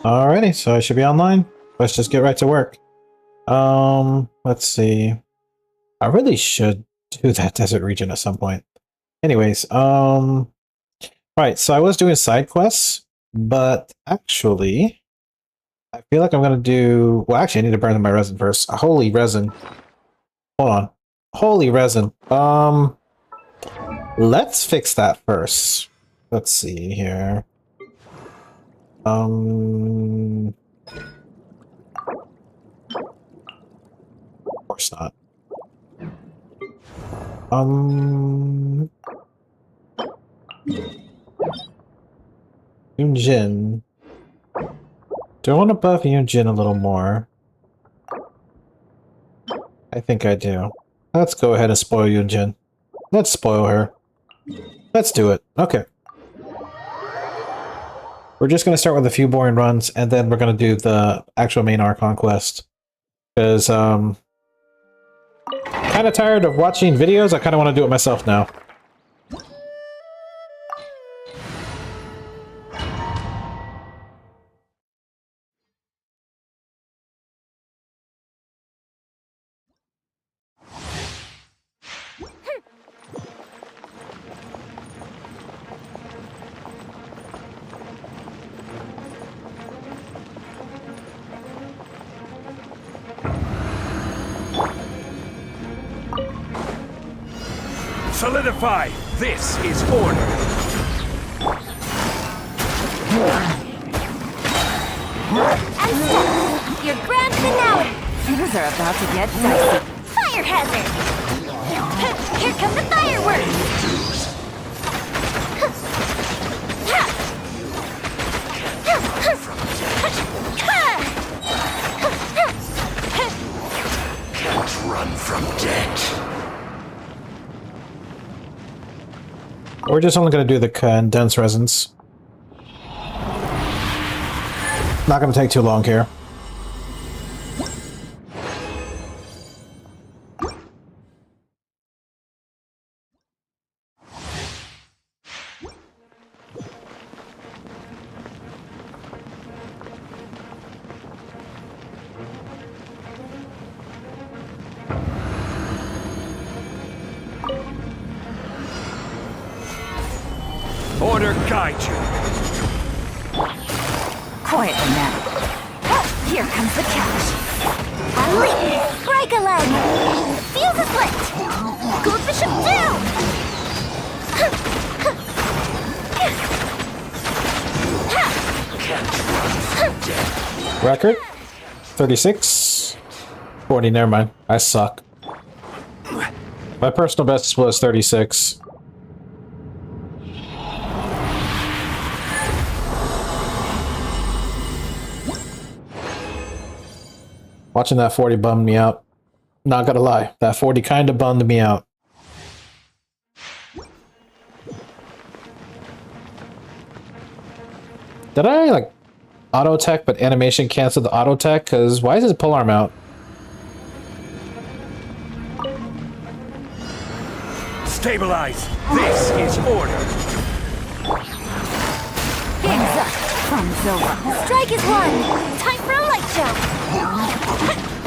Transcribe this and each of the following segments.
Alrighty, so I should be online. Let's just get right to work. Let's see. I really should do that desert region at some point. Anyways, right, so I was doing side quests, but actually, I feel like I'm gonna do, well, actually, I need to burn my resin first. Holy resin. Hold on. Holy resin. Let's fix that first. Let's see here. Of course not. Yunjin. Do I want to buff Yunjin a little more? I think I do. Let's go ahead and spoil Yunjin. Let's spoil her. Let's do it. Okay. We're just going to start with a few boring runs, and then we're going to do the actual main Archon quest. Because, kind of tired of watching videos. I kind of want to do it myself now. Solidify! This is order! And step! Your grand finale! Things are about to get dicey. Fire hazard! Here come the fireworks! Can't run from death. We're just only going to do the condensed resins. Not going to take too long here. Order guide you. Quietly now. Oh, here comes the catch. Unleash! Break a leg! Fuse is lit! Gold bishop down! Record? 36? 40, never mind. I suck. My personal best was 36. Watching that 40 bummed me out. Not gonna lie, that 40 kind of bummed me out. Did I, like, auto-tech, but animation canceled the auto-tech? Because why is his polearm out? Stabilize! This is order! Game's up. Fun's over. Strike is won. Time for a light show.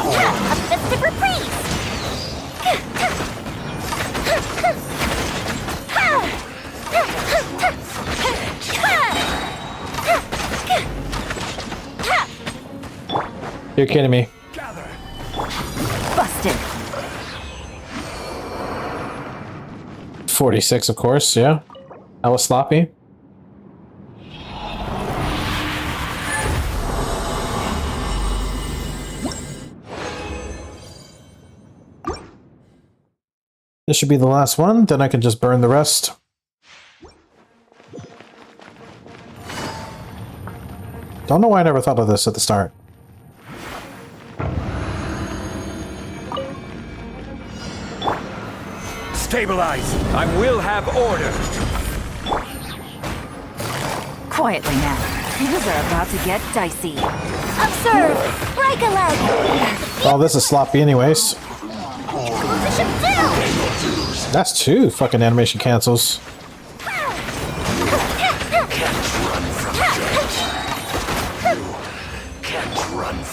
A festive reprise. You're kidding me. Gather! Busted. 46, of course, yeah. I was sloppy. This should be the last one, then I can just burn the rest. Don't know why I never thought of this at the start. Stabilize! I will have order! Quietly now. Things are about to get dicey. Observe! Break a leg! Oh, this is sloppy anyways. Bishop down! That's two fucking animation cancels.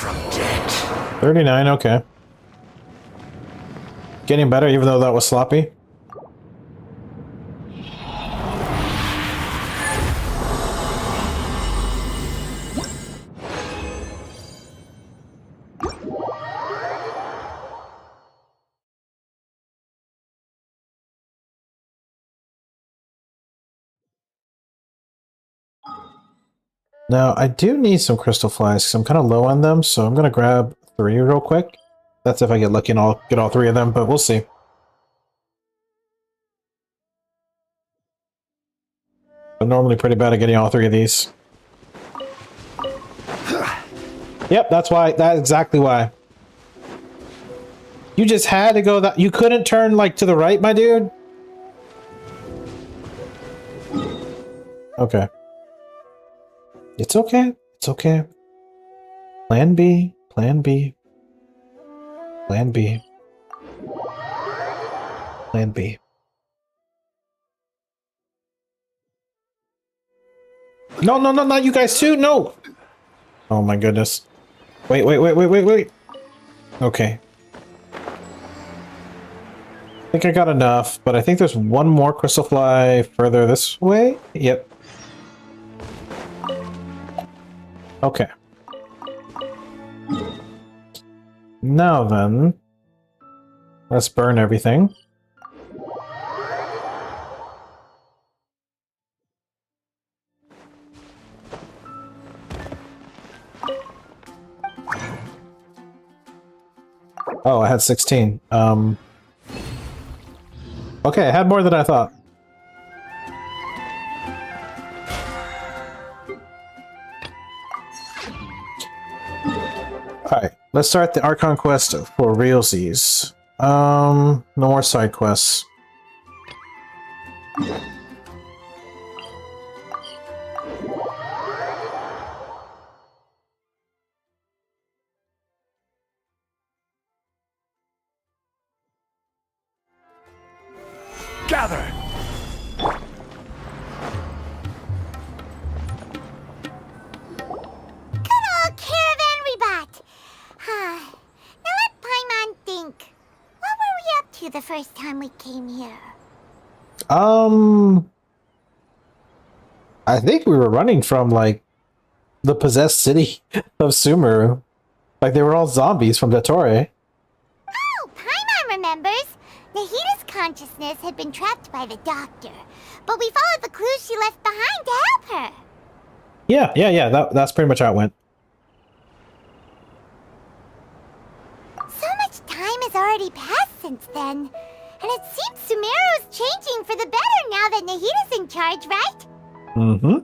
from debt. 39, okay. Getting better, even though that was sloppy. Now, I do need some crystal flies because I'm kind of low on them, so I'm going to grab 3 real quick. That's if I get lucky and I'll get all 3 of them, but we'll see. I'm normally pretty bad at getting all 3 of these. Yep, that's why. That's exactly why. You just had to go that. You couldn't turn, like, to the right, my dude? Okay. It's okay. It's okay. Plan B. Plan B. Plan B. Plan B. No, no, no, not you guys too. No. Oh my goodness. Wait, wait, wait, wait, wait, wait. Okay. I think I got enough, but I think there's one more crystal fly further this way. Yep. Okay. Now then, let's burn everything. Oh, I had 16. Okay, I had more than I thought. Alright, let's start the Archon quest for realsies. No more side quests. Gather! Now let Paimon think. What were we up to the first time we came here? I think we were running from, like, the possessed city of Sumeru. Like, they were all zombies from Dottore. Oh, Paimon remembers. Nahita's consciousness had been trapped by the doctor, but we followed the clues she left behind to help her. Yeah, that's pretty much how it went. So much time has already passed since then, and it seems Sumeru's changing for the better now that Nahita's in charge, right? Mm-hmm.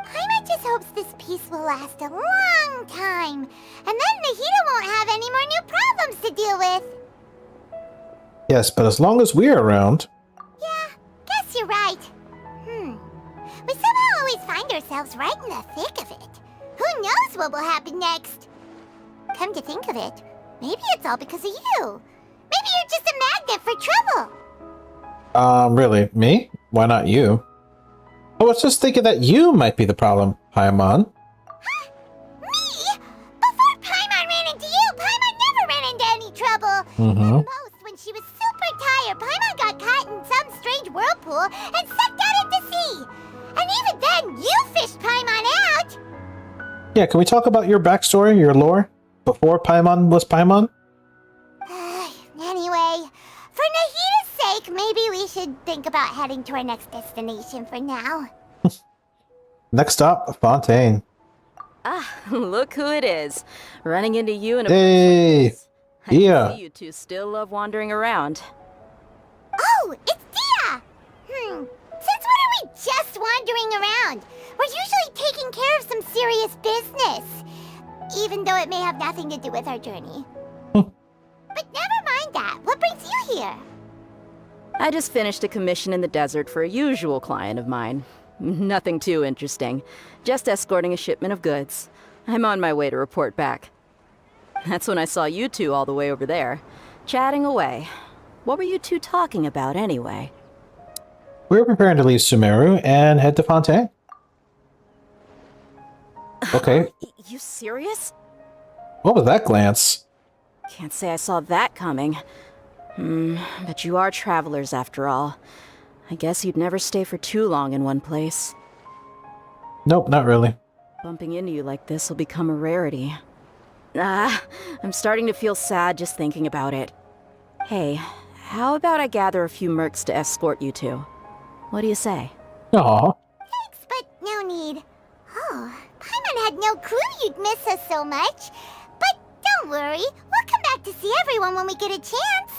Paimon just hopes this peace will last a long time, and then Nahita won't have any more new problems to deal with. Yes, but as long as we're around... Yeah, guess you're right. We somehow always find ourselves right in the thick of it. Who knows what will happen next? Come to think of it, maybe it's all because of you. Maybe you're just a magnet for trouble. Really? Me? Why not you? I was just thinking that you might be the problem, Paimon. Huh? Me? Before Paimon ran into you, Paimon never ran into any trouble. Mm-hmm. At most, when she was super tired, Paimon got caught in some strange whirlpool and sucked out into sea. And even then, you fished Paimon out. Yeah, can we talk about your backstory, your lore? Before Paimon was Paimon? Anyway, for Nahita's sake, maybe we should think about heading to our next destination for now. Next stop, Fontaine. Ah, look who it is. Running into you in a Hey! place like this. I Yeah. can see you two still love wandering around. Oh, it's Dia! Since when are we just wandering around? We're usually taking care of some serious business. Even though it may have nothing to do with our journey. But never mind that. What brings you here? I just finished a commission in the desert for a usual client of mine. Nothing too interesting. Just escorting a shipment of goods. I'm on my way to report back. That's when I saw you two all the way over there, chatting away. What were you two talking about anyway? We're preparing to leave Sumeru and head to Fontaine. Okay. You serious? What was that glance? Can't say I saw that coming. But you are travelers after all. I guess you'd never stay for too long in one place. Nope, not really. Bumping into you like this will become a rarity. I'm starting to feel sad just thinking about it. Hey, how about I gather a few mercs to escort you to? What do you say? Aw. Thanks, but no need. Oh, Paimon had no clue you'd miss us so much. But don't worry, we'll come back to see everyone when we get a chance.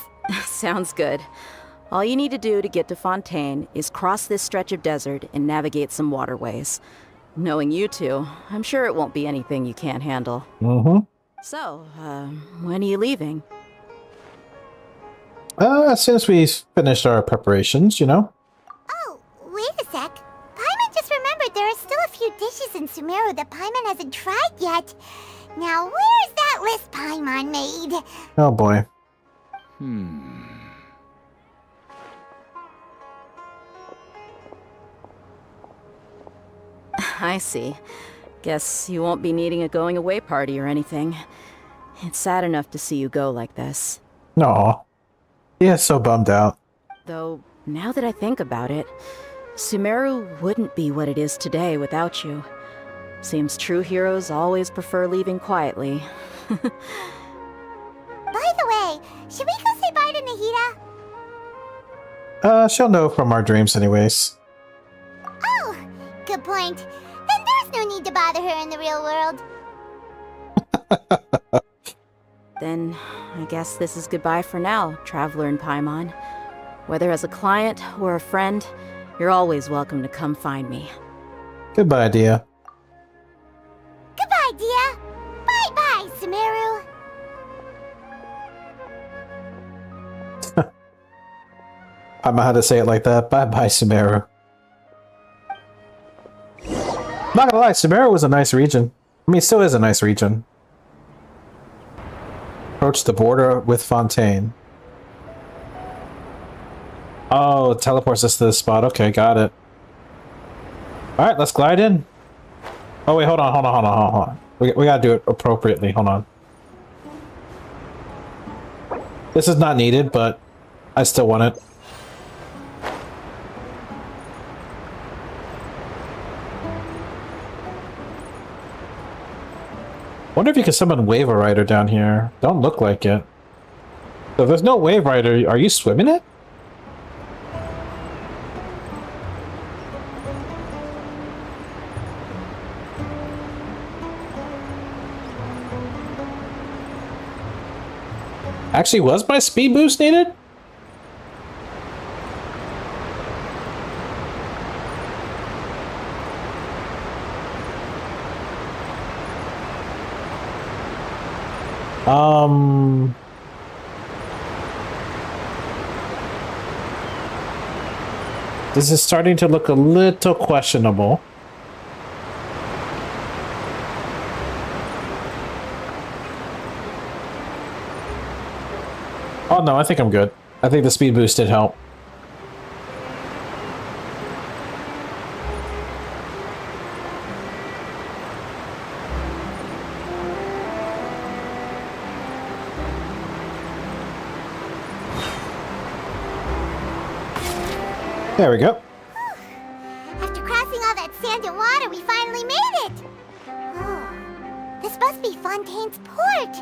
Sounds good. All you need to do to get to Fontaine is cross this stretch of desert and navigate some waterways. Knowing you two, I'm sure it won't be anything you can't handle. Mm-hmm. So, when are you leaving? As soon as we finished our preparations, you know. Oh, wait a sec. Paimon just remembered there are still a few dishes in Sumeru that Paimon hasn't tried yet. Now, where's that list Paimon made? Oh boy. I see. Guess you won't be needing a going away party or anything. It's sad enough to see you go like this. Aw. Yeah, so bummed out. Though, now that I think about it, Sumeru wouldn't be what it is today without you. Seems true heroes always prefer leaving quietly. By the way, should we go say bye to Nahida? She'll know from our dreams anyways. Oh, good point. Then there's no need to bother her in the real world. Then, I guess this is goodbye for now, Traveler in Paimon. Whether as a client or a friend, you're always welcome to come find me. Goodbye, Dia. Goodbye, Dia. Bye-bye, Sumeru. I don't know how to say it like that. Bye-bye, Sumeru. Not gonna lie, Sumeru was a nice region. I mean, it still is a nice region. Approach the border with Fontaine. Oh, it teleports us to this spot. Okay, got it. Alright, let's glide in. Oh, wait, hold on. We gotta do it appropriately. Hold on. This is not needed, but I still want it. Wonder if you can summon Wave Rider down here. Don't look like it. So if there's no Wave Rider, are you swimming it? Actually, was my speed boost needed? This is starting to look a little questionable. Oh no, I think I'm good. I think the speed boost did help. There we go. After crossing all that sand and water, we finally made it. Oh, this must be Fontaine's port.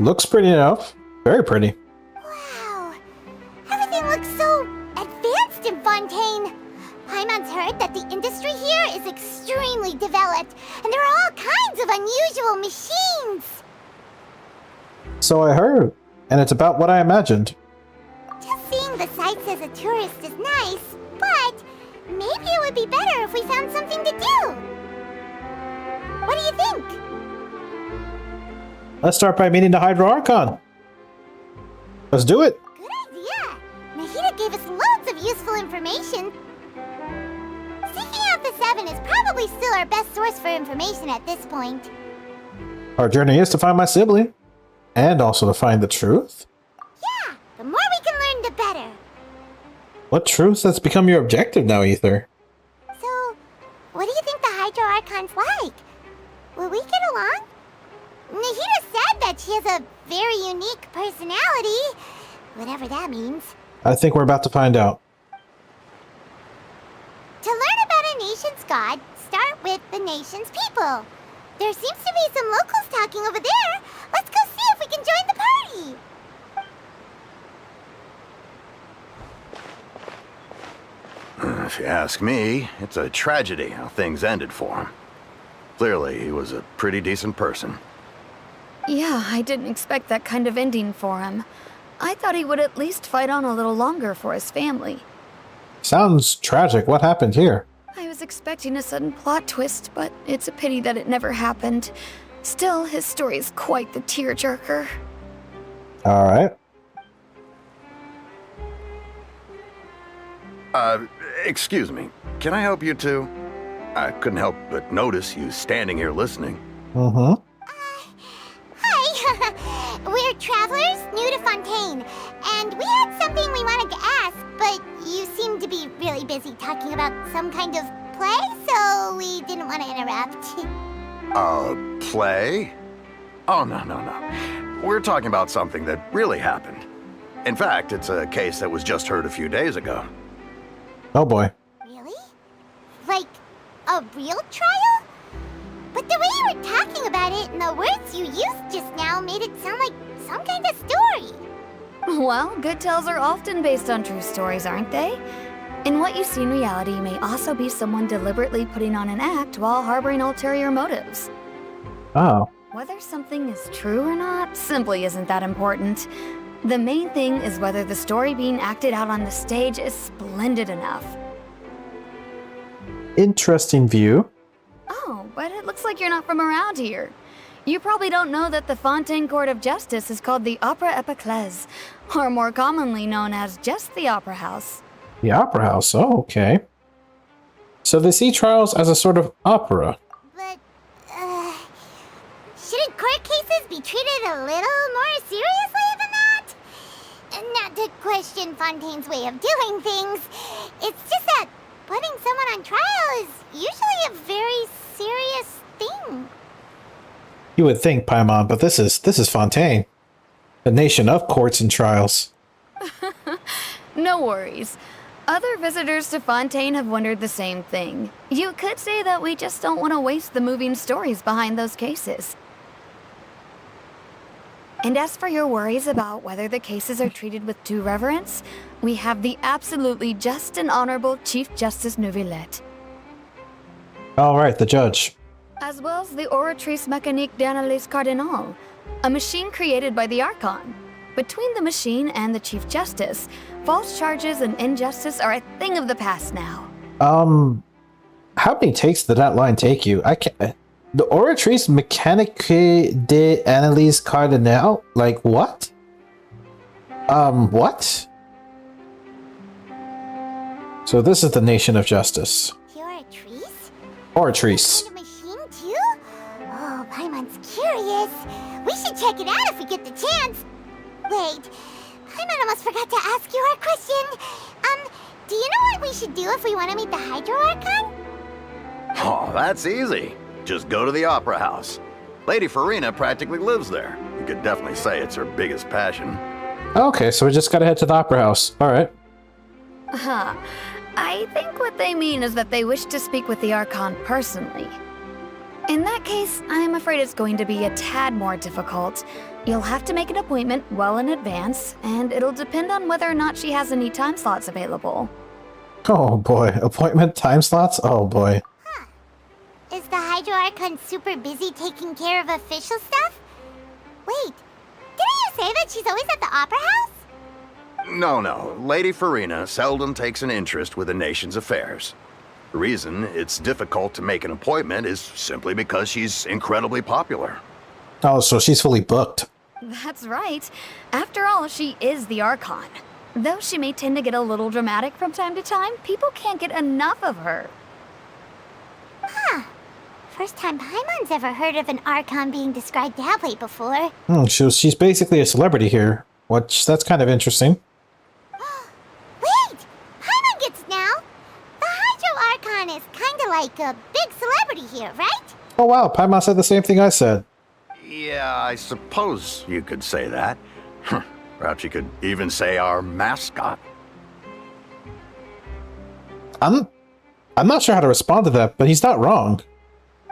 Looks pretty enough. Very pretty. Wow, everything looks so advanced in Fontaine. Paimon's heard that the industry here is extremely developed, and there are all kinds of unusual machines. So I heard, and it's about what I imagined. Just seeing the sights as a tourist is nice, but maybe it would be better if we found something to do. What do you think? Let's start by meeting the Hydro Archon. Let's do it. Good idea. Nahida gave us loads of useful information. Seeking out the Seven is probably still our best source for information at this point. Our journey is to find my sibling, and also to find the truth. Yeah, the more we can learn, the better. What truth has become your objective now, Ether? So, what do you think the Hydro Archon's like? Will we get along? Nahida said that she has a very unique personality. Whatever that means. I think we're about to find out. To learn about a nation's god, start with the nation's people. There seems to be some locals talking over there. Let's go see if we can join the party. If you ask me, it's a tragedy how things ended for him. Clearly, he was a pretty decent person. Yeah, I didn't expect that kind of ending for him. I thought he would at least fight on a little longer for his family. Sounds tragic. What happened here? I was expecting a sudden plot twist, but it's a pity that it never happened. Still, his story is quite the tearjerker. Alright. Excuse me. Can I help you two? I couldn't help but notice you standing here listening. Mm-hmm. Hi. We're travelers new to Fontaine, and we had something we wanted to ask, but you seemed to be really busy talking about some kind of play, so we didn't want to interrupt. Play? Oh, no. We're talking about something that really happened. In fact, it's a case that was just heard a few days ago. Oh boy. Really? Like, a real trial? But the way you were talking about it and the words you used just now made it sound like some kind of story. Well, good tales are often based on true stories, aren't they? And what you see in reality may also be someone deliberately putting on an act while harboring ulterior motives. Oh. Whether something is true or not simply isn't that important. The main thing is whether the story being acted out on the stage is splendid enough. Interesting view. Oh, but it looks like you're not from around here. You probably don't know that the Fontaine Court of Justice is called the Opera Epiclese, or more commonly known as just the Opera House. The Opera House. Oh, okay. So they see trials as a sort of opera. But, shouldn't court cases be treated a little more seriously than that? Not to question Fontaine's way of doing things. It's just that putting someone on trial is usually a very serious thing. You would think, Paimon, but this is Fontaine. The nation of courts and trials. No worries. Other visitors to Fontaine have wondered the same thing. You could say that we just don't want to waste the moving stories behind those cases. And as for your worries about whether the cases are treated with due reverence, we have the absolutely just and honorable Chief Justice Neuvillette. All right, the judge. As well as the Oratrice Mécanique d'Analyse Cardinal, a machine created by the Archon. Between the machine and the Chief Justice, false charges and injustice are a thing of the past now. How many takes did that line take you? I can't... The Oratrice Mécanique d'Analyse Cardinal? Like, what? What? So this is the nation of justice. You're a trees? Oratrice. The machine too? Oh, Paimon's curious. We should check it out if we get the chance. Wait, Paimon almost forgot to ask you our question. Do you know what we should do if we want to meet the Hydro Archon? Oh, that's easy. Just go to the Opera House. Lady Farina practically lives there. You could definitely say it's her biggest passion. Okay, so we just gotta head to the Opera House. Alright. Huh. I think what they mean is that they wish to speak with the Archon personally. In that case, I'm afraid it's going to be a tad more difficult. You'll have to make an appointment well in advance, and it'll depend on whether or not she has any time slots available. Oh boy, appointment time slots? Oh boy. Is the Hydro Archon super busy taking care of official stuff? Wait, didn't you say that she's always at the Opera House? No. Lady Farina seldom takes an interest with the nation's affairs. The reason it's difficult to make an appointment is simply because she's incredibly popular. Oh, so she's fully booked. That's right. After all, she is the Archon. Though she may tend to get a little dramatic from time to time, people can't get enough of her. Huh. First time Paimon's ever heard of an Archon being described that way before. She's basically a celebrity here, which that's kind of interesting. Wait! Paimon gets it now! The Hydro Archon is kinda like a big celebrity here, right? Oh wow, Paimon said the same thing I said. Yeah, I suppose you could say that. Perhaps you could even say our mascot. I'm not sure how to respond to that, but he's not wrong.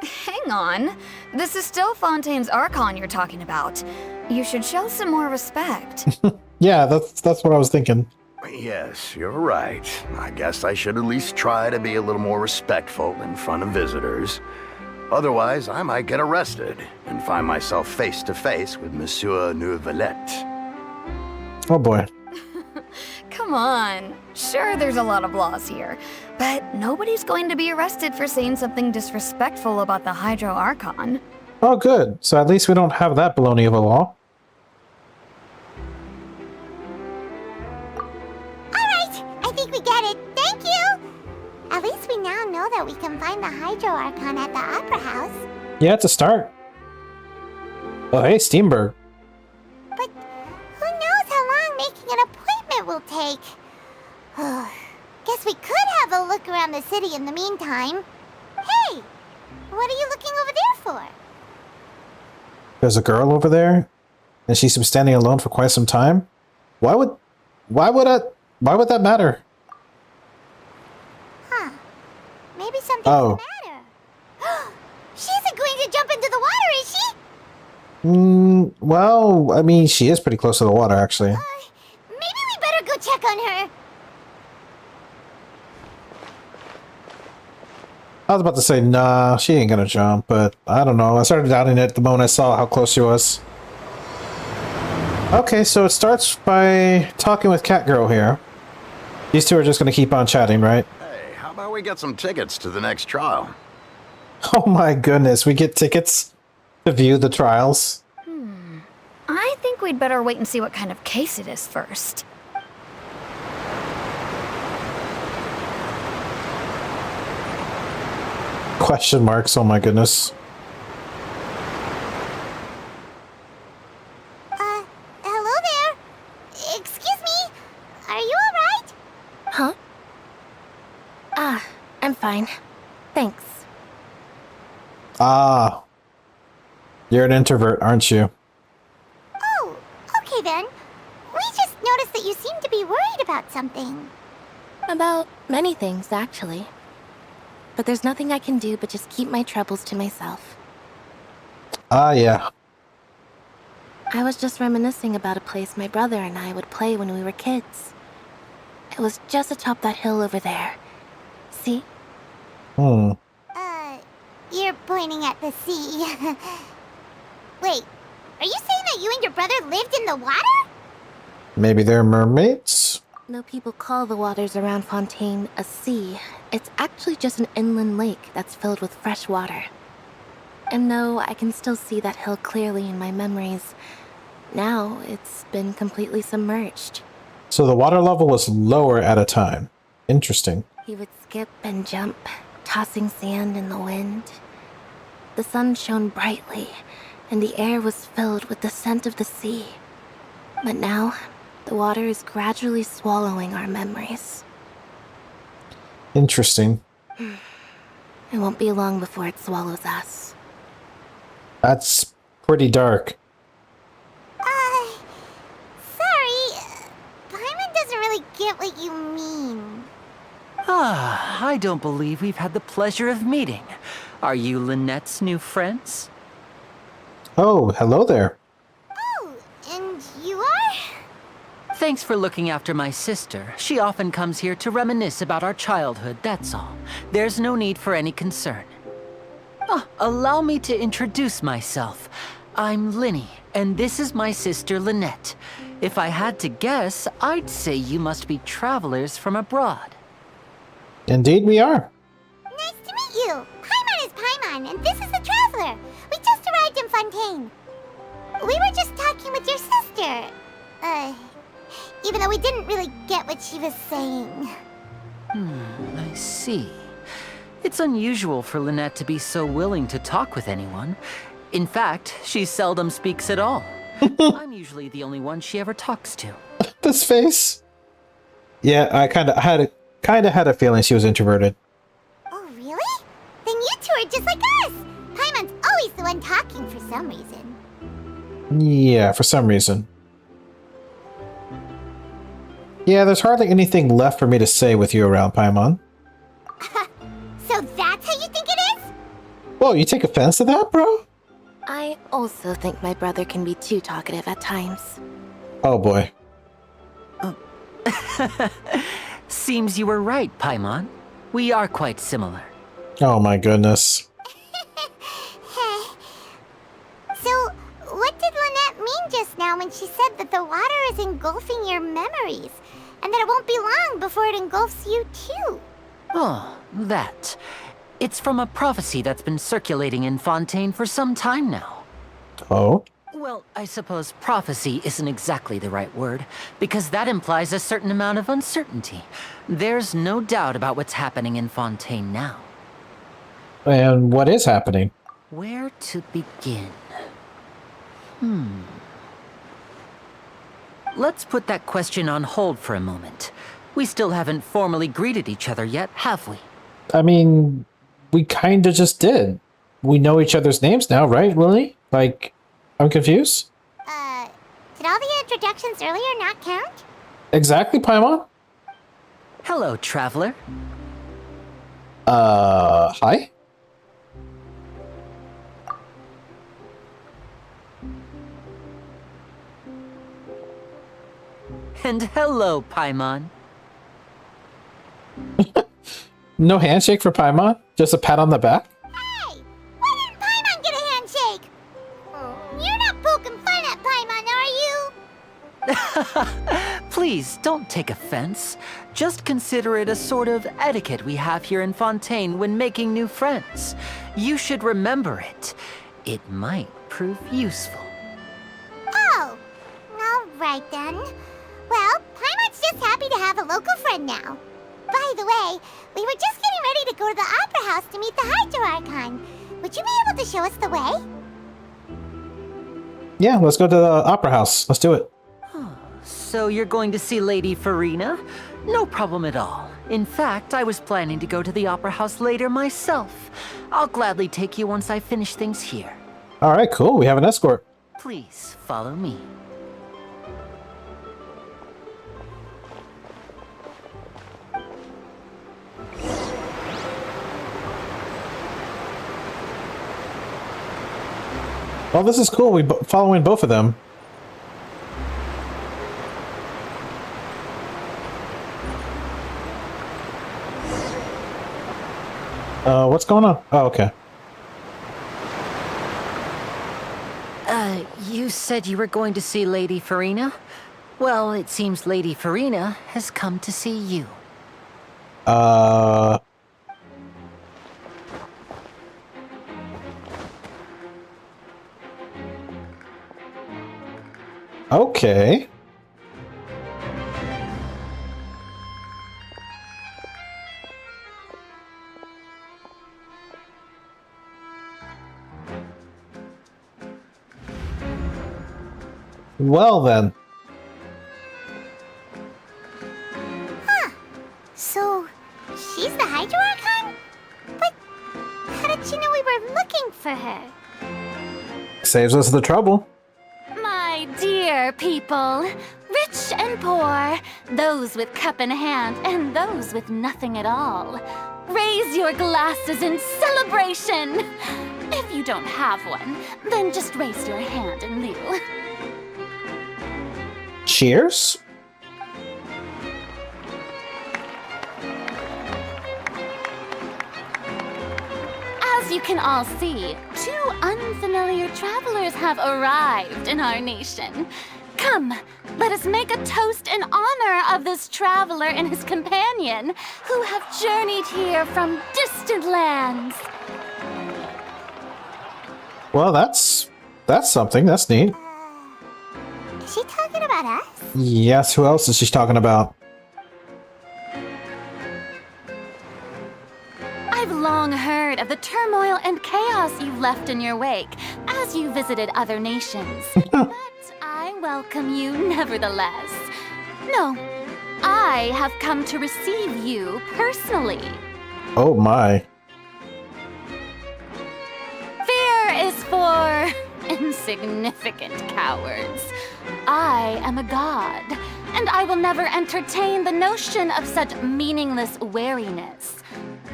Hang on. This is still Fontaine's Archon you're talking about. You should show some more respect. Yeah, that's what I was thinking. Yes, you're right. I guess I should at least try to be a little more respectful in front of visitors. Otherwise, I might get arrested and find myself face to face with Monsieur Neuvillette. Oh boy. Come on. Sure, there's a lot of laws here, but nobody's going to be arrested for saying something disrespectful about the Hydro Archon. Oh, good. So at least we don't have that baloney of a law. Alright, I think we get it. Thank you! At least we now know that we can find the Hydro Archon at the Opera House. Yeah, it's a start. Oh, hey, Steenberg. But who knows how long making an appointment will take? Guess we could have a look around the city in the meantime. Hey! What are you looking over there for? There's a girl over there, and she's been standing alone for quite some time. Why would that matter? Huh. Maybe something's Oh. the matter. She isn't going to jump into the water, is she? Well, I mean, she is pretty close to the water, actually. Maybe we better go check on her. I was about to say, nah, she ain't gonna jump, but I don't know. I started doubting it the moment I saw how close she was. Okay, so it starts by talking with Catgirl here. These two are just gonna keep on chatting, right? Hey, how about we get some tickets to the next trial? Oh my goodness, we get tickets to view the trials. I think we'd better wait and see what kind of case it is first. Question marks, oh my goodness. Hello there. Excuse me. Are you alright? Huh? I'm fine. Thanks. Ah. You're an introvert, aren't you? Oh, okay then. We just noticed that you seem to be worried about something. About many things, actually. But there's nothing I can do but just keep my troubles to myself. Ah, yeah. I was just reminiscing about a place my brother and I would play when we were kids. It was just atop that hill over there. See? You're pointing at the sea. Wait, are you saying that you and your brother lived in the water? Maybe they're mermaids? No people call the waters around Fontaine a sea. It's actually just an inland lake that's filled with fresh water. And no, I can still see that hill clearly in my memories. Now, it's been completely submerged. So the water level was lower at a time. Interesting. He would skip and jump, tossing sand in the wind. The sun shone brightly, and the air was filled with the scent of the sea. But now, the water is gradually swallowing our memories. Interesting. It won't be long before it swallows us. That's pretty dark. Sorry. Paimon doesn't really get what you mean. I don't believe we've had the pleasure of meeting. Are you Lynette's new friends? Oh, hello there. Oh, and you are? Thanks for looking after my sister. She often comes here to reminisce about our childhood, that's all. There's no need for any concern. Allow me to introduce myself. I'm Linny, and this is my sister Lynette. If I had to guess, I'd say you must be travelers from abroad. Indeed we are. Nice to meet you. Paimon is Paimon, and this is the Traveler. We just arrived in Fontaine. We were just talking with your sister. Even though we didn't really get what she was saying. I see. It's unusual for Lynette to be so willing to talk with anyone. In fact, she seldom speaks at all. I'm usually the only one she ever talks to. This face. Yeah, I kind of had a feeling she was introverted. Oh, really? Then you two are just like us. Paimon's always the one talking for some reason. Yeah, for some reason. Yeah, there's hardly anything left for me to say with you around, Paimon. So that's how you think it is? Whoa, you take offense to that, bro? I also think my brother can be too talkative at times. Oh boy. Seems you were right, Paimon. We are quite similar. Oh my goodness. So, what did Lynette mean just now when she said that the water is engulfing your memories, and that it won't be long before it engulfs you too? Oh, that. It's from a prophecy that's been circulating in Fontaine for some time now. Oh? Well, I suppose prophecy isn't exactly the right word, because that implies a certain amount of uncertainty. There's no doubt about what's happening in Fontaine now. And what is happening? Where to begin? Let's put that question on hold for a moment. We still haven't formally greeted each other yet, have we? I mean, we kinda just did. We know each other's names now, right, Lily? Like, I'm confused? Did all the introductions earlier not count? Exactly, Paimon? Hello, traveler. Hi? And hello, Paimon. No handshake for Paimon? Just a pat on the back? Hey! Why didn't Paimon get a handshake? You're not poking fun at Paimon, are you? Please, don't take offense. Just consider it a sort of etiquette we have here in Fontaine when making new friends. You should remember it. It might prove useful. Oh, all right then. Well, Paimon's just happy to have a local friend now. By the way, we were just getting ready to go to the Opera House to meet the Hydro Archon. Would you be able to show us the way? Yeah, let's go to the Opera House. Let's do it. So you're going to see Lady Farina? No problem at all. In fact, I was planning to go to the Opera House later myself. I'll gladly take you once I finish things here. Alright, cool. We have an escort. Please, follow me. Well, this is cool. We following both of them. What's going on? Oh, okay. You said you were going to see Lady Farina? Well, it seems Lady Farina has come to see you. Okay. Well then. So, she's the Hydro Archon? But how did she know we were looking for her? Saves us the trouble. My dear people, rich and poor, those with cup in hand and those with nothing at all, raise your glasses in celebration. If you don't have one, then just raise your hand in lieu. Cheers. As you can all see, two unfamiliar travelers have arrived in our nation. Come, let us make a toast in honor of this traveler and his companion who have journeyed here from distant lands. Well, that's something. That's neat. Is she talking about us? Yes, who else is she talking about? I've long heard of the turmoil and chaos you left in your wake as you visited other nations. But I welcome you nevertheless. No, I have come to receive you personally. Oh my. Fear is for insignificant cowards. I am a god, and I will never entertain the notion of such meaningless wariness.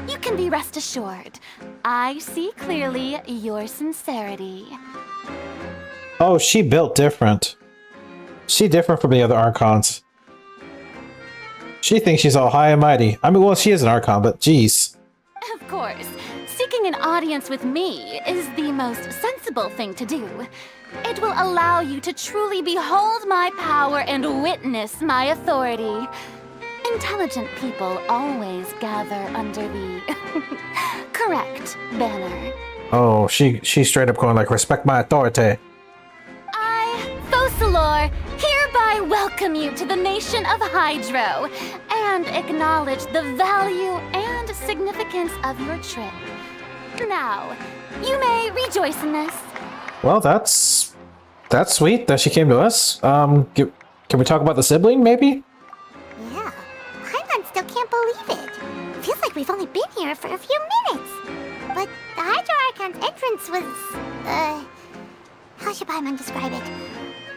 You can be rest assured, I see clearly your sincerity. Oh, she built different. She different from the other Archons. She thinks she's all high and mighty. I mean, well, she is an Archon, but geez. Of course, seeking an audience with me is the most sensible thing to do. It will allow you to truly behold my power and witness my authority. Intelligent people always gather under the correct banner. Oh, she's straight up going like, respect my authority. I, Focalor, hereby welcome you to the nation of Hydro and acknowledge the value and significance of your trip. Now, you may rejoice in this. Well, that's sweet that she came to us. Can we talk about the sibling, maybe? Yeah, Paimon still can't believe it. Feels like we've only been here for a few minutes. But the Hydro Archon's entrance was, how should Paimon describe it?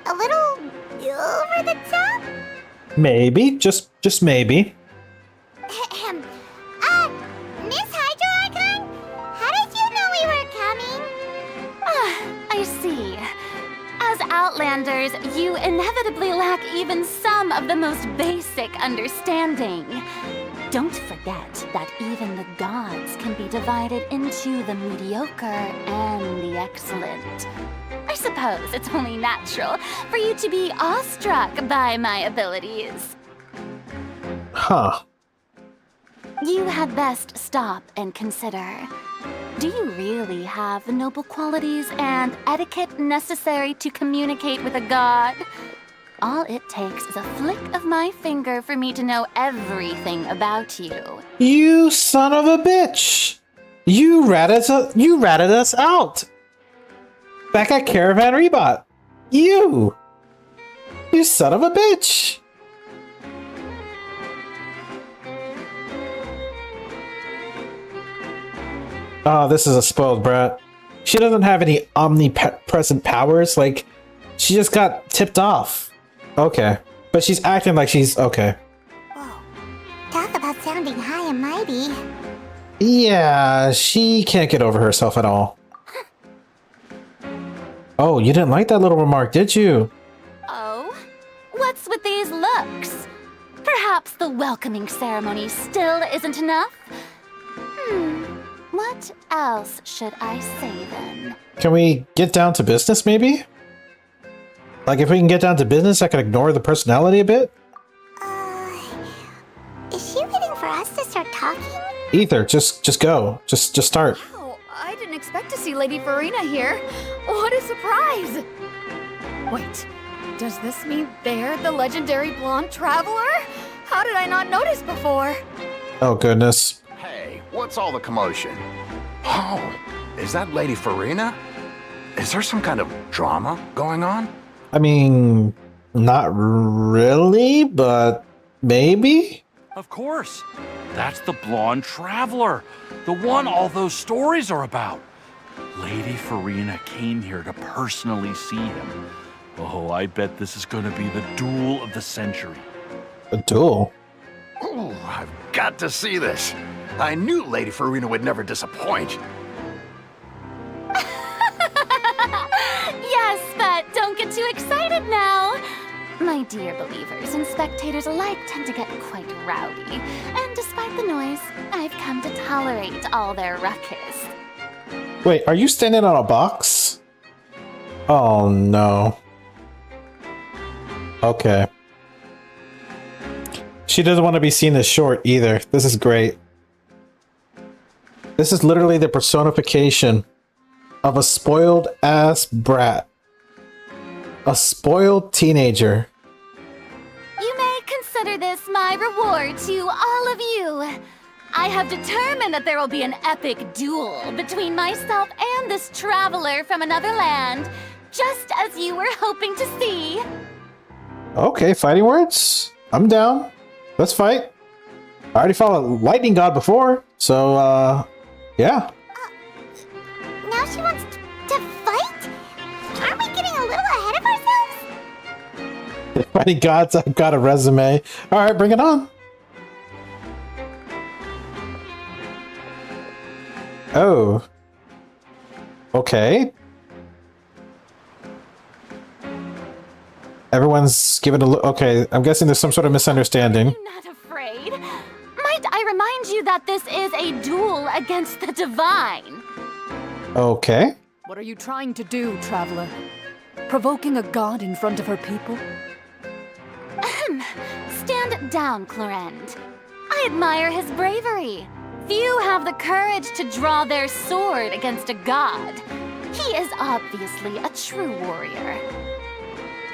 A little over the top? Maybe, just maybe. Miss Hydro Archon? How did you know we were coming? I see. As Outlanders, you inevitably lack even some of the most basic understanding. Don't forget that even the gods can be divided into the mediocre and the excellent. I suppose it's only natural for you to be awestruck by my abilities. Huh. You had best stop and consider. Do you really have the noble qualities and etiquette necessary to communicate with a god? All it takes is a flick of my finger for me to know everything about you. You son of a bitch! You ratted us out! Back at Caravan Rebot! You son of a bitch! Oh, this is a spoiled brat. She doesn't have any omnipresent powers, like, she just got tipped off. Okay. But she's acting like she's okay. Whoa. Talk about sounding high and mighty. Yeah, she can't get over herself at all. Oh, you didn't like that little remark, did you? Oh? What's with these looks? Perhaps the welcoming ceremony still isn't enough? What else should I say then? Can we get down to business, maybe? Like, if we can get down to business, I can ignore the personality a bit? Is she waiting for us to start talking? Either, just go. Just start. Wow, I didn't expect to see Lady Farina here. What a surprise! Wait, does this mean they're the legendary blonde traveler? How did I not notice before? Oh, goodness. Hey, what's all the commotion? Oh, is that Lady Farina? Is there some kind of drama going on? I mean, not really, but maybe? Of course. That's the blonde traveler. The one all those stories are about. Lady Farina came here to personally see him. Oh, I bet this is going to be the duel of the century. A duel? Ooh, I've got to see this. I knew Lady Farina would never disappoint. Yes, but don't get too excited now. My dear believers and spectators alike tend to get quite rowdy, and despite the noise, I've come to tolerate all their ruckus. Wait, are you standing on a box? Oh, no. Okay. She doesn't want to be seen as short either. This is great. This is literally the personification of a spoiled ass brat. A spoiled teenager. You may consider this my reward to all of you. I have determined that there will be an epic duel between myself and this traveler from another land, just as you were hoping to see. Okay, fighting words. I'm down. Let's fight. I already fought a lightning god before, so, yeah. Now she wants to fight? Fighting gods, I've got a resume. Alright, bring it on. Oh. Okay. Everyone's giving a look. Okay, I'm guessing there's some sort of misunderstanding. I'm not afraid. Might I remind you that this is a duel against the divine? Okay. What are you trying to do, traveler? Provoking a god in front of her people? Stand down, Clorend. I admire his bravery. Few have the courage to draw their sword against a god. He is obviously a true warrior.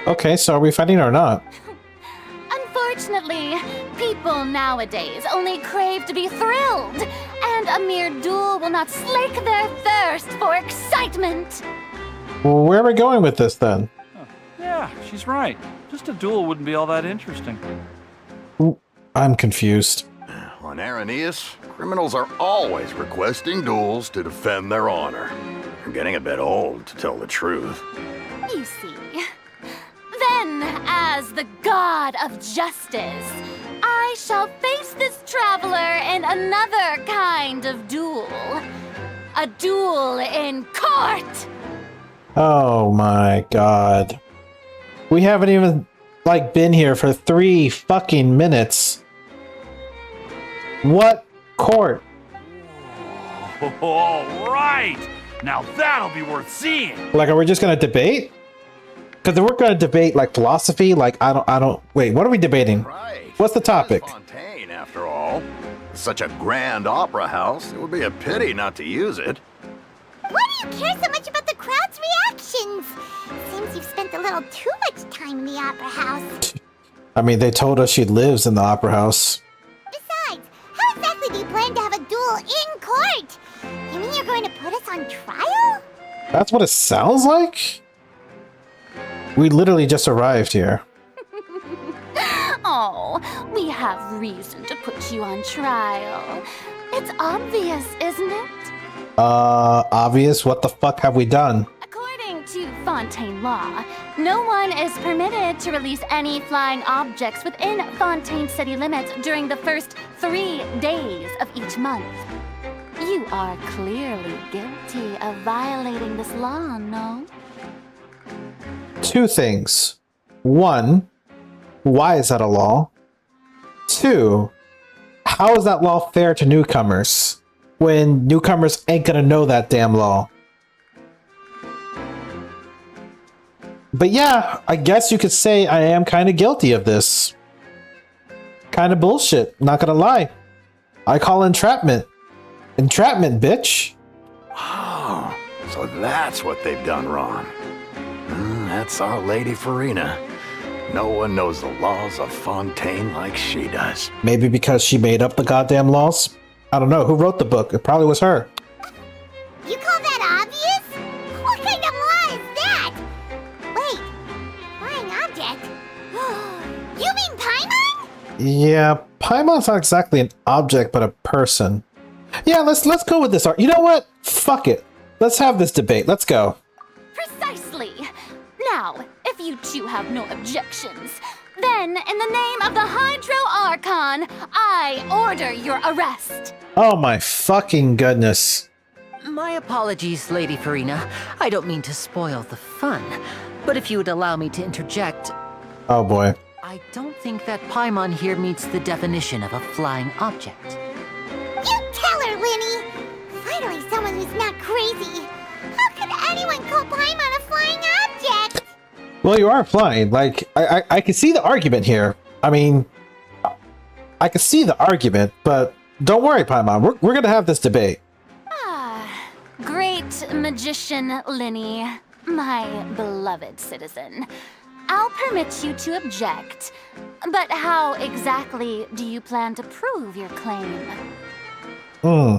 Okay, so are we fighting or not? Unfortunately, people nowadays only crave to be thrilled, and a mere duel will not slake their thirst for excitement. Well, where are we going with this then? Yeah, she's right. Just a duel wouldn't be all that interesting. I'm confused. On Araneus, criminals are always requesting duels to defend their honor. You're getting a bit old, to tell the truth. You see. Then, as the god of justice, I shall face this traveler in another kind of duel. A duel in court! Oh my god. We haven't even, like, been here for 3 fucking minutes. What court? All right! Now that'll be worth seeing! Like, are we just gonna debate? Because if we're gonna debate, like, philosophy, like, I don't, wait, what are we debating? Right. What's the topic? Fontaine, after all. Such a grand opera house, it would be a pity not to use it. Why do you care so much about the crowd's reactions? Seems you've spent a little too much time in the opera house. I mean, they told us she lives in the opera house. Besides, how exactly do you plan to have a duel in court? You mean you're going to put us on trial? That's what it sounds like? We literally just arrived here. Oh, we have reason to put you on trial. It's obvious, isn't it? Obvious? What the fuck have we done? According to Fontaine law, no one is permitted to release any flying objects within Fontaine city limits during the first 3 days of each month. You are clearly guilty of violating this law, no? 2 things. 1, why is that a law? 2, how is that law fair to newcomers when newcomers ain't gonna know that damn law? But yeah, I guess you could say I am kind of guilty of this. Kind of bullshit, not gonna lie. I call entrapment. Entrapment, bitch. Oh, so that's what they've done wrong. That's our Lady Farina. No one knows the laws of Fontaine like she does. Maybe because she made up the goddamn laws? I don't know. Who wrote the book? It probably was her. You call that obvious? What kind of law is that? Wait, flying object? You mean Paimon? Yeah, Paimon's not exactly an object, but a person. Yeah, let's go with this. You know what? Fuck it. Let's have this debate. Let's go. Precisely. Now, if you two have no objections, then in the name of the Hydro Archon, I order your arrest. Oh my fucking goodness. My apologies, Lady Farina. I don't mean to spoil the fun, but if you would allow me to interject, Oh boy. I don't think that Paimon here meets the definition of a flying object. You tell her, Linny! Finally someone who's not crazy. How could anyone call Paimon a flying object? Well, you are flying. Like, I can see the argument here. I mean, I can see the argument, but don't worry, Paimon. We're gonna have this debate. Great magician Linny, my beloved citizen. I'll permit you to object, but how exactly do you plan to prove your claim?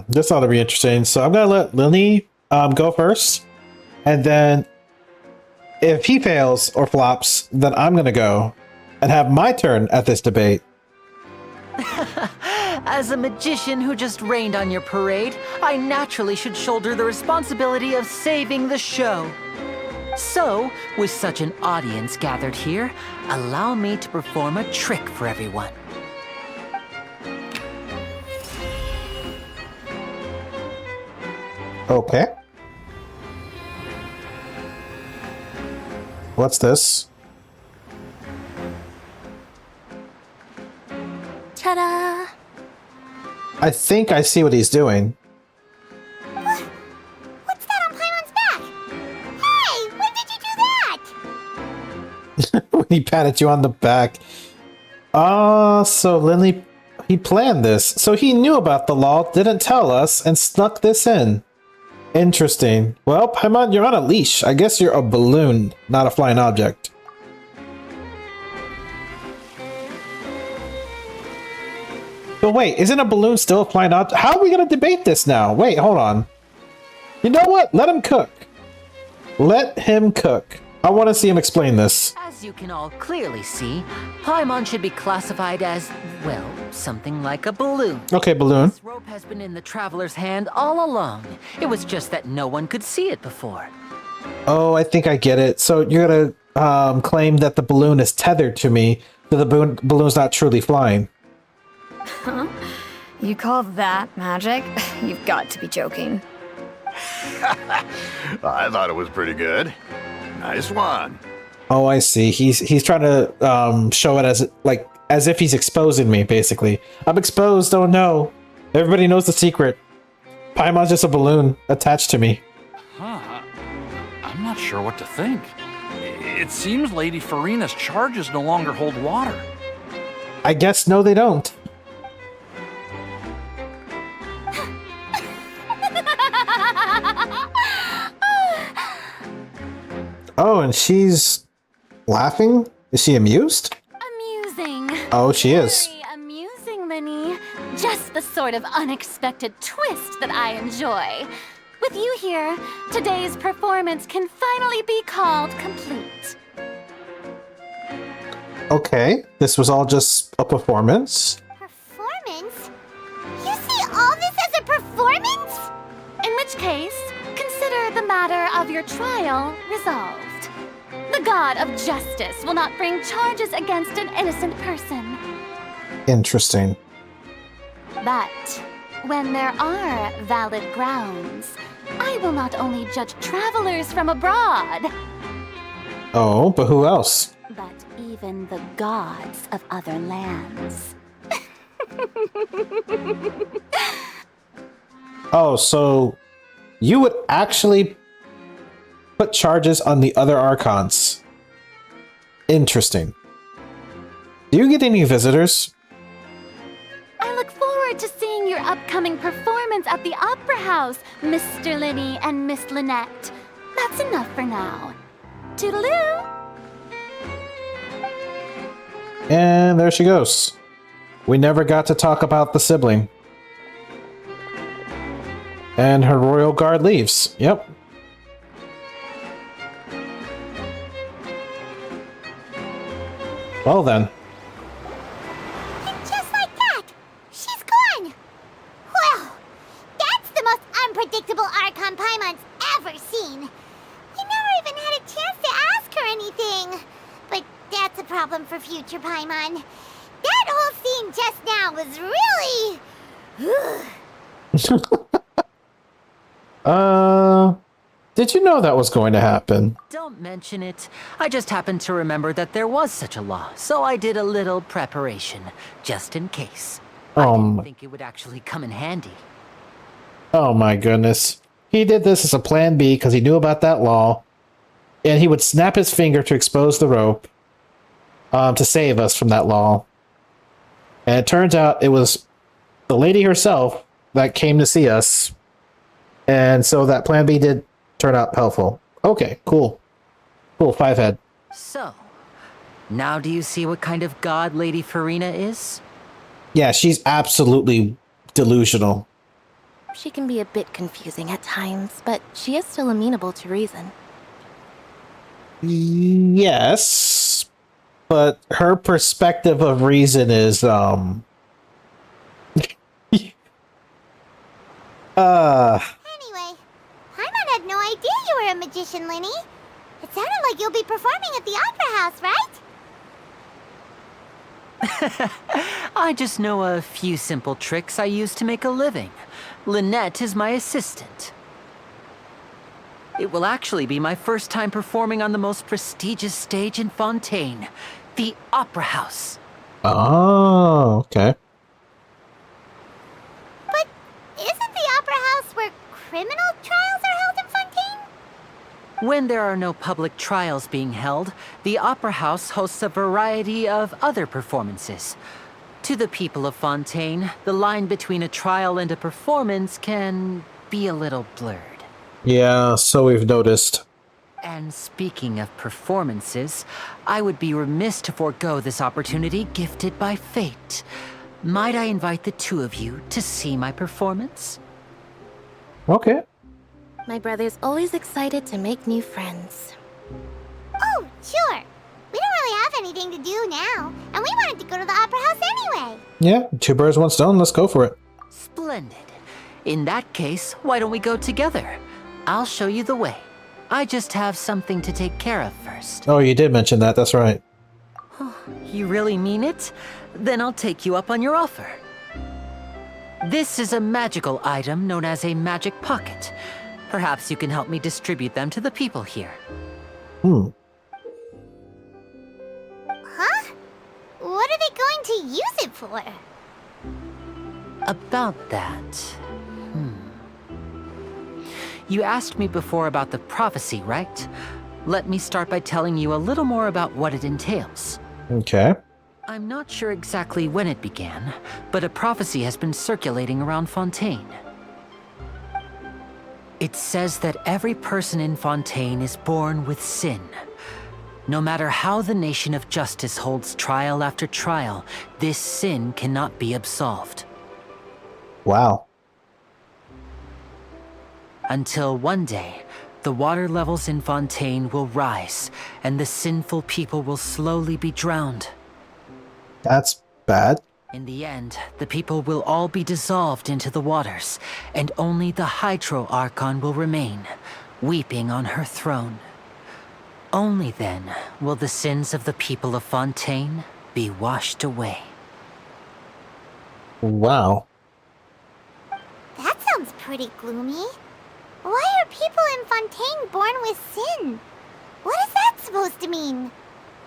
This ought to be interesting. So I'm gonna let Lily go first, and then if he fails or flops, then I'm gonna go and have my turn at this debate. As a magician who just rained on your parade, I naturally should shoulder the responsibility of saving the show. So, with such an audience gathered here, allow me to perform a trick for everyone. Okay. What's this? Ta-da! I think I see what he's doing. What's that on Paimon's back? Hey, when did you do that? When he patted you on the back. So Lindley, he planned this. So he knew about the law, didn't tell us, and snuck this in. Interesting. Well, Paimon, you're on a leash. I guess you're a balloon, not a flying object. But wait, isn't a balloon still a flying object? How are we going to debate this now? Wait, hold on. You know what? Let him cook. Let him cook. I want to see him explain this. As you can all clearly see, Paimon should be classified as, well, something like a balloon. Okay, balloon. This rope has been in the traveler's hand all along. It was just that no one could see it before. Oh, I think I get it. So you're going to claim that the balloon is tethered to me, so the balloon's not truly flying. Huh? You call that magic? You've got to be joking. I thought it was pretty good. Nice one. Oh, I see. He's trying to show it as if he's exposing me, basically. I'm exposed. Oh no! Everybody knows the secret. Paimon's just a balloon attached to me. Huh. I'm not sure what to think. It seems Lady Farina's charges no longer hold water. I guess no, they don't. Oh, and she's laughing? Is she amused? Amusing. Oh, she is. Very amusing, Linny. Just the sort of unexpected twist that I enjoy. With you here, today's performance can finally be called complete. Okay, this was all just a performance. Performance? You see all this as a performance? In which case, consider the matter of your trial resolved. The god of justice will not bring charges against an innocent person. Interesting. But when there are valid grounds, I will not only judge travelers from abroad, Oh, but who else? but even the gods of other lands. Oh, so you would actually put charges on the other Archons. Interesting. Do you get any visitors? I look forward to seeing your upcoming performance at the Opera House, Mr. Linny and Miss Lynette. That's enough for now. Toodaloo! And there she goes. We never got to talk about the sibling. And her royal guard leaves. Yep. Well then. And just like that, she's gone. Well, that's the most unpredictable Archon Paimon's ever seen. We never even had a chance to ask her anything. But that's a problem for future Paimon. That whole scene just now was really... Did you know that was going to happen? Don't mention it. I just happened to remember that there was such a law, so I did a little preparation, just in case. I didn't think it would actually come in handy. Oh my goodness. He did this as a plan B because he knew about that law. And he would snap his finger to expose the rope to save us from that law. And it turns out it was the lady herself that came to see us. And so that plan B did turn out helpful. Okay, cool. Cool, 5-head. So, now do you see what kind of god Lady Farina is? Yeah, she's absolutely delusional. She can be a bit confusing at times, but she is still amenable to reason. Yes, but her perspective of reason is, Anyway, Paimon had no idea you were a magician, Linny. It sounded like you'll be performing at the Opera House, right? I just know a few simple tricks I use to make a living. Lynette is my assistant. It will actually be my first time performing on the most prestigious stage in Fontaine, the Opera House. Oh, okay. But isn't the Opera House where criminal trials are held in Fontaine? When there are no public trials being held, the Opera House hosts a variety of other performances. To the people of Fontaine, the line between a trial and a performance can be a little blurred. Yeah, so we've noticed. And speaking of performances, I would be remiss to forego this opportunity gifted by fate. Might I invite the two of you to see my performance? Okay. My brother's always excited to make new friends. Oh, sure. We don't really have anything to do now, and we wanted to go to the Opera House anyway. Yeah, two birds, one stone. Let's go for it. Splendid. In that case, why don't we go together? I'll show you the way. I just have something to take care of first. Oh, you did mention that. That's right. You really mean it? Then I'll take you up on your offer. This is a magical item known as a magic pocket. Perhaps you can help me distribute them to the people here. Huh? What are they going to use it for? About that... You asked me before about the prophecy, right? Let me start by telling you a little more about what it entails. Okay. I'm not sure exactly when it began, but a prophecy has been circulating around Fontaine. It says that every person in Fontaine is born with sin. No matter how the nation of justice holds trial after trial, this sin cannot be absolved. Wow. Until one day, the water levels in Fontaine will rise, and the sinful people will slowly be drowned. That's bad. In the end, the people will all be dissolved into the waters, and only the Hydro Archon will remain, weeping on her throne. Only then will the sins of the people of Fontaine be washed away. Wow. That sounds pretty gloomy. Why are people in Fontaine born with sin? What is that supposed to mean?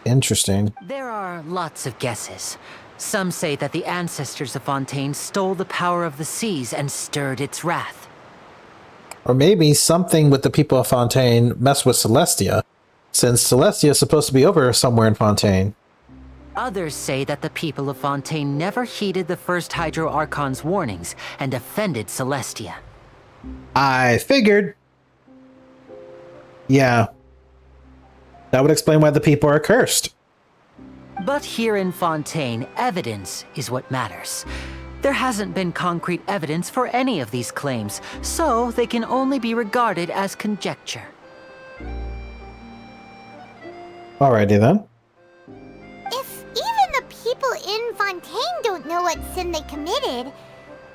Interesting. There are lots of guesses. Some say that the ancestors of Fontaine stole the power of the seas and stirred its wrath. Or maybe something with the people of Fontaine messed with Celestia, since Celestia is supposed to be over somewhere in Fontaine. Others say that the people of Fontaine never heeded the first Hydro Archon's warnings and offended Celestia. I figured. Yeah. That would explain why the people are cursed. But here in Fontaine, evidence is what matters. There hasn't been concrete evidence for any of these claims, so they can only be regarded as conjecture. Alrighty then. If even the people in Fontaine don't know what sin they committed,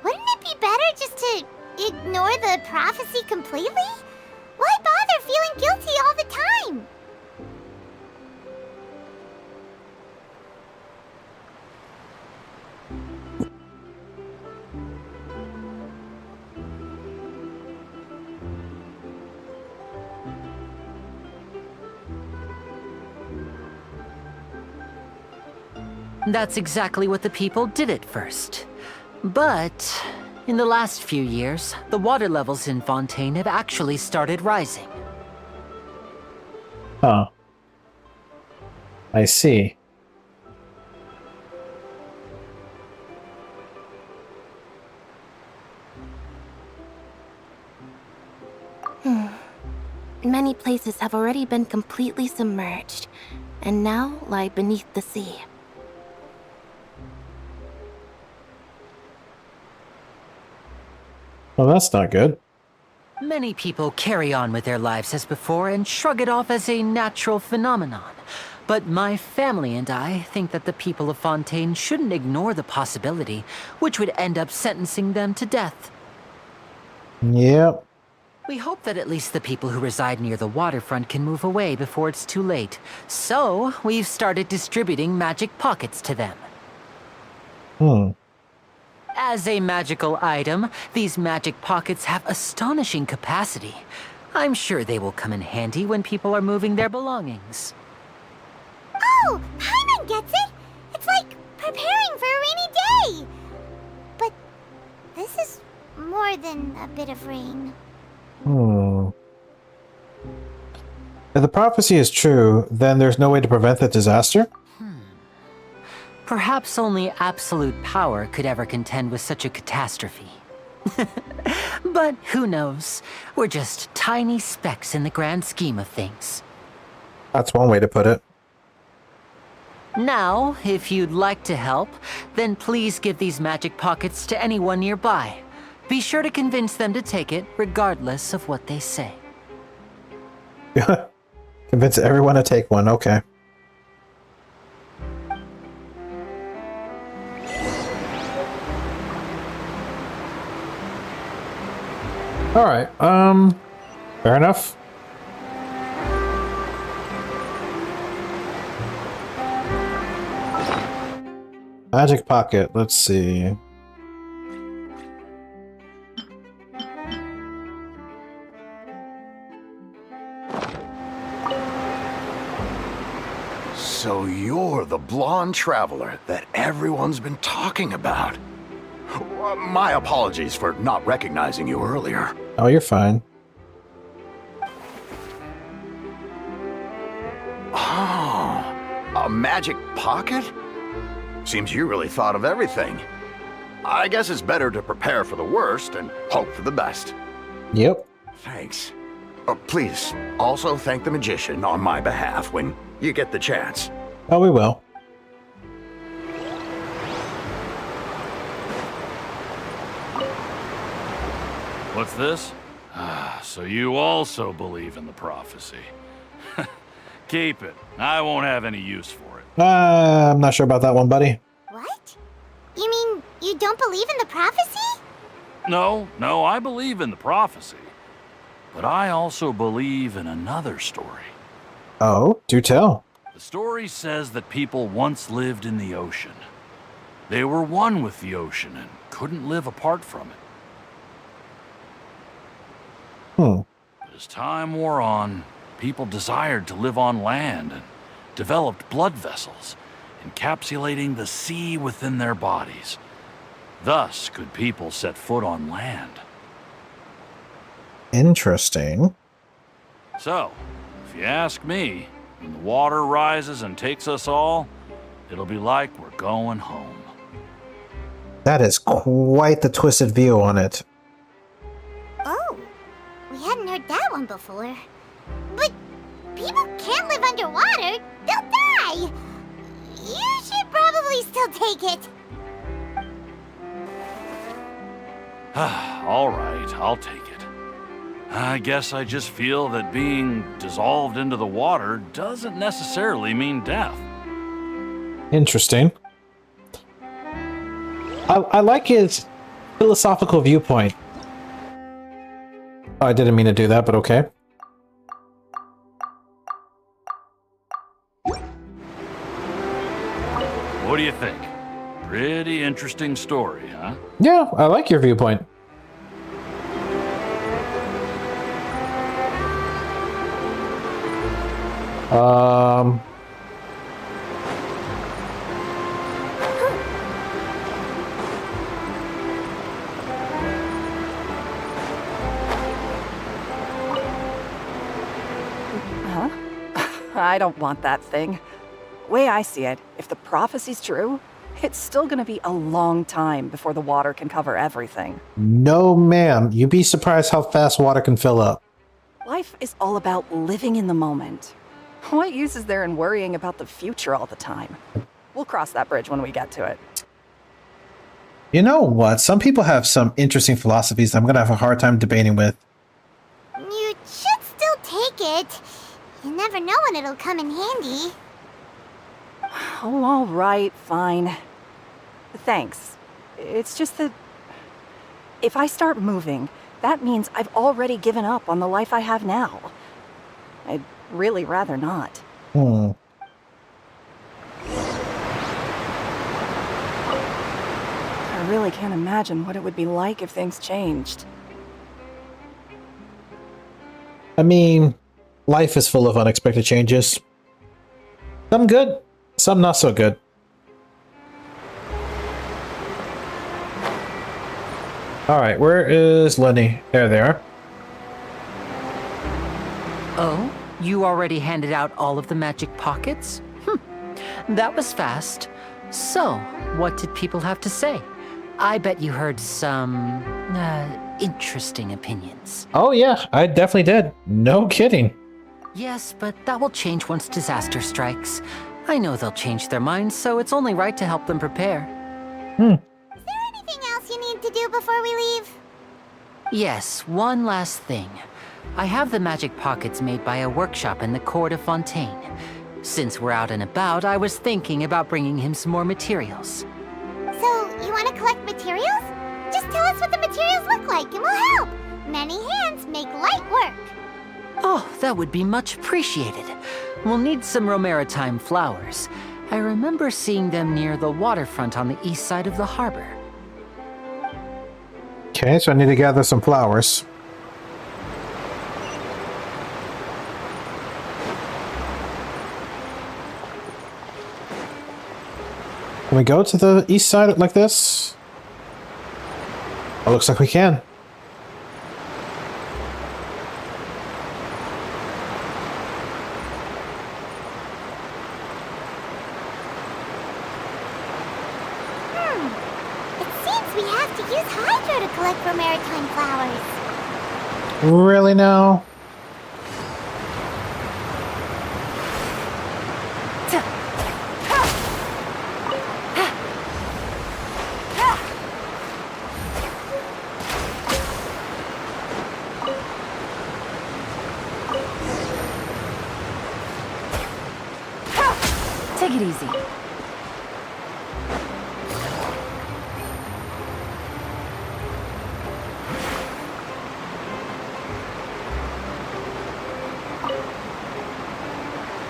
wouldn't it be better just to ignore the prophecy completely? Why bother feeling guilty all the time? That's exactly what the people did at first. But in the last few years, the water levels in Fontaine have actually started rising. Huh. I see. Many places have already been completely submerged, and now lie beneath the sea. Well, that's not good. Many people carry on with their lives as before and shrug it off as a natural phenomenon. But my family and I think that the people of Fontaine shouldn't ignore the possibility, which would end up sentencing them to death. Yep. We hope that at least the people who reside near the waterfront can move away before it's too late. So, we've started distributing magic pockets to them. As a magical item, these magic pockets have astonishing capacity. I'm sure they will come in handy when people are moving their belongings. Oh, Paimon gets it! It's like preparing for a rainy day! But this is more than a bit of rain. If the prophecy is true, then there's no way to prevent the disaster? Perhaps only absolute power could ever contend with such a catastrophe. But who knows? We're just tiny specks in the grand scheme of things. That's one way to put it. Now, if you'd like to help, then please give these magic pockets to anyone nearby. Be sure to convince them to take it, regardless of what they say. Convince everyone to take one, okay. Alright, fair enough. Magic pocket, let's see. So you're the blonde traveler that everyone's been talking about. My apologies for not recognizing you earlier. Oh, you're fine. Oh, a magic pocket? Seems you really thought of everything. I guess it's better to prepare for the worst and hope for the best. Yep. Thanks. Please, also thank the magician on my behalf when you get the chance. Oh, we will. What's this? So you also believe in the prophecy. Keep it. I won't have any use for it. I'm not sure about that one, buddy. What? You mean you don't believe in the prophecy? No, I believe in the prophecy. But I also believe in another story. Oh, do tell. The story says that people once lived in the ocean. They were one with the ocean and couldn't live apart from it. But as time wore on, people desired to live on land and developed blood vessels, encapsulating the sea within their bodies. Thus could people set foot on land. Interesting. So, if you ask me, when the water rises and takes us all, it'll be like we're going home. That is quite the twisted view on it. Oh, we hadn't heard that one before. But people can't live underwater. They'll die. You should probably still take it. All right, I'll take it. I guess I just feel that being dissolved into the water doesn't necessarily mean death. Interesting. I like his philosophical viewpoint. Oh, I didn't mean to do that, but okay. What do you think? Pretty interesting story, huh? Yeah, I like your viewpoint. I don't want that thing. Way I see it, if the prophecy's true, it's still gonna be a long time before the water can cover everything. No, ma'am. You'd be surprised how fast water can fill up. Life is all about living in the moment. What use is there in worrying about the future all the time? We'll cross that bridge when we get to it. You know what? Some people have some interesting philosophies I'm going to have a hard time debating with. You should still take it. You never know when it'll come in handy. Oh, all right, fine. Thanks. It's just that if I start moving, that means I've already given up on the life I have now. I'd really rather not. Hmm. I really can't imagine what it would be like if things changed. I mean, life is full of unexpected changes. Some good, some not so good. Alright, where is Lenny? There they are. Oh, you already handed out all of the magic pockets? That was fast. So, what did people have to say? I bet you heard some, interesting opinions. Oh yeah, I definitely did. No kidding. Yes, but that will change once disaster strikes. I know they'll change their minds, so it's only right to help them prepare. Is there anything else you need to do before we leave? Yes, one last thing. I have the magic pockets made by a workshop in the court of Fontaine. Since we're out and about, I was thinking about bringing him some more materials. So, you want to collect materials? Just tell us what the materials look like and we'll help. Many hands make light work. Oh, that would be much appreciated. We'll need some Romaritime flowers. I remember seeing them near the waterfront on the east side of the harbor. Okay, so I need to gather some flowers. Can we go to the east side like this? It looks like we can. It seems we have to use Hydro to collect for maritime flowers. Really now? Take it easy.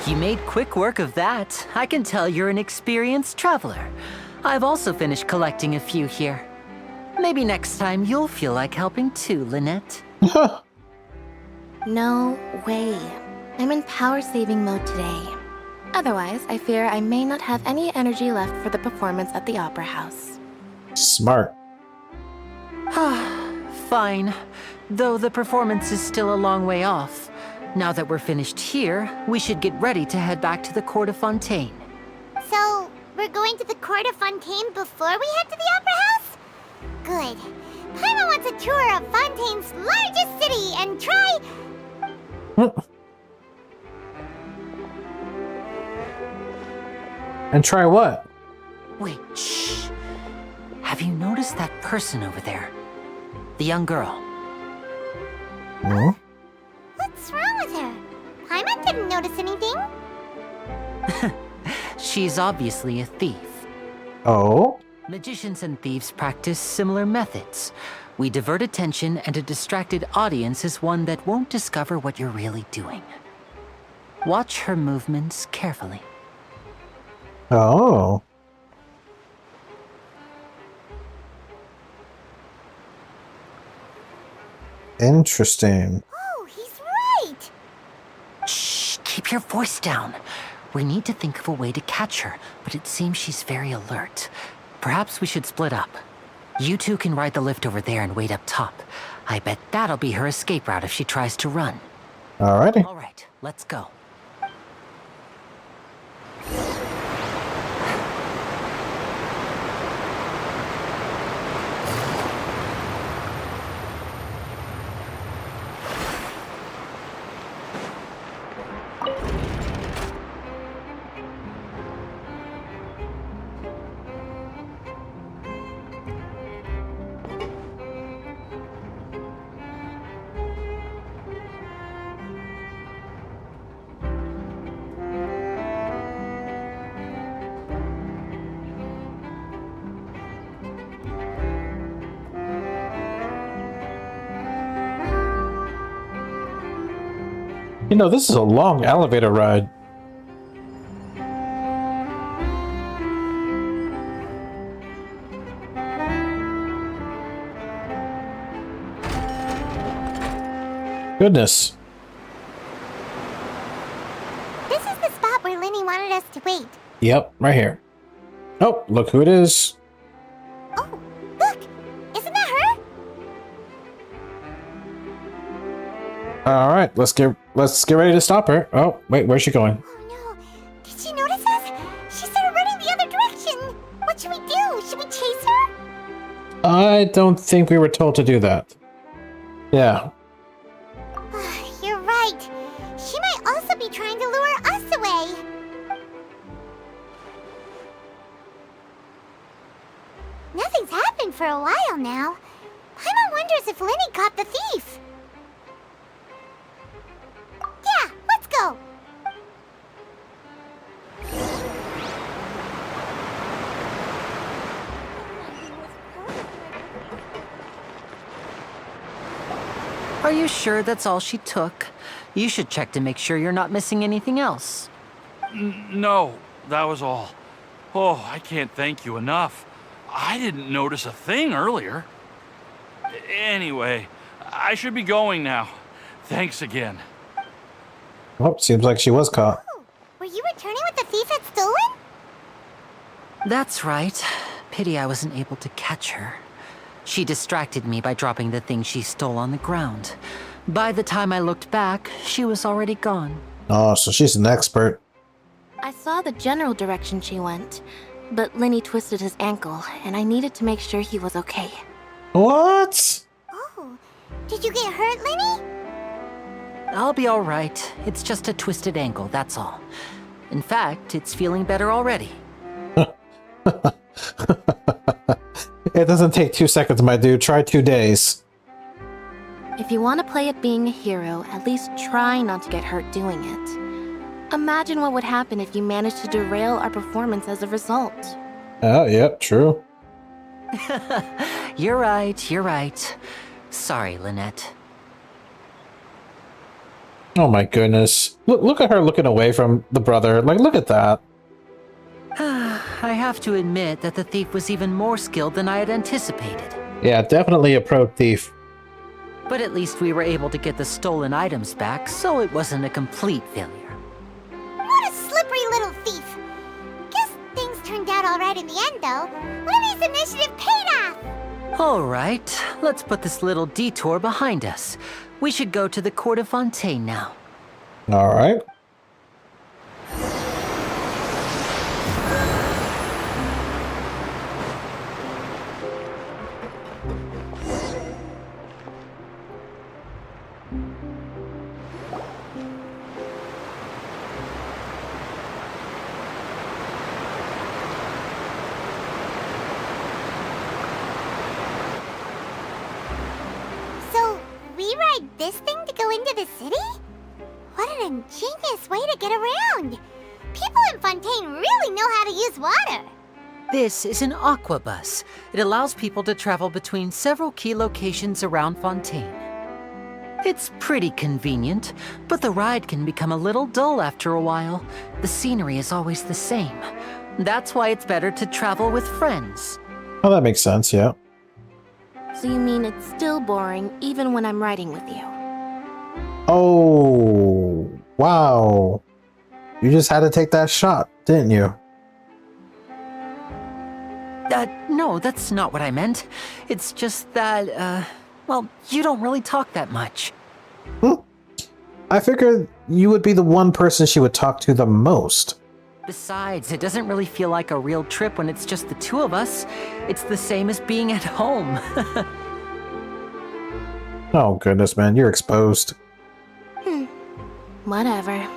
You made quick work of that. I can tell you're an experienced traveler. I've also finished collecting a few here. Maybe next time you'll feel like helping too, Lynette. No way. I'm in power-saving mode today. Otherwise, I fear I may not have any energy left for the performance at the Opera House. Smart. Fine. Though the performance is still a long way off. Now that we're finished here, we should get ready to head back to the court of Fontaine. So, we're going to the court of Fontaine before we head to the Opera House? Good. Paimon wants a tour of Fontaine's largest city and try... And try what? Wait, shh. Have you noticed that person over there? The young girl. Hmm? What's wrong with her? Paimon didn't notice anything. She's obviously a thief. Oh? Magicians and thieves practice similar methods. We divert attention, and a distracted audience is one that won't discover what you're really doing. Watch her movements carefully. Oh. Interesting. Oh, he's right. Shh, keep your voice down. We need to think of a way to catch her, but it seems she's very alert. Perhaps we should split up. You two can ride the lift over there and wait up top. I bet that'll be her escape route if she tries to run. Alrighty. All right, let's go. You know, this is a long elevator ride. Goodness. This is the spot where Lenny wanted us to wait. Yep, right here. Oh, look who it is. Oh, look! Isn't that her? All right, let's get ready to stop her. Oh, wait, where's she going? Oh no! Did she notice us? She started running the other direction. What should we do? Should we chase her? I don't think we were told to do that. Yeah. You're right. She might also be trying to lure us away. Nothing's happened for a while now. Paimon wonders if Lenny caught the thief. Yeah, let's go. Are you sure that's all she took? You should check to make sure you're not missing anything else. No, that was all. Oh, I can't thank you enough. I didn't notice a thing earlier. Anyway, I should be going now. Thanks again. Oh, seems like she was caught. Oh, were you returning what the thief had stolen? That's right. Pity I wasn't able to catch her. She distracted me by dropping the thing she stole on the ground. By the time I looked back, she was already gone. Oh, so she's an expert. I saw the general direction she went, but Lenny twisted his ankle, and I needed to make sure he was okay. What? Oh, did you get hurt, Lenny? I'll be all right. It's just a twisted ankle, that's all. In fact, it's feeling better already. It doesn't take 2 seconds, my dude. Try 2 days. If you want to play at being a hero, at least try not to get hurt doing it. Imagine what would happen if you managed to derail our performance as a result. Oh, yep, true. You're right. Sorry, Lynette. Oh my goodness. Look at her looking away from the brother. Like, look at that. I have to admit that the thief was even more skilled than I had anticipated. Yeah, definitely a pro thief. But at least we were able to get the stolen items back, so it wasn't a complete failure. What a slippery little thief. Guess things turned out all right in the end, though. Lenny's initiative paid off. All right, let's put this little detour behind us. We should go to the Court of Fontaine now. All right. So, we ride this thing to go into the city? What an ingenious way to get around. People in Fontaine really know how to use water. This is an aquabus. It allows people to travel between several key locations around Fontaine. It's pretty convenient, but the ride can become a little dull after a while. The scenery is always the same. That's why it's better to travel with friends. Oh, that makes sense, yeah. So you mean it's still boring even when I'm riding with you? Oh, wow. You just had to take that shot, didn't you? No, that's not what I meant. It's just that, well, you don't really talk that much. I figured you would be the one person she would talk to the most. Besides, it doesn't really feel like a real trip when it's just the two of us. It's the same as being at home. Oh, goodness, man. You're exposed. Whatever.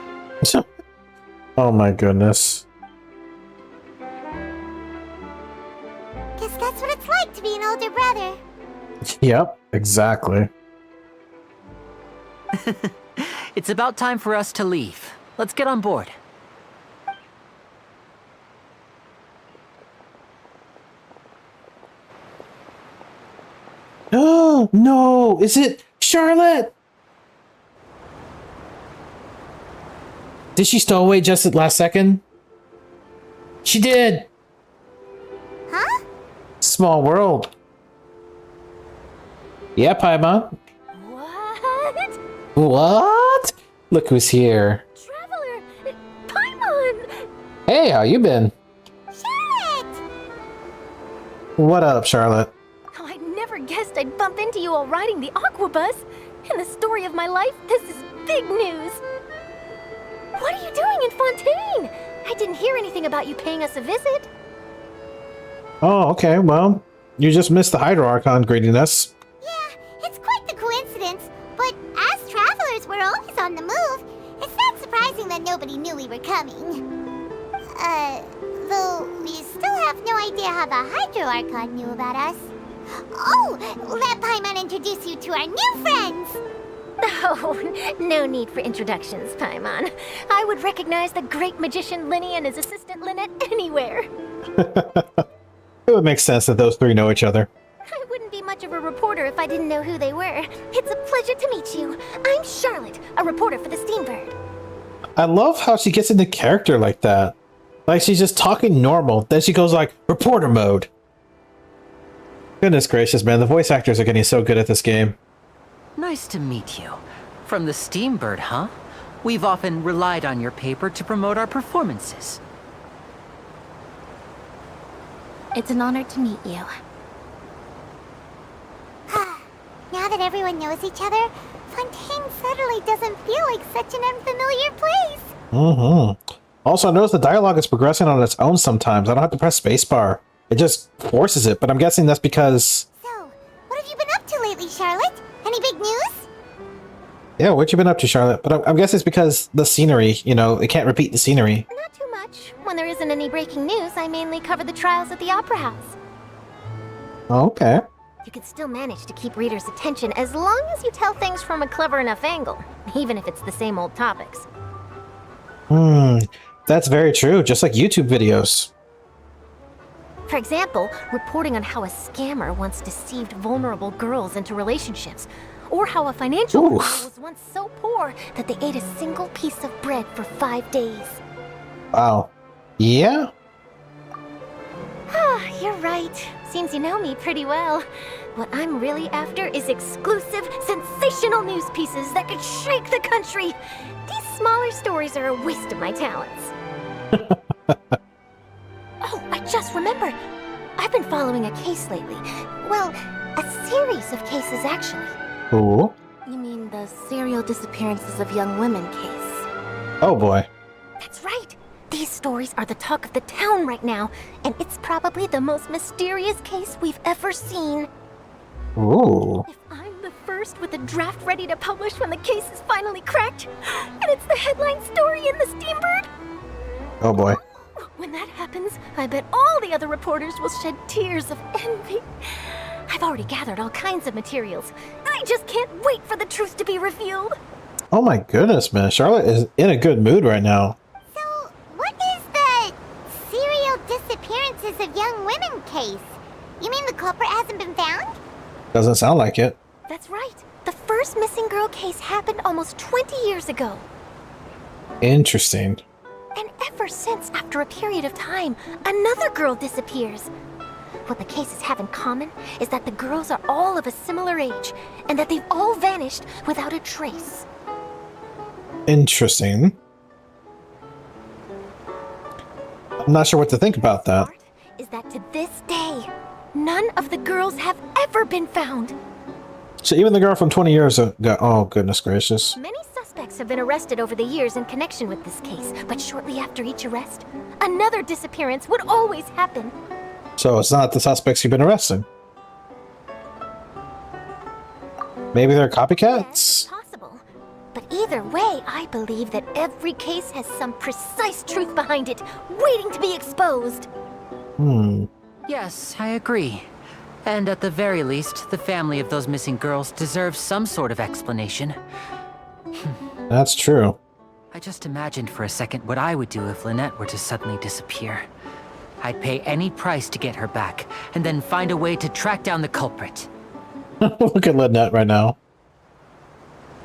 Oh, my goodness. Guess that's what it's like to be an older brother. Yep, exactly. It's about time for us to leave. Let's get on board. Oh, no. Is it Charlotte? Did she stow away just at last second? She did! Huh? Small world. Yeah, Paimon. What? What? Look who's here. Traveler! Paimon! Hey, how you been? Charlotte! What up, Charlotte? Oh, I never guessed I'd bump into you while riding the Aquabus. In the story of my life, this is big news. What are you doing in Fontaine? I didn't hear anything about you paying us a visit. Oh, okay, well, you just missed the Hydro Archon greeting us. Yeah, it's quite the coincidence, but as travelers, we're always on the move. It's not surprising that nobody knew we were coming. Though we still have no idea how the Hydro Archon knew about us. Oh, let Paimon introduce you to our new friends! Oh, no need for introductions, Paimon. I would recognize the great magician Linny and his assistant Lynette anywhere. It would make sense that those three know each other. I wouldn't be much of a reporter if I didn't know who they were. It's a pleasure to meet you. I'm Charlotte, a reporter for the Steambird. I love how she gets into character like that. Like, she's just talking normal, then she goes like, reporter mode. Goodness gracious, man, the voice actors are getting so good at this game. Nice to meet you. From the Steambird, huh? We've often relied on your paper to promote our performances. It's an honor to meet you. Now that everyone knows each other, Fontaine suddenly doesn't feel like such an unfamiliar place. Mm-hmm. Also, I notice the dialogue is progressing on its own sometimes. I don't have to press spacebar. It just forces it, but I'm guessing that's because... So, what have you been up to lately, Charlotte? Any big news? Yeah, what you been up to, Charlotte? But I'm guessing it's because the scenery, you know, it can't repeat the scenery. Not too much. When there isn't any breaking news, I mainly cover the trials at the Opera House. Okay. You can still manage to keep readers' attention as long as you tell things from a clever enough angle, even if it's the same old topics. That's very true, just like YouTube videos. For example, reporting on how a scammer once deceived vulnerable girls into relationships, or how a financial criminal was once so poor that they ate a single piece of bread for 5 days. Wow. Yeah? Ah, you're right. Seems you know me pretty well. What I'm really after is exclusive, sensational news pieces that could shake the country. These smaller stories are a waste of my talents. Oh, I just remembered. I've been following a case lately. Well, a series of cases, actually. Ooh. You mean the serial disappearances of young women case? Oh boy. That's right. These stories are the talk of the town right now, and it's probably the most mysterious case we've ever seen. Ooh. If I'm the first with a draft ready to publish when the case is finally cracked, and it's the headline story in the Steambird, Oh boy. when that happens, I bet all the other reporters will shed tears of envy. I've already gathered all kinds of materials. I just can't wait for the truth to be revealed. Oh my goodness, man. Charlotte is in a good mood right now. So, what is the serial disappearances of young women case? You mean the culprit hasn't been found? Doesn't sound like it. That's right. The first missing girl case happened almost 20 years ago. Interesting. And ever since, after a period of time, another girl disappears. What the cases have in common is that the girls are all of a similar age, and that they've all vanished without a trace. Interesting. I'm not sure what to think about that. Is that to this day, none of the girls have ever been found. So even the girl from 20 years ago, oh goodness gracious. Many suspects have been arrested over the years in connection with this case, but shortly after each arrest, another disappearance would always happen. So it's not the suspects you've been arresting. Maybe they're copycats? Possible. But either way, I believe that every case has some precise truth behind it, waiting to be exposed. Yes, I agree. And at the very least, the family of those missing girls deserves some sort of explanation. That's true. I just imagined for a second what I would do if Lynette were to suddenly disappear. I'd pay any price to get her back, and then find a way to track down the culprit. Look at Lynette right now.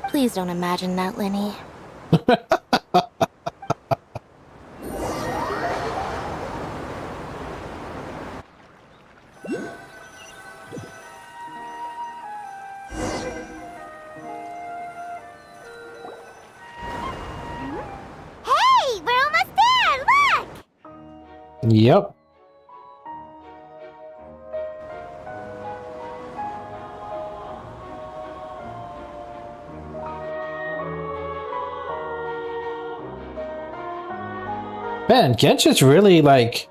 Please don't imagine that, Linny. Yep. Man, Genshin's really like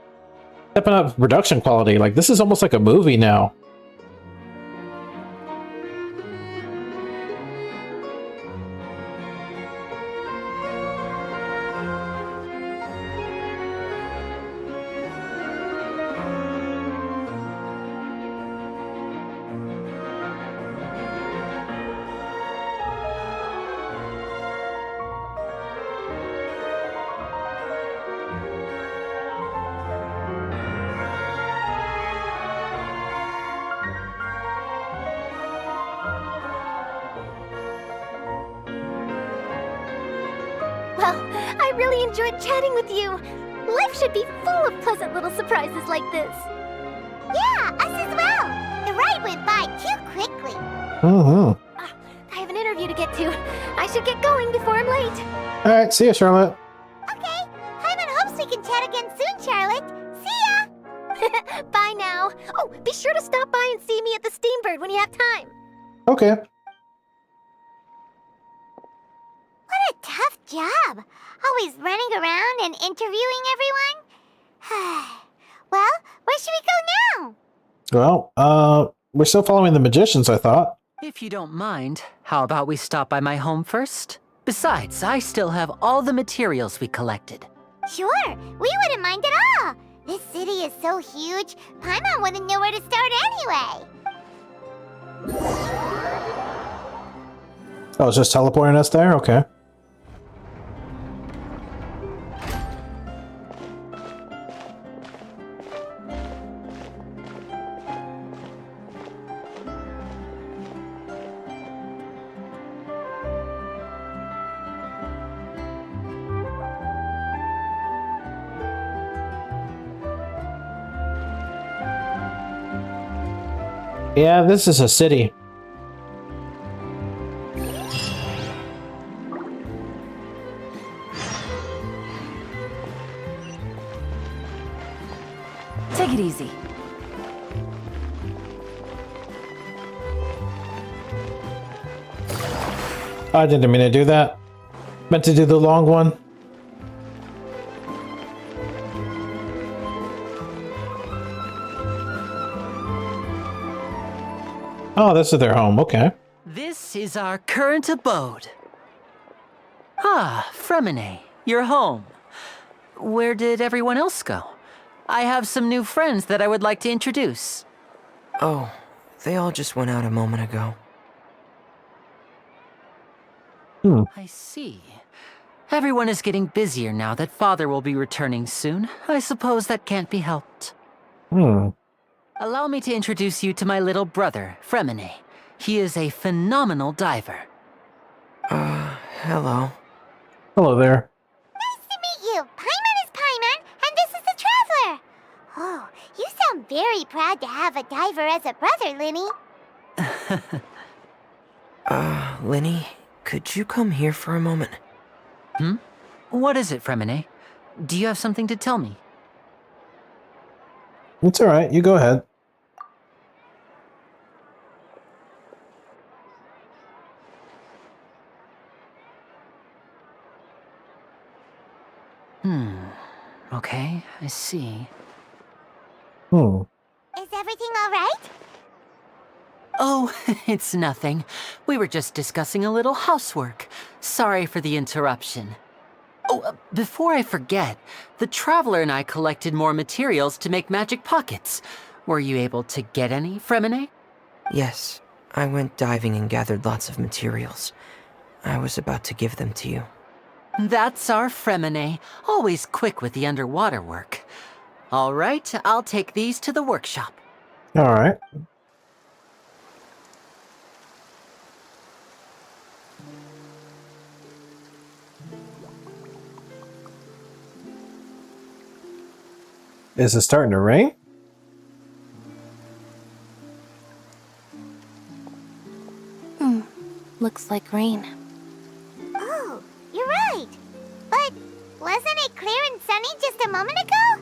stepping up production quality. Like this is almost like a movie now. Well, I really enjoyed chatting with you. Life should be full of pleasant little surprises like this. Yeah, us as well. The ride went by too quickly. I have an interview to get to. I should get going before I'm late. All right, see ya, Charlotte. Okay, Paimon hopes we can chat again soon, Charlotte. See ya! Bye now. Oh, be sure to stop by and see me at the Steambird when you have time. Okay. What a tough job. Always running around and interviewing everyone. Well, where should we go now? Well, we're still following the magicians, I thought. If you don't mind, how about we stop by my home first? Besides, I still have all the materials we collected. Sure, we wouldn't mind at all. This city is so huge, Paimon wouldn't know where to start anyway. Oh, it's just teleporting us there? Okay. Yeah, this is a city. Take it easy. I didn't mean to do that. Meant to do the long one. Oh, this is their home. Okay. This is our current abode. Ah, Fremine, you're home. Where did everyone else go? I have some new friends that I would like to introduce. Oh, they all just went out a moment ago. I see. Everyone is getting busier now that Father will be returning soon. I suppose that can't be helped. Allow me to introduce you to my little brother, Fremine. He is a phenomenal diver. Hello. Hello there. Nice to meet you. Paimon is Paimon, and this is the Traveler. Oh, you sound very proud to have a diver as a brother, Linny. Linny, could you come here for a moment? What is it, Fremine? Do you have something to tell me? It's alright, you go ahead. Okay, I see. Is everything all right? Oh, it's nothing. We were just discussing a little housework. Sorry for the interruption. Oh, before I forget, the Traveler and I collected more materials to make magic pockets. Were you able to get any, Fremine? Yes, I went diving and gathered lots of materials. I was about to give them to you. That's our Fremine, always quick with the underwater work. All right, I'll take these to the workshop. Alright. Is it starting to rain? Looks like rain. Oh, you're right. But wasn't it clear and sunny just a moment ago?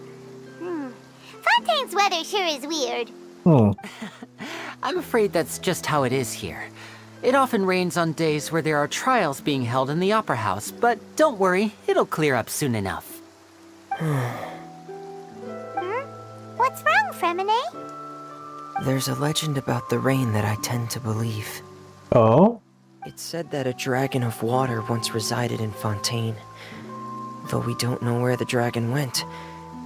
Fontaine's weather sure is weird. I'm afraid that's just how it is here. It often rains on days where there are trials being held in the Opera House, but don't worry, it'll clear up soon enough. What's wrong, Fremine? There's a legend about the rain that I tend to believe. Oh? It's said that a dragon of water once resided in Fontaine. Though we don't know where the dragon went,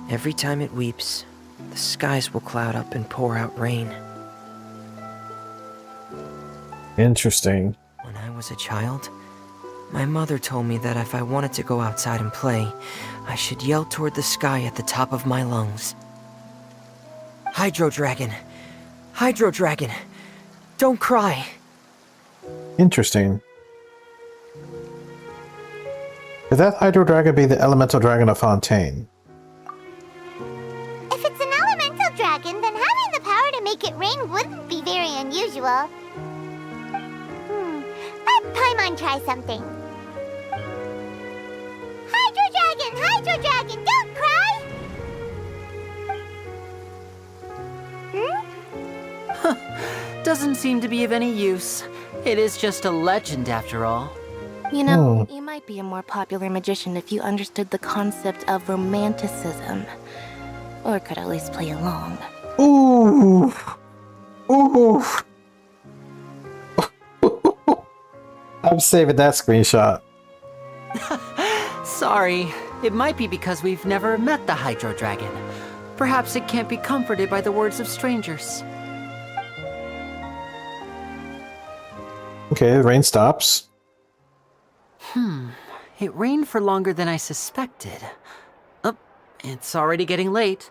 every time it weeps, the skies will cloud up and pour out rain. Interesting. When I was a child, my mother told me that if I wanted to go outside and play, I should yell toward the sky at the top of my lungs. Hydro Dragon! Hydro Dragon! Don't cry! Interesting. Could that Hydro Dragon be the elemental dragon of Fontaine? If it's an elemental dragon, then having the power to make it rain wouldn't be very unusual. Let Paimon try something. Hydro Dragon, don't cry! Doesn't seem to be of any use. It is just a legend after all. You know, you might be a more popular magician if you understood the concept of romanticism. Or could at least play along. Ooh! Ooh! I'm saving that screenshot. Sorry. It might be because we've never met the Hydro Dragon. Perhaps it can't be comforted by the words of strangers. Okay, the rain stops. It rained for longer than I suspected. Oh, it's already getting late.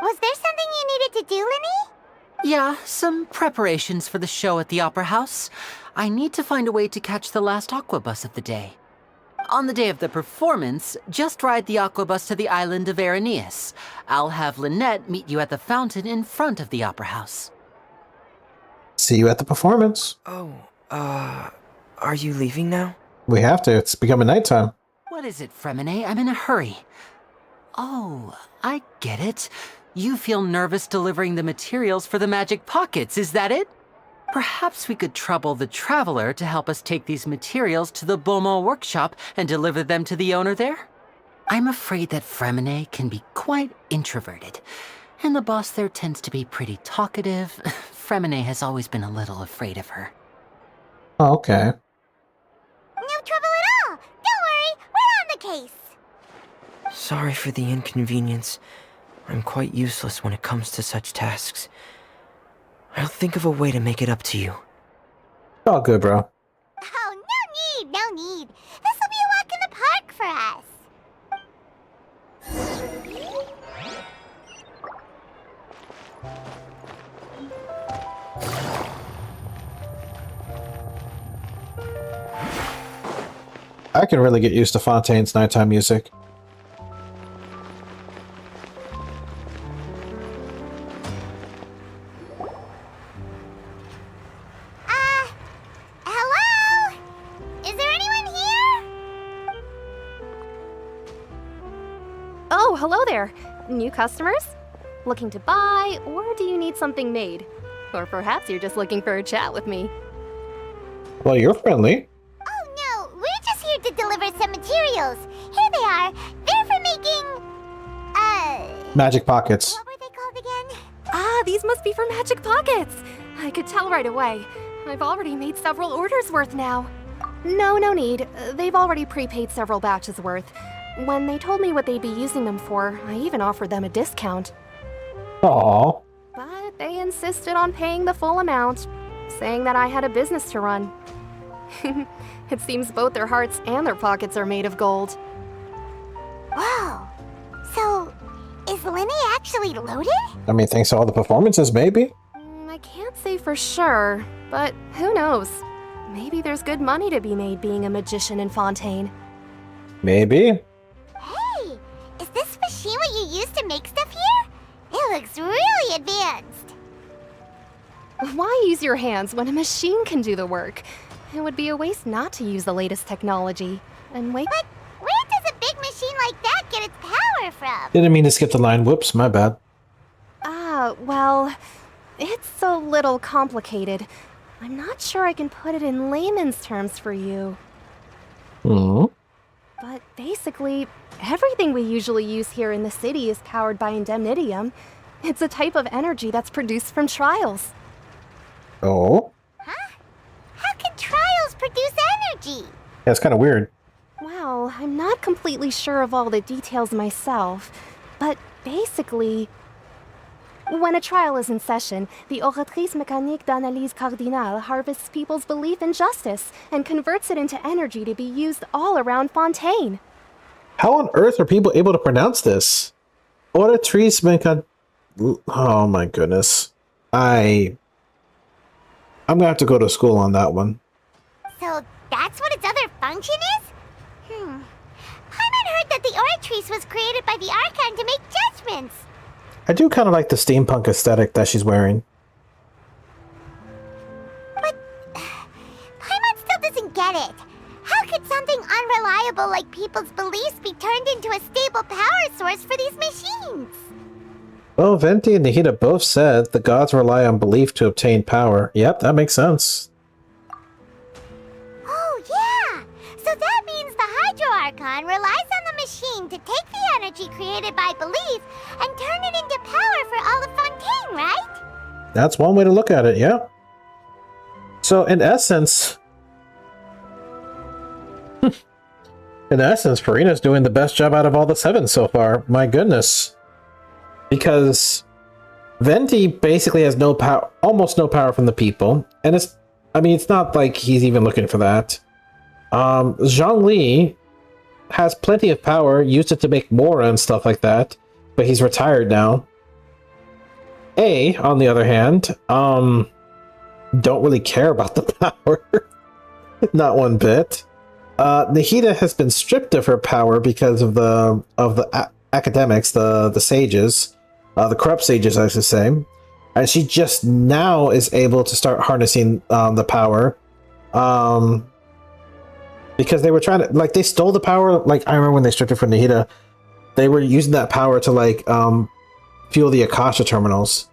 Was there something you needed to do, Linny? Yeah, some preparations for the show at the Opera House. I need to find a way to catch the last aqua bus of the day. On the day of the performance, just ride the aqua bus to the island of Aeneas. I'll have Lynette meet you at the fountain in front of the Opera House. See you at the performance. Oh, are you leaving now? We have to. It's becoming nighttime. What is it, Fremine? I'm in a hurry. Oh, I get it. You feel nervous delivering the materials for the magic pockets, is that it? Perhaps we could trouble the Traveler to help us take these materials to the Beaumont workshop and deliver them to the owner there? I'm afraid that Fremine can be quite introverted, and the boss there tends to be pretty talkative. Fremine has always been a little afraid of her. Oh, okay. No trouble at all! Don't worry, we're on the case! Sorry for the inconvenience. I'm quite useless when it comes to such tasks. I'll think of a way to make it up to you. All good, bro. Oh, no need! This will be a walk in the park for us! I can really get used to Fontaine's nighttime music. Hello? Is there anyone here? Oh, hello there. New customers? Looking to buy, or do you need something made? Or perhaps you're just looking for a chat with me. Well, you're friendly. Oh no, we're just here to deliver some materials. Here they are. They're for making... Magic pockets. What were they called again? Ah, these must be for Magic Pockets. I could tell right away. I've already made several orders worth now. No need. They've already prepaid several batches worth. When they told me what they'd be using them for, I even offered them a discount. Aww. But they insisted on paying the full amount, saying that I had a business to run. It seems both their hearts and their pockets are made of gold. Whoa. So, is Linny actually loaded? I mean, thanks to all the performances, maybe? I can't say for sure, but who knows? Maybe there's good money to be made being a magician in Fontaine. Maybe. Hey, is this machine what you use to make stuff here? It looks really advanced. Why use your hands when a machine can do the work? It would be a waste not to use the latest technology. And wait... But where does a big machine like that get its power from? Didn't mean to skip the line. Whoops, my bad. Well, it's a little complicated. I'm not sure I can put it in layman's terms for you. Hmm. But basically, everything we usually use here in the city is powered by indemnitium. It's a type of energy that's produced from trials. Oh. Huh? How can trials produce energy? That's kind of weird. Well, I'm not completely sure of all the details myself, but basically, when a trial is in session, the Oratrice Mécanique d'Analyse Cardinale harvests people's belief in justice and converts it into energy to be used all around Fontaine. How on earth are people able to pronounce this? Oratrice Mécanique... Oh my goodness. I'm gonna have to go to school on that one. So that's what its other function is? Paimon heard that the Oratrice was created by the Archon to make judgments. I do kind of like the steampunk aesthetic that she's wearing. But Paimon still doesn't get it. How could something unreliable like people's beliefs be turned into a stable power source for these machines? Well, Venti and Nahida both said the gods rely on belief to obtain power. Yep, that makes sense. Oh, yeah! So that means the Hydro Archon relies on the machine to take the energy created by belief and turn it into power for all of Fontaine, right? That's one way to look at it, yeah. So, in essence, Farina's doing the best job out of all the 7 so far. My goodness. Because Venti basically has no power, almost no power from the people. And it's not like he's even looking for that. Zhongli has plenty of power, used it to make Mora and stuff like that, but he's retired now. On the other hand, don't really care about the power. Not one bit. Nahida has been stripped of her power because of the academics, the sages, the corrupt sages, I should say, and she just now is able to start harnessing the power, because they were trying to, like, they stole the power. Like, I remember when they stripped it from Nahida, they were using that power to like fuel the Akasha terminals,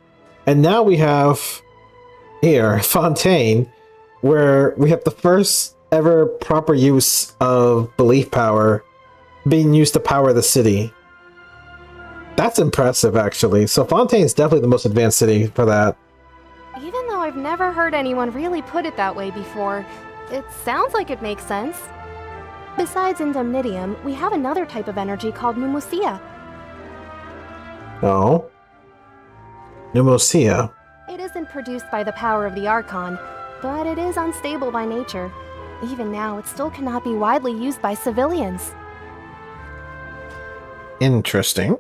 and now we have here Fontaine, where we have the first ever proper use of belief power being used to power the city. That's impressive, actually. So Fontaine's definitely the most advanced city for that. Even though I've never heard anyone really put it that way before, it sounds like it makes sense. Besides indemnitium, we have another type of energy called pneumosia. Oh? Pneumosia. It isn't produced by the power of the Archon, but it is unstable by nature. Even now, it still cannot be widely used by civilians. Interesting.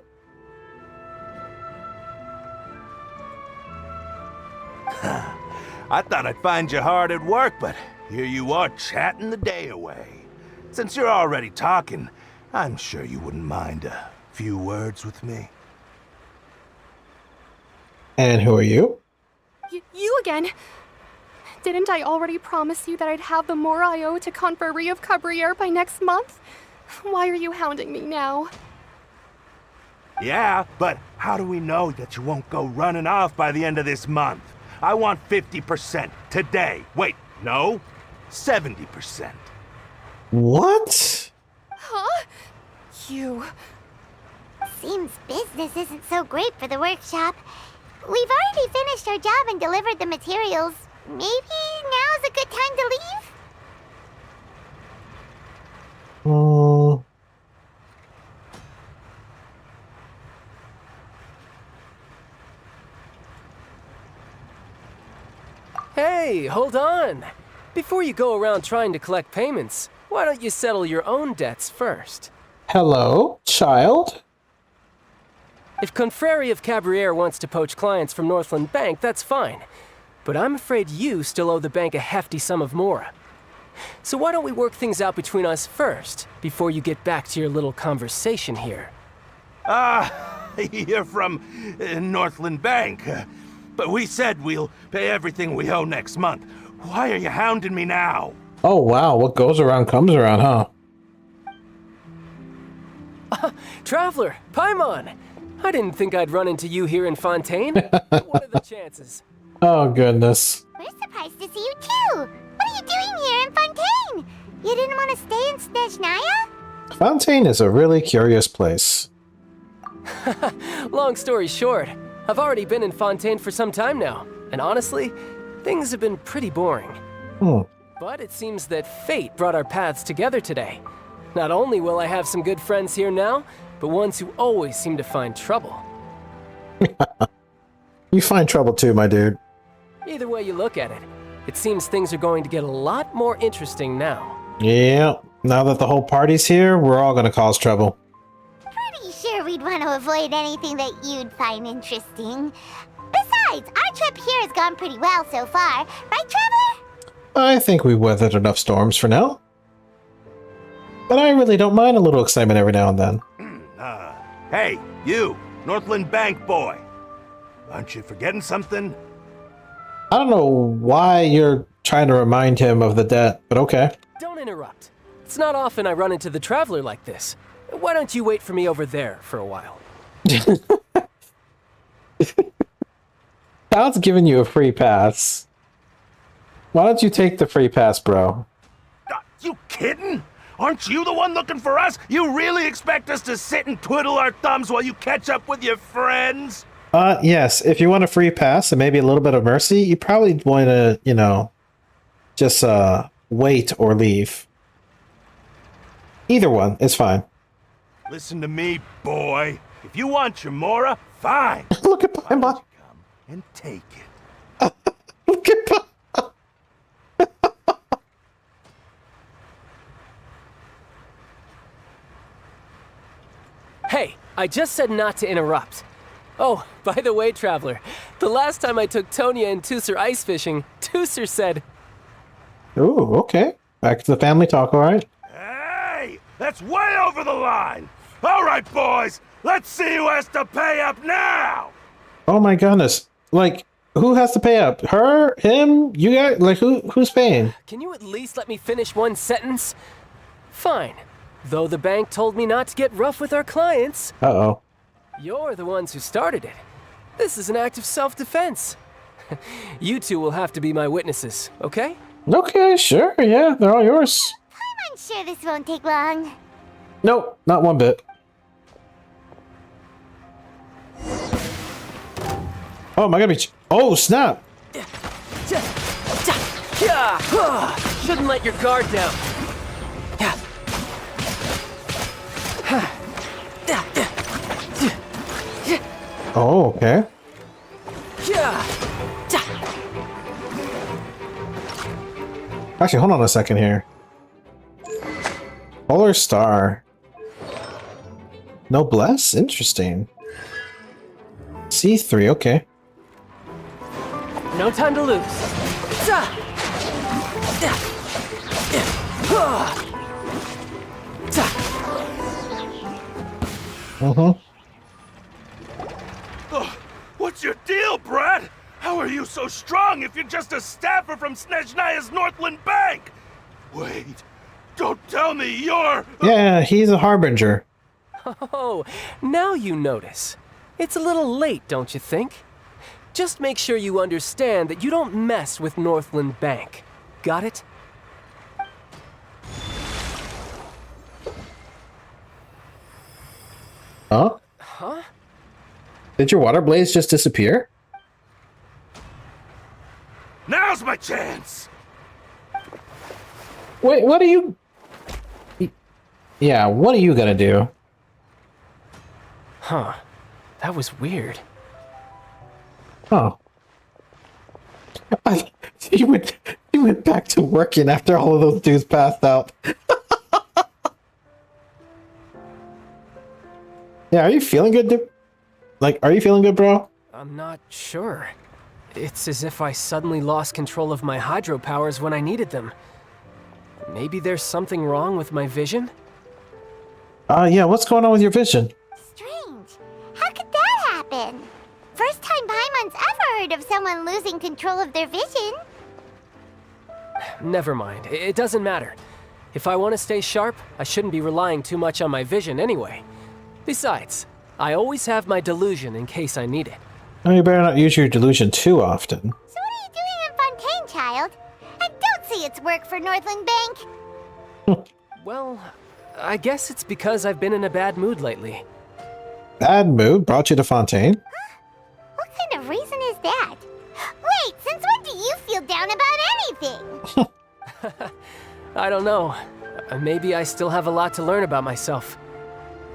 I thought I'd find you hard at work, but here you are chatting the day away. Since you're already talking, I'm sure you wouldn't mind a few words with me. And who are you? You again? Didn't I already promise you that I'd have the more I owe to Confrérie of Cabriere by next month? Why are you hounding me now? Yeah, but how do we know that you won't go running off by the end of this month? I want 50% today. Wait, no, 70%. What? Huh? You... Seems business isn't so great for the workshop. We've already finished our job and delivered the materials. Maybe now's a good time to leave? Oh. Hey, hold on! Before you go around trying to collect payments, why don't you settle your own debts first? Hello, child? If Confrérie of Cabriere wants to poach clients from Northland Bank, that's fine. But I'm afraid you still owe the bank a hefty sum of Mora. So why don't we work things out between us first, before you get back to your little conversation here? You're from Northland Bank. But we said we'll pay everything we owe next month. Why are you hounding me now? Oh wow, what goes around comes around, huh? Traveler, Paimon! I didn't think I'd run into you here in Fontaine. What are the chances? Oh, goodness. We're surprised to see you too. What are you doing here in Fontaine? You didn't want to stay in Snezhnaya? Fontaine is a really curious place. Long story short, I've already been in Fontaine for some time now, and honestly, things have been pretty boring. But it seems that fate brought our paths together today. Not only will I have some good friends here now, but ones who always seem to find trouble. You find trouble too, my dude. Either way you look at it, it seems things are going to get a lot more interesting now. Yeah, now that the whole party's here, we're all gonna cause trouble. Pretty sure we'd want to avoid anything that you'd find interesting. Besides, our trip here has gone pretty well so far. Right, Traveler? I think we weathered enough storms for now. But I really don't mind a little excitement every now and then. Hey, you, Northland Bank boy. Aren't you forgetting something? I don't know why you're trying to remind him of the debt, but okay. Don't interrupt. It's not often I run into the Traveler like this. Why don't you wait for me over there for a while? Todd's giving you a free pass. Why don't you take the free pass, bro? You kidding? Aren't you the one looking for us? You really expect us to sit and twiddle our thumbs while you catch up with your friends? Yes. If you want a free pass and maybe a little bit of mercy, you probably want to, you know, just wait or leave. Either one is fine. Listen to me, boy. If you want your Mora, fine. Look at my mom. Come and take it. Look at my... Hey, I just said not to interrupt. Oh, by the way, Traveler, the last time I took Tonya and Tusser ice fishing, Tusser said... Ooh, okay. Back to the family talk, alright? Hey, that's way over the line. All right, boys, let's see who has to pay up now. Oh my goodness. Like, who has to pay up? Her? Him? You guys? Like, who's paying? Can you at least let me finish one sentence? Fine. Though the bank told me not to get rough with our clients. Uh-oh. You're the ones who started it. This is an act of self-defense. You two will have to be my witnesses, okay? Okay, sure, yeah, they're all yours. I'm sure this won't take long. Nope, not one bit. Oh, my God, oh, snap! Shouldn't let your guard down. Oh, okay. Actually, hold on a second here. Polar Star. Noblesse? Interesting. C3, okay. No time to lose. What's your deal, Brad? How are you so strong if you're just a staffer from Snezhnaya's Northland Bank? Wait, don't tell me you're... Yeah, he's a harbinger. Oh, now you notice. It's a little late, don't you think? Just make sure you understand that you don't mess with Northland Bank. Got it? Huh? Huh? Did your water blaze just disappear? Now's my chance! Wait, what are you... Yeah, what are you gonna do? Huh. That was weird. Huh. You went back to working after all of those dudes passed out. Yeah, are you feeling good, dude? Like, are you feeling good, bro? I'm not sure. It's as if I suddenly lost control of my hydro powers when I needed them. Maybe there's something wrong with my vision? Yeah, what's going on with your vision? Strange. How could that happen? First time Paimon's ever heard of someone losing control of their vision. Never mind. It doesn't matter. If I want to stay sharp, I shouldn't be relying too much on my vision anyway. Besides, I always have my delusion in case I need it. Oh, you better not use your delusion too often. So what are you doing in Fontaine, child? And don't say it's work for Northland Bank. Well, I guess it's because I've been in a bad mood lately. Bad mood brought you to Fontaine? What kind of reason is that? Wait, since when do you feel down about anything? I don't know. Maybe I still have a lot to learn about myself.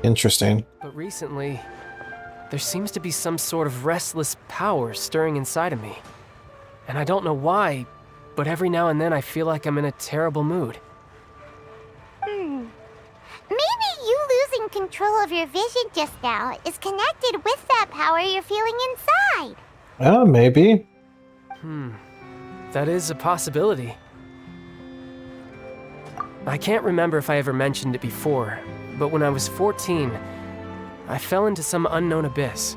Interesting. But recently, there seems to be some sort of restless power stirring inside of me. And I don't know why, but every now and then I feel like I'm in a terrible mood. Maybe you losing control of your vision just now is connected with that power you're feeling inside. Oh, maybe. That is a possibility. I can't remember if I ever mentioned it before, but when I was 14, I fell into some unknown abyss.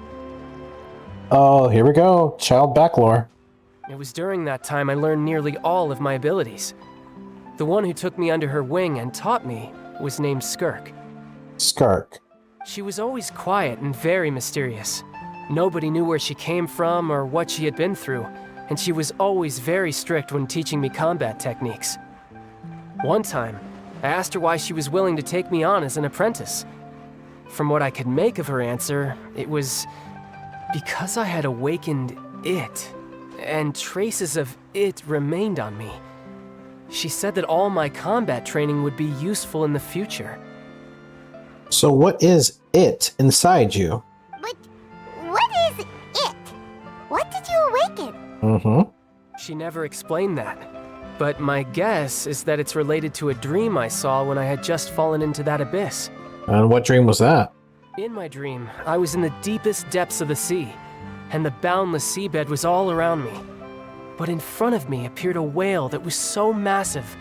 Oh, here we go. Child backlore. It was during that time I learned nearly all of my abilities. The one who took me under her wing and taught me was named Skirk. Skirk. She was always quiet and very mysterious. Nobody knew where she came from or what she had been through, and she was always very strict when teaching me combat techniques. One time, I asked her why she was willing to take me on as an apprentice. From what I could make of her answer, it was because I had awakened it, and traces of it remained on me. She said that all my combat training would be useful in the future. So what is it inside you? But what is it? What did you awaken? Mm-hmm. She never explained that. But my guess is that it's related to a dream I saw when I had just fallen into that abyss. And what dream was that? In my dream, I was in the deepest depths of the sea, and the boundless seabed was all around me. But in front of me appeared a whale that was so massive,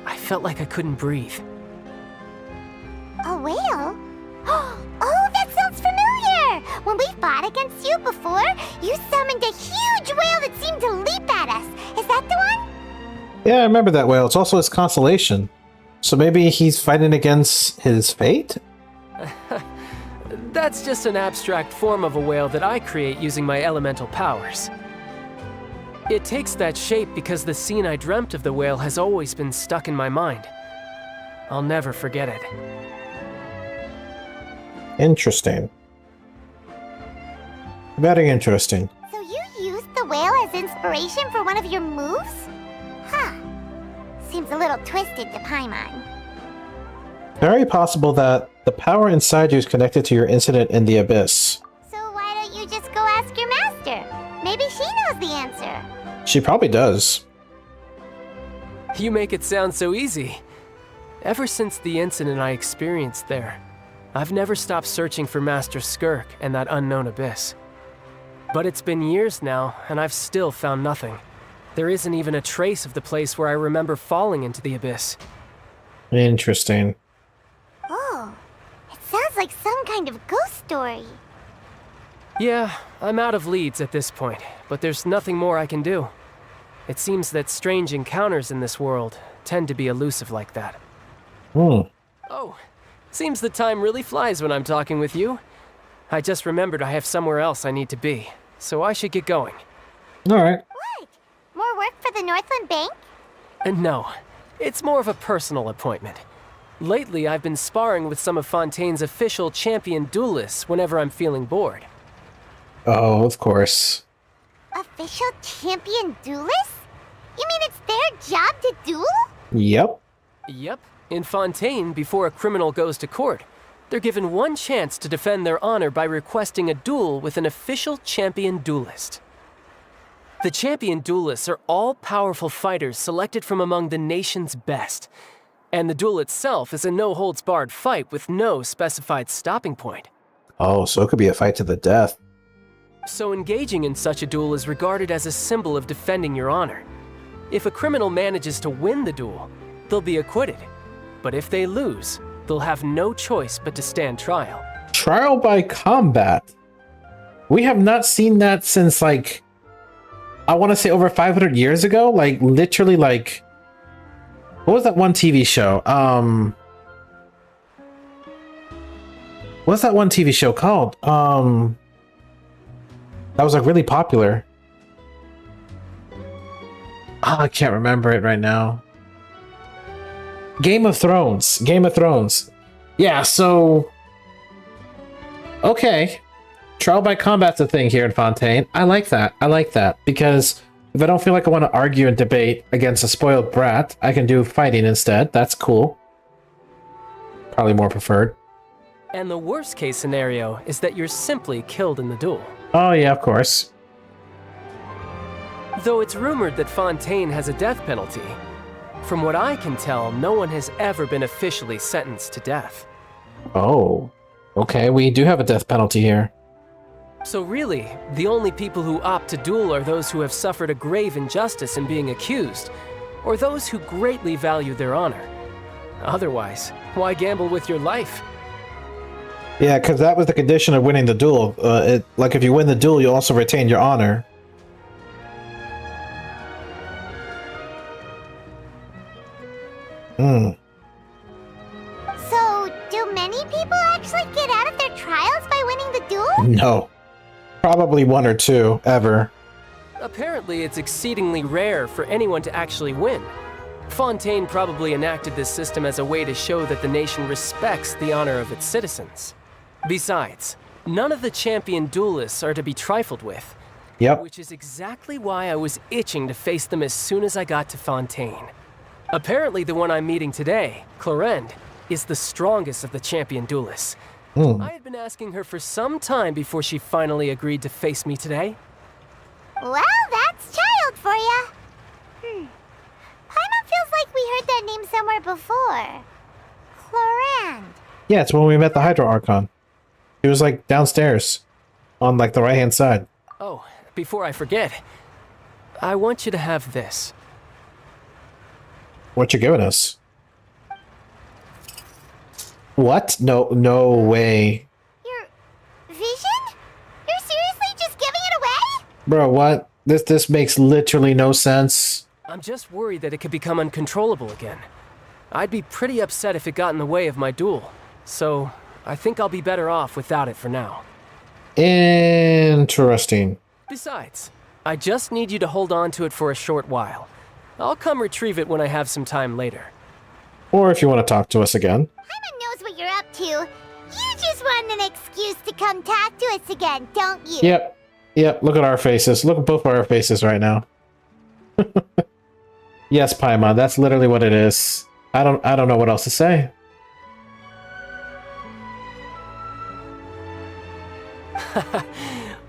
I felt like I couldn't breathe. A whale? Oh, that sounds familiar! When we fought against you before, you summoned a huge whale that seemed to leap at us. Is that the one? Yeah, I remember that whale. It's also his constellation. So maybe he's fighting against his fate? That's just an abstract form of a whale that I create using my elemental powers. It takes that shape because the scene I dreamt of the whale has always been stuck in my mind. I'll never forget it. Interesting. Very interesting. So you used the whale as inspiration for one of your moves? Huh. Seems a little twisted to Paimon. Very possible that the power inside you is connected to your incident in the abyss. So why don't you just go ask your master? Maybe she knows the answer. She probably does. You make it sound so easy. Ever since the incident I experienced there, I've never stopped searching for Master Skirk and that unknown abyss. But it's been years now, and I've still found nothing. There isn't even a trace of the place where I remember falling into the abyss. Interesting. Oh, it sounds like some kind of ghost story. Yeah, I'm out of leads at this point, but there's nothing more I can do. It seems that strange encounters in this world tend to be elusive like that. Oh, seems the time really flies when I'm talking with you. I just remembered I have somewhere else I need to be, so I should get going. Alright. What? More work for the Northland Bank? No, it's more of a personal appointment. Lately, I've been sparring with some of Fontaine's official champion duelists whenever I'm feeling bored. Oh, of course. Official champion duelists? You mean it's their job to duel? Yep. Yep. In Fontaine, before a criminal goes to court, they're given one chance to defend their honor by requesting a duel with an official champion duelist. The champion duelists are all-powerful fighters selected from among the nation's best. And the duel itself is a no-holds-barred fight with no specified stopping point. Oh, so it could be a fight to the death. So engaging in such a duel is regarded as a symbol of defending your honor. If a criminal manages to win the duel, they'll be acquitted. But if they lose, they'll have no choice but to stand trial. Trial by combat. We have not seen that since, like, I want to say over 500 years ago. Like, literally, like, what was that one TV show? What's that one TV show called? That was like really popular. Oh, I can't remember it right now. Game of Thrones. Game of Thrones. Yeah, so... Okay. Trial by combat's a thing here in Fontaine. I like that. I like that. Because if I don't feel like I want to argue and debate against a spoiled brat, I can do fighting instead. That's cool. Probably more preferred. And the worst case scenario is that you're simply killed in the duel. Oh yeah, of course. Though it's rumored that Fontaine has a death penalty. From what I can tell, no one has ever been officially sentenced to death. Oh. Okay, we do have a death penalty here. So really, the only people who opt to duel are those who have suffered a grave injustice in being accused, or those who greatly value their honor. Otherwise, why gamble with your life? Yeah, because that was the condition of winning the duel. Like if you win the duel, you also retain your honor. Hmm. So, do many people actually get out of their trials by winning the duel? No. Probably one or two, ever. Apparently, it's exceedingly rare for anyone to actually win. Fontaine probably enacted this system as a way to show that the nation respects the honor of its citizens. Besides, none of the champion duelists are to be trifled with. Yep. Which is exactly why I was itching to face them as soon as I got to Fontaine. Apparently, the one I'm meeting today, Clorinde, is the strongest of the champion duelists. I had been asking her for some time before she finally agreed to face me today. Well, that's child for ya. Paimon feels like we heard that name somewhere before. Clorinde. Yeah, it's when we met the Hydro Archon. He was like downstairs, on like the right-hand side. Oh, before I forget, I want you to have this. What you giving us? What? No way. Your vision? You're seriously just giving it away? Bro, what? This makes literally no sense. I'm just worried that it could become uncontrollable again. I'd be pretty upset if it got in the way of my duel. So, I think I'll be better off without it for now. Interesting. Besides, I just need you to hold on to it for a short while. I'll come retrieve it when I have some time later. Or if you want to talk to us again. Paimon knows what you're up to. You just want an excuse to come talk to us again, don't you? Yep, look at our faces. Look at both of our faces right now. Yes, Paimon, that's literally what it is. I don't know what else to say.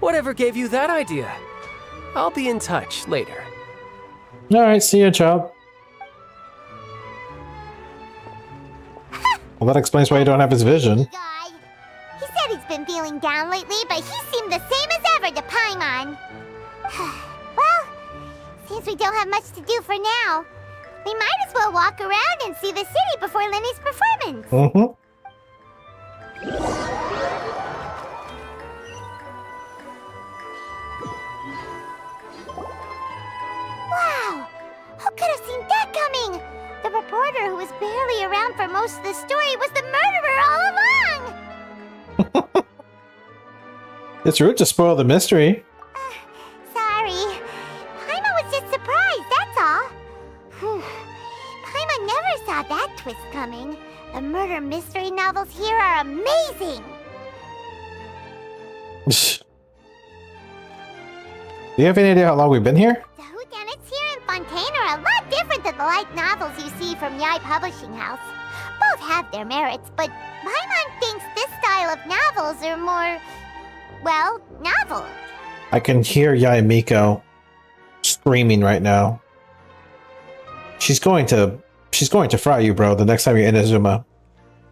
Whatever gave you that idea? I'll be in touch later. Alright, see you, child. Well, that explains why you don't have his vision. Guy. He said he's been feeling down lately, but he seemed the same as ever to Paimon. Well, seems we don't have much to do for now. We might as well walk around and see the city before Lenny's performance. Wow! Who could have seen that coming? The reporter who was barely around for most of the story was the murderer all along! It's rude to spoil the mystery. Sorry. Paimon was just surprised, that's all. Paimon never saw that twist coming. The murder mystery novels here are amazing! Do you have any idea how long we've been here? The whodunits here in Fontaine are a lot different than the light novels you see from Yai Publishing House. Both have their merits, but Paimon thinks this style of novels are more, well, novel. I can hear Yaimiko screaming right now. She's going to fry you, bro, the next time you're in Inazuma.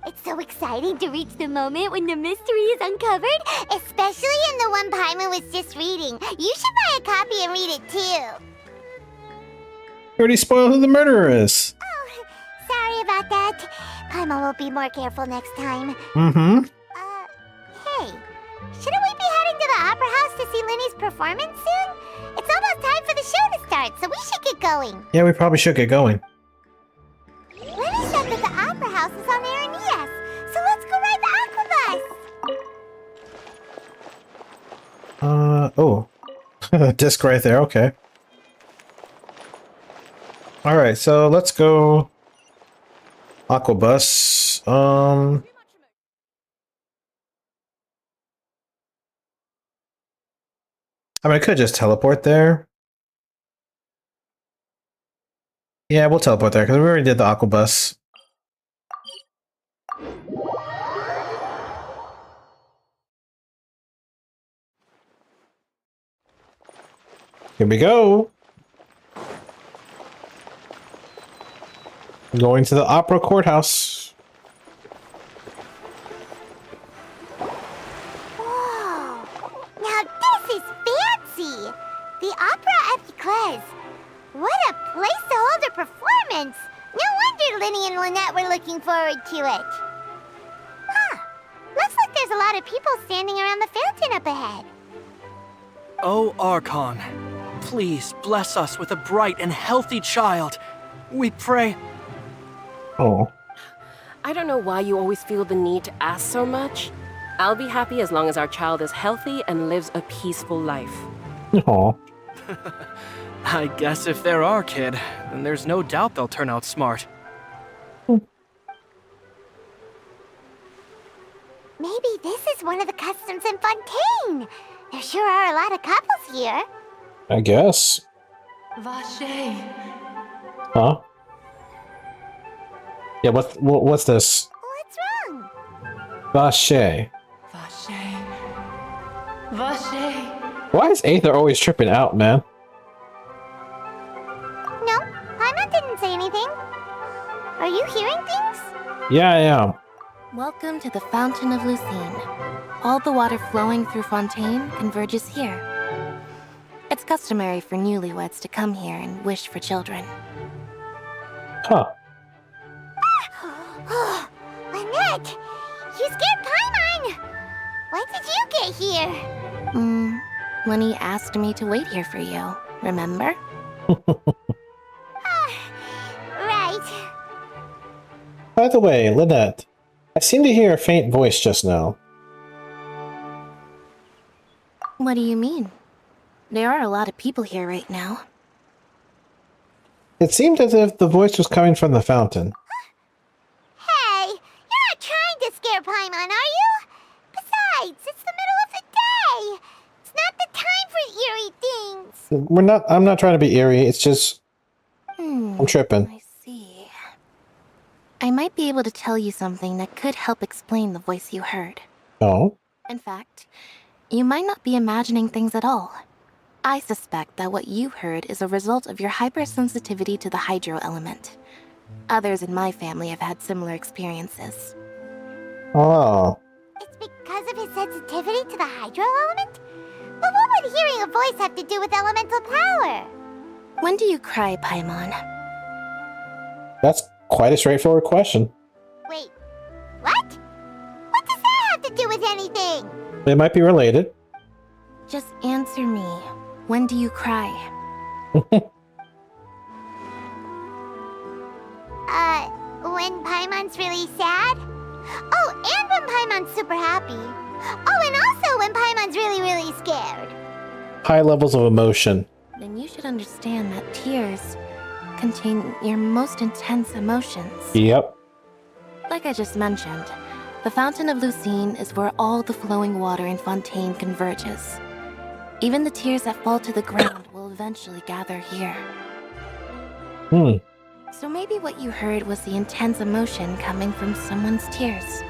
It's so exciting to reach the moment when the mystery is uncovered, especially in the one Paimon was just reading. You should buy a copy and read it too. You already spoiled who the murderer is. Oh, sorry about that. Paimon will be more careful next time. Hey, shouldn't we be heading to the Opera House to see Lenny's performance soon? It's almost time for the show to start, so we should get going. Yeah, we probably should get going. Lenny said that the Opera House is on Aeneas, so let's go ride the Aquabus. Disc right there, okay. Alright, so let's go Aquabus. I mean, I could just teleport there. Yeah, we'll teleport there, because we already did the Aquabus. Here we go. Going to the Opera Courthouse. Whoa! Now this is fancy! The Opera Epiclese. What a place to hold a performance! No wonder Linny and Lynette were looking forward to it. Huh. Looks like there's a lot of people standing around the fountain up ahead. Oh, Archon, please bless us with a bright and healthy child. We pray. Oh. I don't know why you always feel the need to ask so much. I'll be happy as long as our child is healthy and lives a peaceful life. Aw. I guess if they're our kid, then there's no doubt they'll turn out smart. Maybe this is one of the customs in Fontaine. There sure are a lot of couples here. I guess. Vache. Huh? Yeah, what's this? What's wrong? Vache. Vache. Vache. Why is Aether always tripping out, man? No, Paimon didn't say anything. Are you hearing things? Yeah, I am. Welcome to the Fountain of Lucine. All the water flowing through Fontaine converges here. It's customary for newlyweds to come here and wish for children. Huh. Lynette! You scared Paimon! When did you get here? When he asked me to wait here for you, remember? Right. By the way, Lynette, I seem to hear a faint voice just now. What do you mean? There are a lot of people here right now. It seemed as if the voice was coming from the fountain. Hey, you're not trying to scare Paimon, are you? Besides, it's the middle of the day. It's not the time for eerie things. I'm not trying to be eerie, it's just... I'm tripping. I see. I might be able to tell you something that could help explain the voice you heard. Oh? In fact, you might not be imagining things at all. I suspect that what you heard is a result of your hypersensitivity to the hydro element. Others in my family have had similar experiences. Oh. It's because of his sensitivity to the hydro element? But what would hearing a voice have to do with elemental power? When do you cry, Paimon? That's quite a straightforward question. Wait, what? What does that have to do with anything? They might be related. Just answer me. When do you cry? When Paimon's really sad? Oh, and when Paimon's super happy. Oh, and also when Paimon's really, really scared. High levels of emotion. Then you should understand that tears contain your most intense emotions. Yep. Like I just mentioned, the Fountain of Lucine is where all the flowing water in Fontaine converges. Even the tears that fall to the ground will eventually gather here. So maybe what you heard was the intense emotion coming from someone's tears.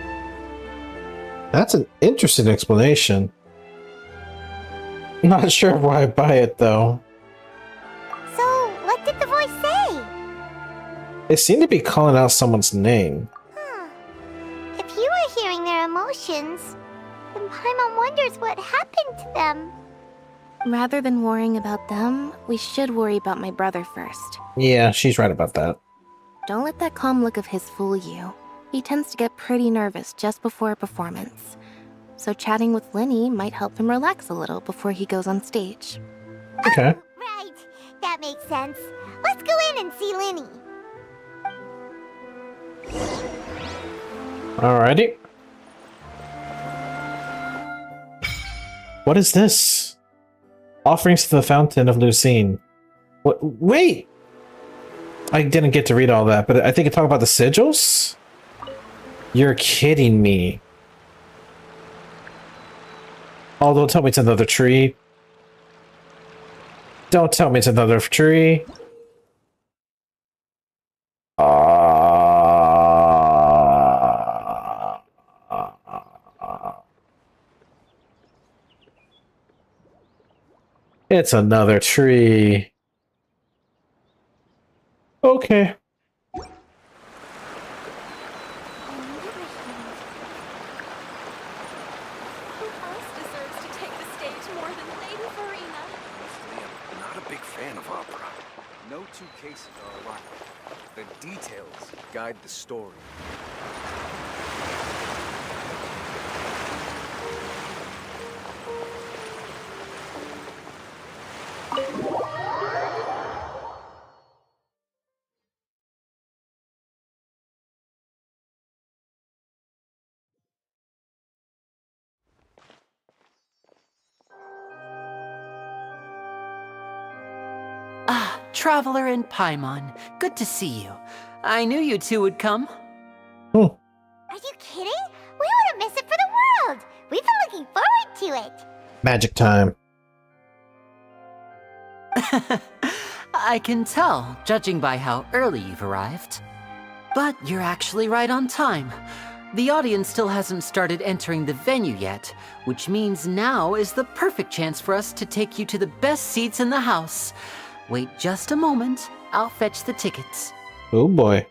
That's an interesting explanation. Not sure why I buy it, though. So, what did the voice say? They seem to be calling out someone's name. If you were hearing their emotions, then Paimon wonders what happened to them. Rather than worrying about them, we should worry about my brother first. Yeah, she's right about that. Don't let that calm look of his fool you. He tends to get pretty nervous just before a performance. So chatting with Linny might help him relax a little before he goes on stage. Okay. Right, that makes sense. Let's go in and see Linny. Alrighty. What is this? Offerings to the Fountain of Lucine. Wait! I didn't get to read all that, but I think it talked about the sigils? You're kidding me. Oh, don't tell me it's another tree. Don't tell me it's another tree. It's another tree. Okay. Not a big fan of opera. No two cases are alike. The details guide the story. Ah, Traveler and Paimon. Good to see you. I knew you two would come. Are you kidding? We wouldn't miss it for the world. We've been looking forward to it. Magic time. I can tell, judging by how early you've arrived. But you're actually right on time. The audience still hasn't started entering the venue yet, which means now is the perfect chance for us to take you to the best seats in the house. Wait just a moment. I'll fetch the tickets. Oh boy.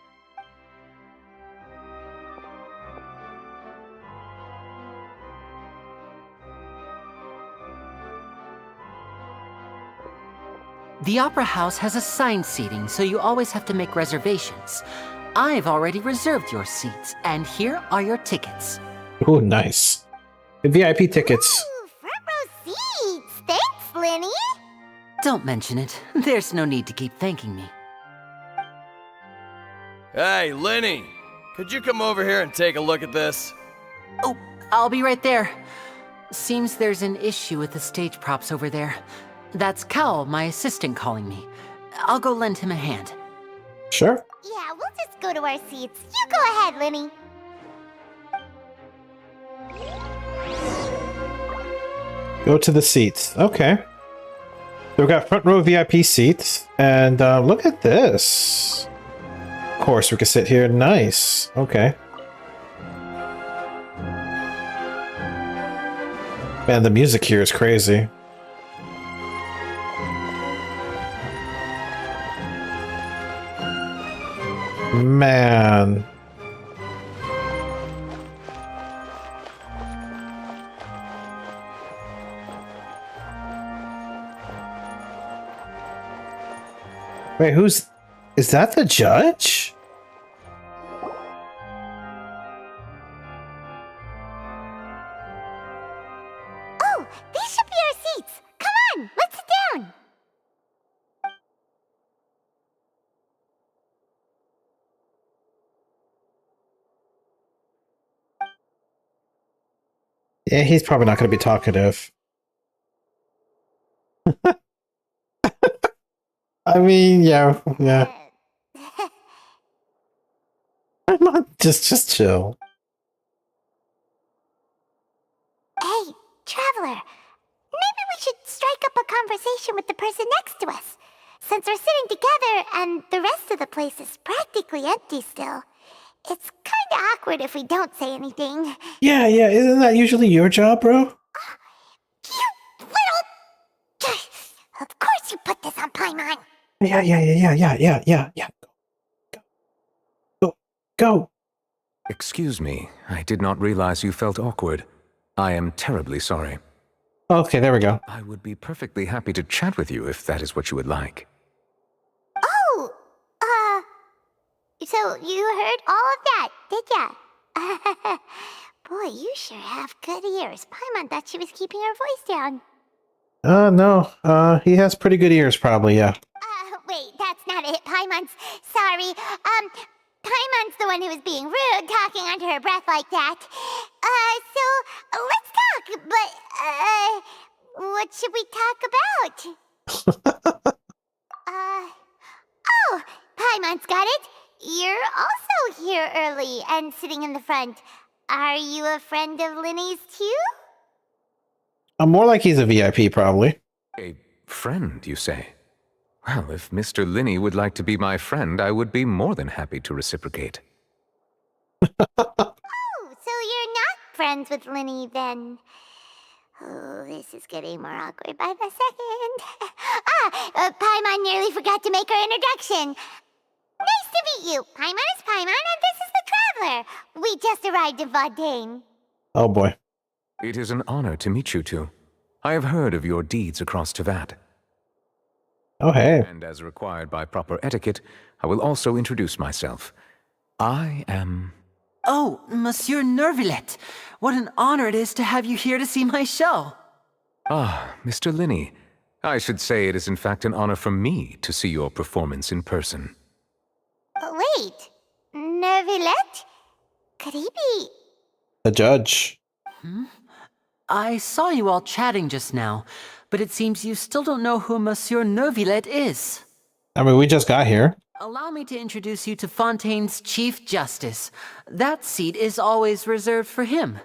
The Opera House has assigned seating, so you always have to make reservations. I've already reserved your seats, and here are your tickets. Oh, nice. VIP tickets. Ooh, front row seats. Thanks, Lenny. Don't mention it. There's no need to keep thanking me. Hey, Lenny! Could you come over here and take a look at this? Oh, I'll be right there. Seems there's an issue with the stage props over there. That's Cal, my assistant, calling me. I'll go lend him a hand. Sure. Yeah, we'll just go to our seats. You go ahead, Lenny. Go to the seats. Okay. So we've got front row VIP seats. And look at this. Of course, we can sit here. Nice. Okay. Man, the music here is crazy. Man. Wait, is that the judge? Oh, these should be our seats. Come on, let's sit down. Yeah, he's probably not going to be talkative. I mean, yeah. I'm not just chill. Hey, Traveler. Maybe we should strike up a conversation with the person next to us. Since we're sitting together and the rest of the place is practically empty still, it's kinda awkward if we don't say anything. Yeah, isn't that usually your job, bro? You little... Of course you put this on Paimon. Yeah. Go. Excuse me, I did not realize you felt awkward. I am terribly sorry. Okay, there we go. I would be perfectly happy to chat with you if that is what you would like. Oh, so you heard all of that, did ya? Boy, you sure have good ears. Paimon thought she was keeping her voice down. No. He has pretty good ears, probably, yeah. Wait, that's not it. Paimon's... Sorry. Paimon's the one who was being rude, talking under her breath like that. So, let's talk, but, What should we talk about? Oh, Paimon's got it. You're also here early and sitting in the front. Are you a friend of Linny's too? I'm more like he's a VIP, probably. A friend, you say? Well, if Mr. Linney would like to be my friend, I would be more than happy to reciprocate. Oh, so you're not friends with Linny then? Oh, this is getting more awkward by the second. Paimon nearly forgot to make her introduction. Nice to meet you. Paimon is Paimon, and this is the Traveler. We just arrived in Fontaine. Oh boy. It is an honor to meet you two. I have heard of your deeds across Teyvat. Oh, hey. And as required by proper etiquette, I will also introduce myself. I am... Oh, Monsieur Nervillet. What an honor it is to have you here to see my show. Ah, Mr. Linney. I should say it is in fact an honor for me to see your performance in person. Wait, Nervillet? Could he be... The judge. I saw you all chatting just now, but it seems you still don't know who Monsieur Nervillet is. I mean, we just got here. Allow me to introduce you to Fontaine's Chief Justice. That seat is always reserved for him.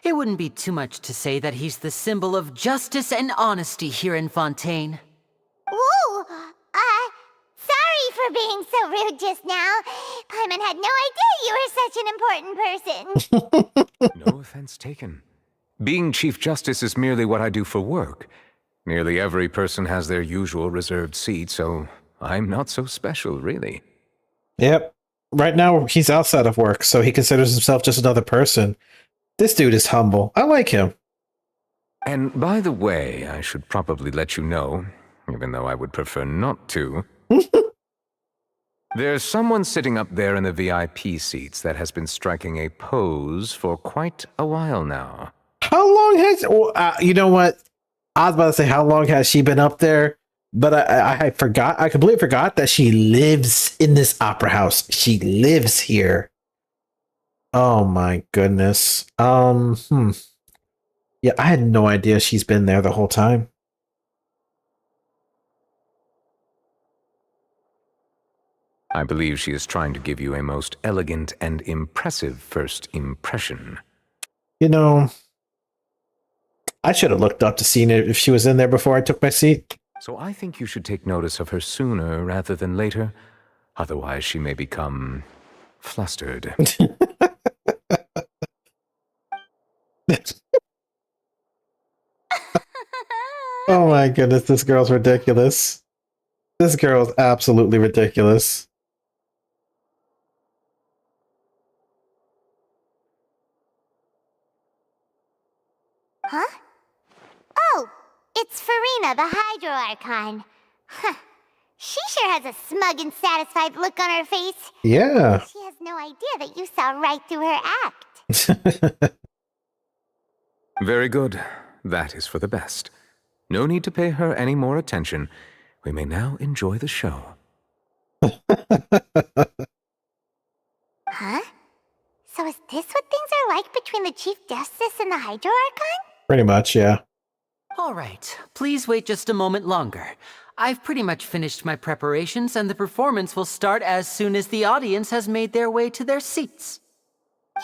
It wouldn't be too much to say that he's the symbol of justice and honesty here in Fontaine. Whoa! Sorry for being so rude just now. Paimon had no idea you were such an important person. No offense taken. Being Chief Justice is merely what I do for work. Nearly every person has their usual reserved seat, so I'm not so special, really. Yep. Right now, he's outside of work, so he considers himself just another person. This dude is humble. I like him. And by the way, I should probably let you know, even though I would prefer not to. There's someone sitting up there in the VIP seats that has been striking a pose for quite a while now. How long has... you know what? I was about to say, how long has she been up there? But I forgot. I completely forgot that she lives in this opera house. She lives here. Oh my goodness. Yeah, I had no idea she's been there the whole time. I believe she is trying to give you a most elegant and impressive first impression. You know, I should have looked up to see if she was in there before I took my seat. So I think you should take notice of her sooner rather than later. Otherwise, she may become flustered. Oh my goodness, this girl's ridiculous. This girl's absolutely ridiculous. Huh? Oh, it's Farina, the Hydro Archon. Huh. She sure has a smug and satisfied look on her face. Yeah. She has no idea that you saw right through her act. Very good. That is for the best. No need to pay her any more attention. We may now enjoy the show. Huh? So is this what things are like between the Chief Justice and the Hydro Archon? Pretty much, yeah. All right, please wait just a moment longer. I've pretty much finished my preparations, and the performance will start as soon as the audience has made their way to their seats. Yay!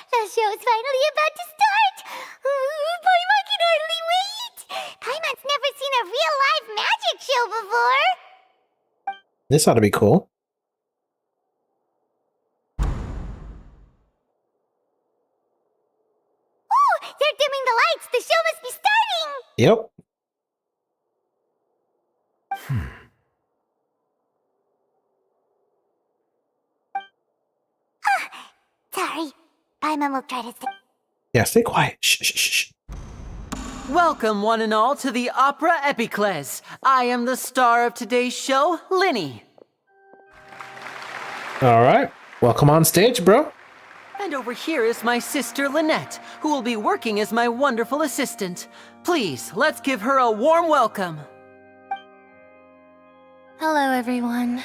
The show's finally about to start! Paimon can hardly wait! Paimon's never seen a real live magic show before! This ought to be cool. Oh! They're dimming the lights! The show must be starting! Yep. Sorry. Paimon will try to stay. Yeah, stay quiet. Shh, shh, shh. Welcome, one and all, to the Opera Epiclese. I am the star of today's show, Linny. All right. Welcome on stage, bro. And over here is my sister, Lynette, who will be working as my wonderful assistant. Please, let's give her a warm welcome. Hello, everyone.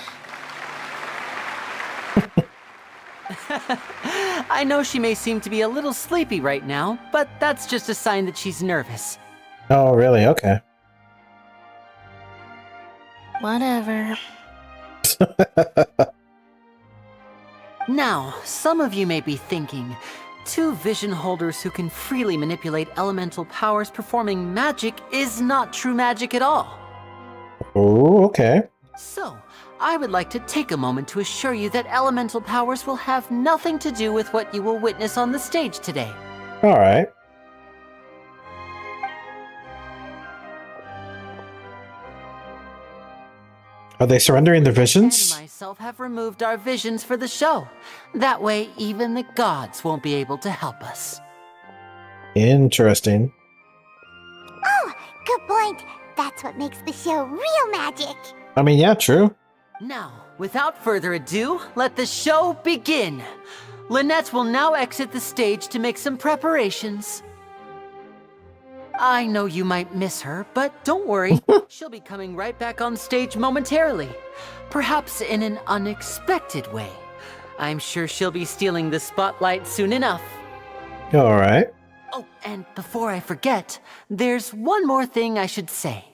I know she may seem to be a little sleepy right now, but that's just a sign that she's nervous. Oh, really? Okay. Whatever. Now, some of you may be thinking, two vision holders who can freely manipulate elemental powers performing magic is not true magic at all. Oh, okay. So, I would like to take a moment to assure you that elemental powers will have nothing to do with what you will witness on the stage today. All right. Are they surrendering their visions? I myself have removed our visions for the show. That way, even the gods won't be able to help us. Interesting. Oh, good point. That's what makes the show real magic. I mean, yeah, true. Now, without further ado, let the show begin. Lynette will now exit the stage to make some preparations. I know you might miss her, but don't worry. She'll be coming right back on stage momentarily. Perhaps in an unexpected way. I'm sure she'll be stealing the spotlight soon enough. All right. Oh, and before I forget, there's one more thing I should say.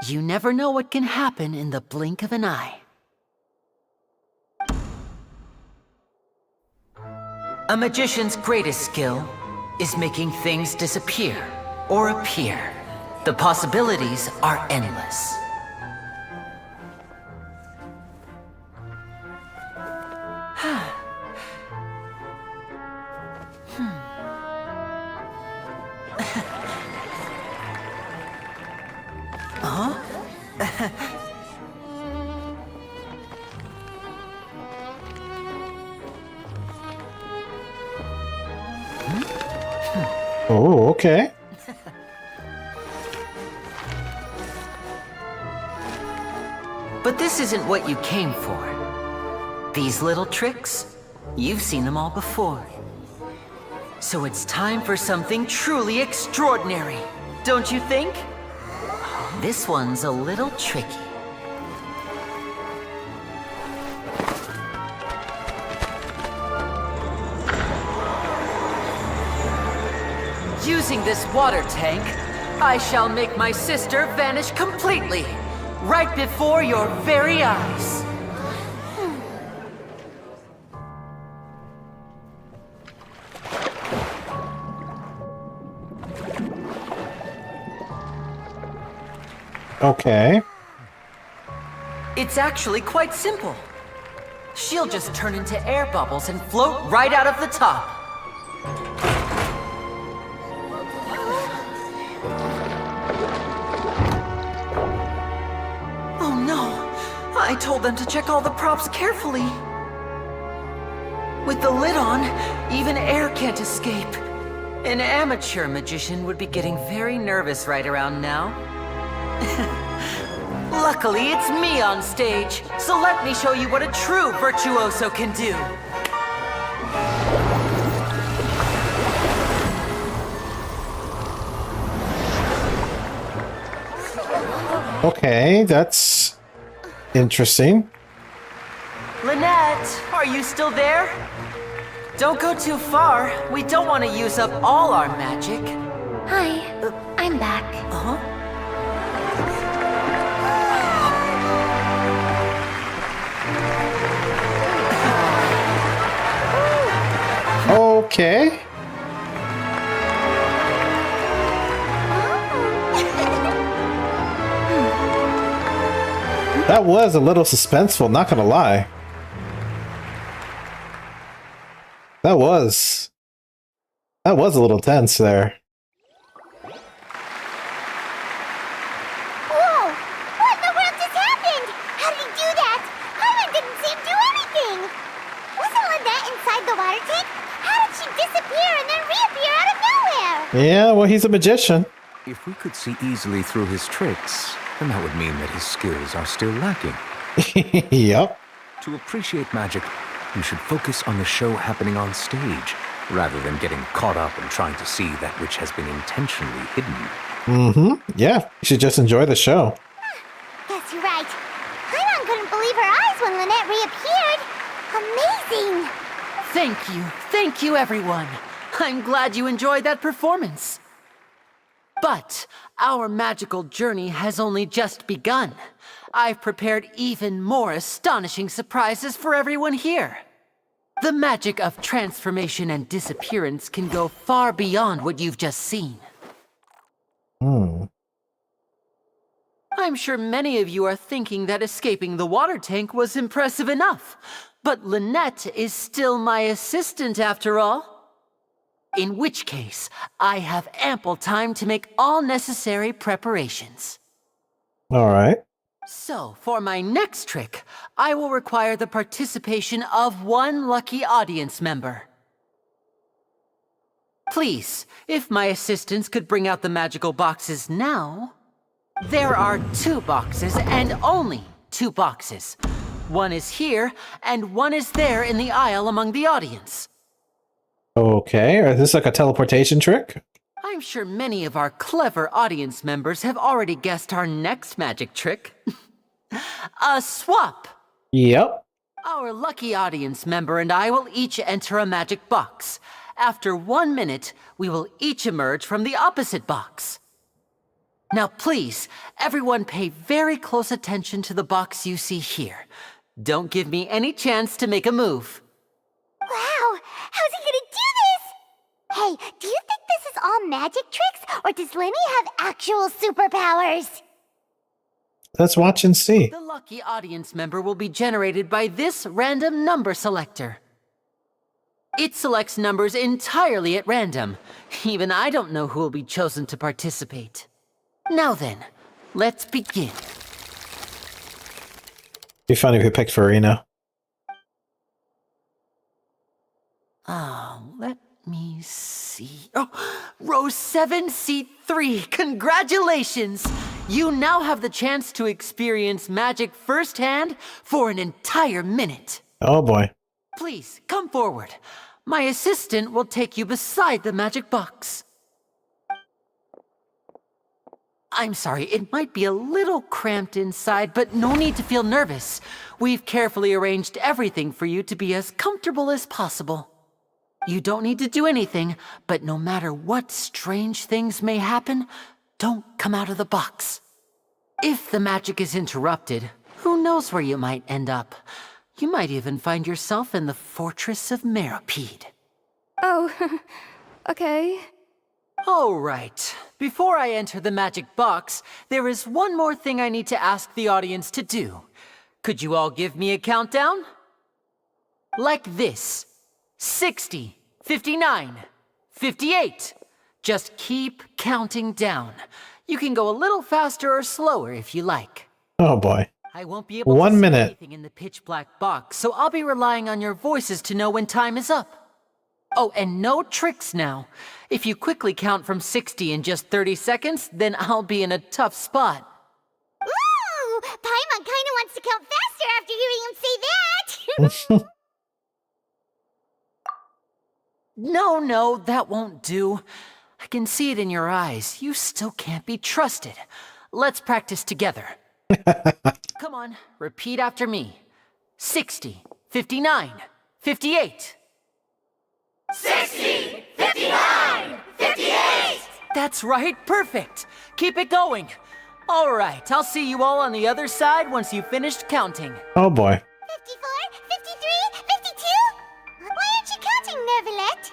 You never know what can happen in the blink of an eye. A magician's greatest skill is making things disappear or appear. The possibilities are endless. Huh? Oh, okay. But this isn't what you came for. These little tricks, you've seen them all before. So it's time for something truly extraordinary, don't you think? This one's a little tricky. Using this water tank, I shall make my sister vanish completely, right before your very eyes. Okay. It's actually quite simple. She'll just turn into air bubbles and float right out of the top. Oh no! I told them to check all the props carefully. With the lid on, even air can't escape. An amateur magician would be getting very nervous right around now. Luckily, it's me on stage, so let me show you what a true virtuoso can do. Okay, that's interesting. Lynette, are you still there? Don't go too far. We don't want to use up all our magic. Hi, I'm back. Uh-huh. Okay. That was a little suspenseful, not gonna lie. That was a little tense there. Whoa! What in the world just happened? How did he do that? Harlan didn't see him do anything. Wasn't Lynette inside the water tank? How did she disappear and then reappear out of nowhere? Yeah, well, he's a magician. If we could see easily through his tricks, then that would mean that his skills are still lacking. Yep. To appreciate magic, you should focus on the show happening on stage, rather than getting caught up in trying to see that which has been intentionally hidden. Mm-hmm. Yeah, you should just enjoy the show. Guess you're right. Paimon couldn't believe her eyes when Lynette reappeared. Amazing! Thank you, everyone. I'm glad you enjoyed that performance. But our magical journey has only just begun. I've prepared even more astonishing surprises for everyone here. The magic of transformation and disappearance can go far beyond what you've just seen. I'm sure many of you are thinking that escaping the water tank was impressive enough, but Lynette is still my assistant after all. In which case, I have ample time to make all necessary preparations. All right. So, for my next trick, I will require the participation of one lucky audience member. Please, if my assistants could bring out the magical boxes now. There are 2 boxes, and only 2 boxes. One is here, and one is there in the aisle among the audience. Okay, is this like a teleportation trick? I'm sure many of our clever audience members have already guessed our next magic trick. A swap! Yep. Our lucky audience member and I will each enter a magic box. After 1 minute, we will each emerge from the opposite box. Now please, everyone pay very close attention to the box you see here. Don't give me any chance to make a move. Wow! How's he gonna do this? Hey, do you think this is all magic tricks, or does Lenny have actual superpowers? Let's watch and see. The lucky audience member will be generated by this random number selector. It selects numbers entirely at random. Even I don't know who will be chosen to participate. Now then, let's begin. Be funny if you picked Farina. Let me see. Oh, row 7, seat 3. Congratulations! You now have the chance to experience magic firsthand for an entire minute. Oh boy. Please, come forward. My assistant will take you beside the magic box. I'm sorry, it might be a little cramped inside, but no need to feel nervous. We've carefully arranged everything for you to be as comfortable as possible. You don't need to do anything, but no matter what strange things may happen, don't come out of the box. If the magic is interrupted, who knows where you might end up? You might even find yourself in the Fortress of Meropide. Oh, okay. All right. Before I enter the magic box, there is one more thing I need to ask the audience to do. Could you all give me a countdown? Like this. 60, 59, 58. Just keep counting down. You can go a little faster or slower if you like. Oh boy. I won't be able 1 to see minute. anything in the pitch black box, so I'll be relying on your voices to know when time is up. Oh, and no tricks now. If you quickly count from 60 in just 30 seconds, then I'll be in a tough spot. Ooh! Paimon kinda wants to count faster after hearing him say that! No, that won't do. I can see it in your eyes. You still can't be trusted. Let's practice together. Come on, repeat after me. 60, 59, 58. 60, 59, 58! That's right, perfect. Keep it going. All right, I'll see you all on the other side once you've finished counting. Oh boy. 54, 53, 52? Why aren't you counting, Nervalette?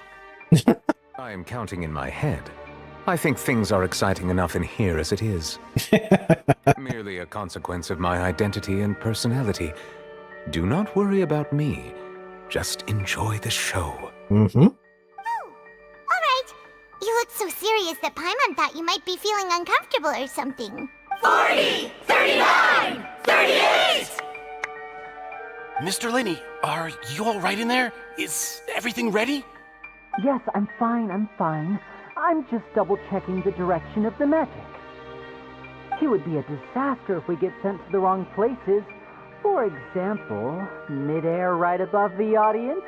I am counting in my head. I think things are exciting enough in here as it is. Merely a consequence of my identity and personality. Do not worry about me. Just enjoy the show. Mm-hmm. Alright. You look so serious that Paimon thought you might be feeling uncomfortable or something. 40, 39, 38! Mr. Linney, are you all right in there? Is everything ready? Yes, I'm fine. I'm just double-checking the direction of the magic. It would be a disaster if we get sent to the wrong places. For example, midair right above the audience.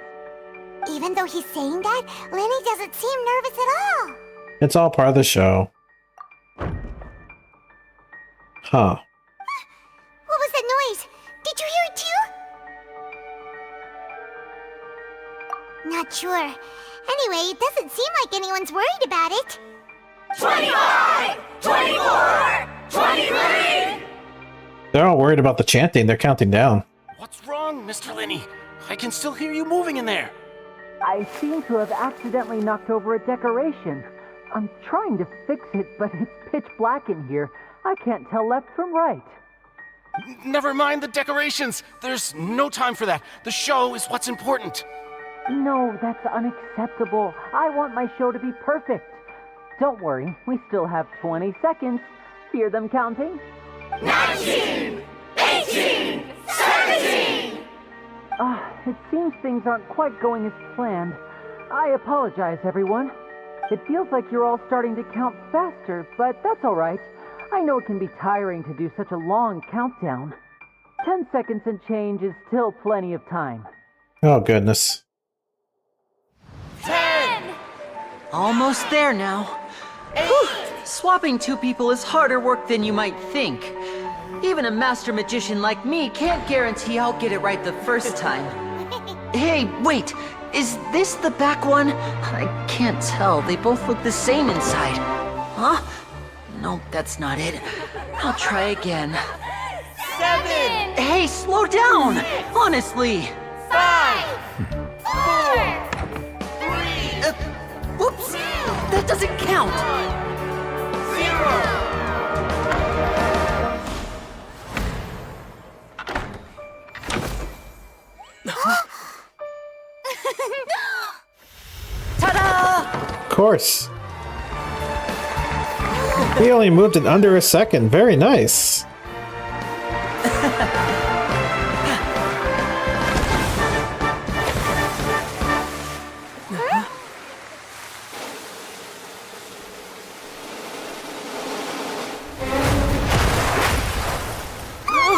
Even though he's saying that, Lenny doesn't seem nervous at all. It's all part of the show. Huh. What was that noise? Did you hear it too? Not sure. Anyway, it doesn't seem like anyone's worried about it. 25, 24, 23. They're all worried about the chanting. They're counting down. What's wrong, Mr. Linney? I can still hear you moving in there. I seem to have accidentally knocked over a decoration. I'm trying to fix it, but it's pitch black in here. I can't tell left from right. Never mind the decorations. There's no time for that. The show is what's important. No, that's unacceptable. I want my show to be perfect. Don't worry, we still have 20 seconds. Hear them counting? 19, 18, 17. It seems things aren't quite going as planned. I apologize, everyone. It feels like you're all starting to count faster, but that's all right. I know it can be tiring to do such a long countdown. 10 seconds and change is still plenty of time. Oh, goodness. 10. Almost there now. Whew. Swapping two people is harder work than you might think. Even a master magician like me can't guarantee I'll get it right the first time. Hey, wait! Is this the back one? I can't tell. They both look the same inside. Huh? Nope, that's not it. I'll try again. 7. Hey, slow down! Honestly! 5, 4, 3. Whoops! That doesn't count! 0. Of course. He only moved in under a second. Very nice.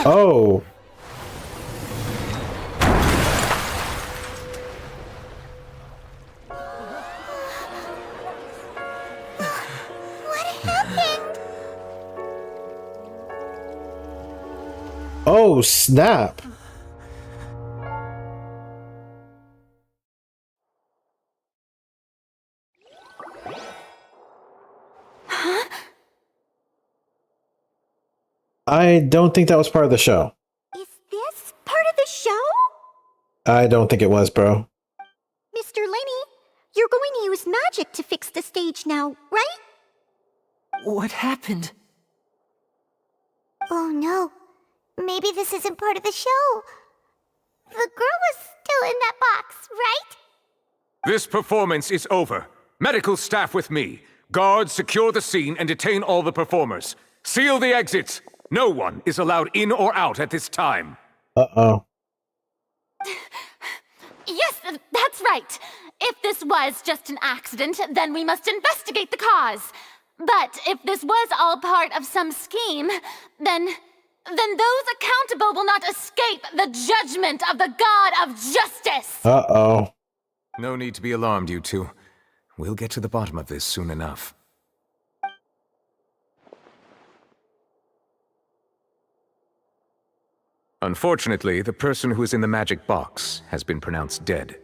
Oh. Oh, snap. I don't think that was part of the show. Is this part of the show? I don't think it was, bro. Mr. Linney, you're going to use magic to fix the stage now, right? What happened? Oh no. Maybe this isn't part of the show. The girl was still in that box, right? This performance is over. Medical staff with me. Guards secure the scene and detain all the performers. Seal the exits. No one is allowed in or out at this time. Uh-oh. Yes, that's right. If this was just an accident, then we must investigate the cause. But if this was all part of some scheme, then those accountable will not escape the judgment of the God of Justice. Uh-oh. No need to be alarmed, you two. We'll get to the bottom of this soon enough. Unfortunately, the person who is in the magic box has been pronounced dead.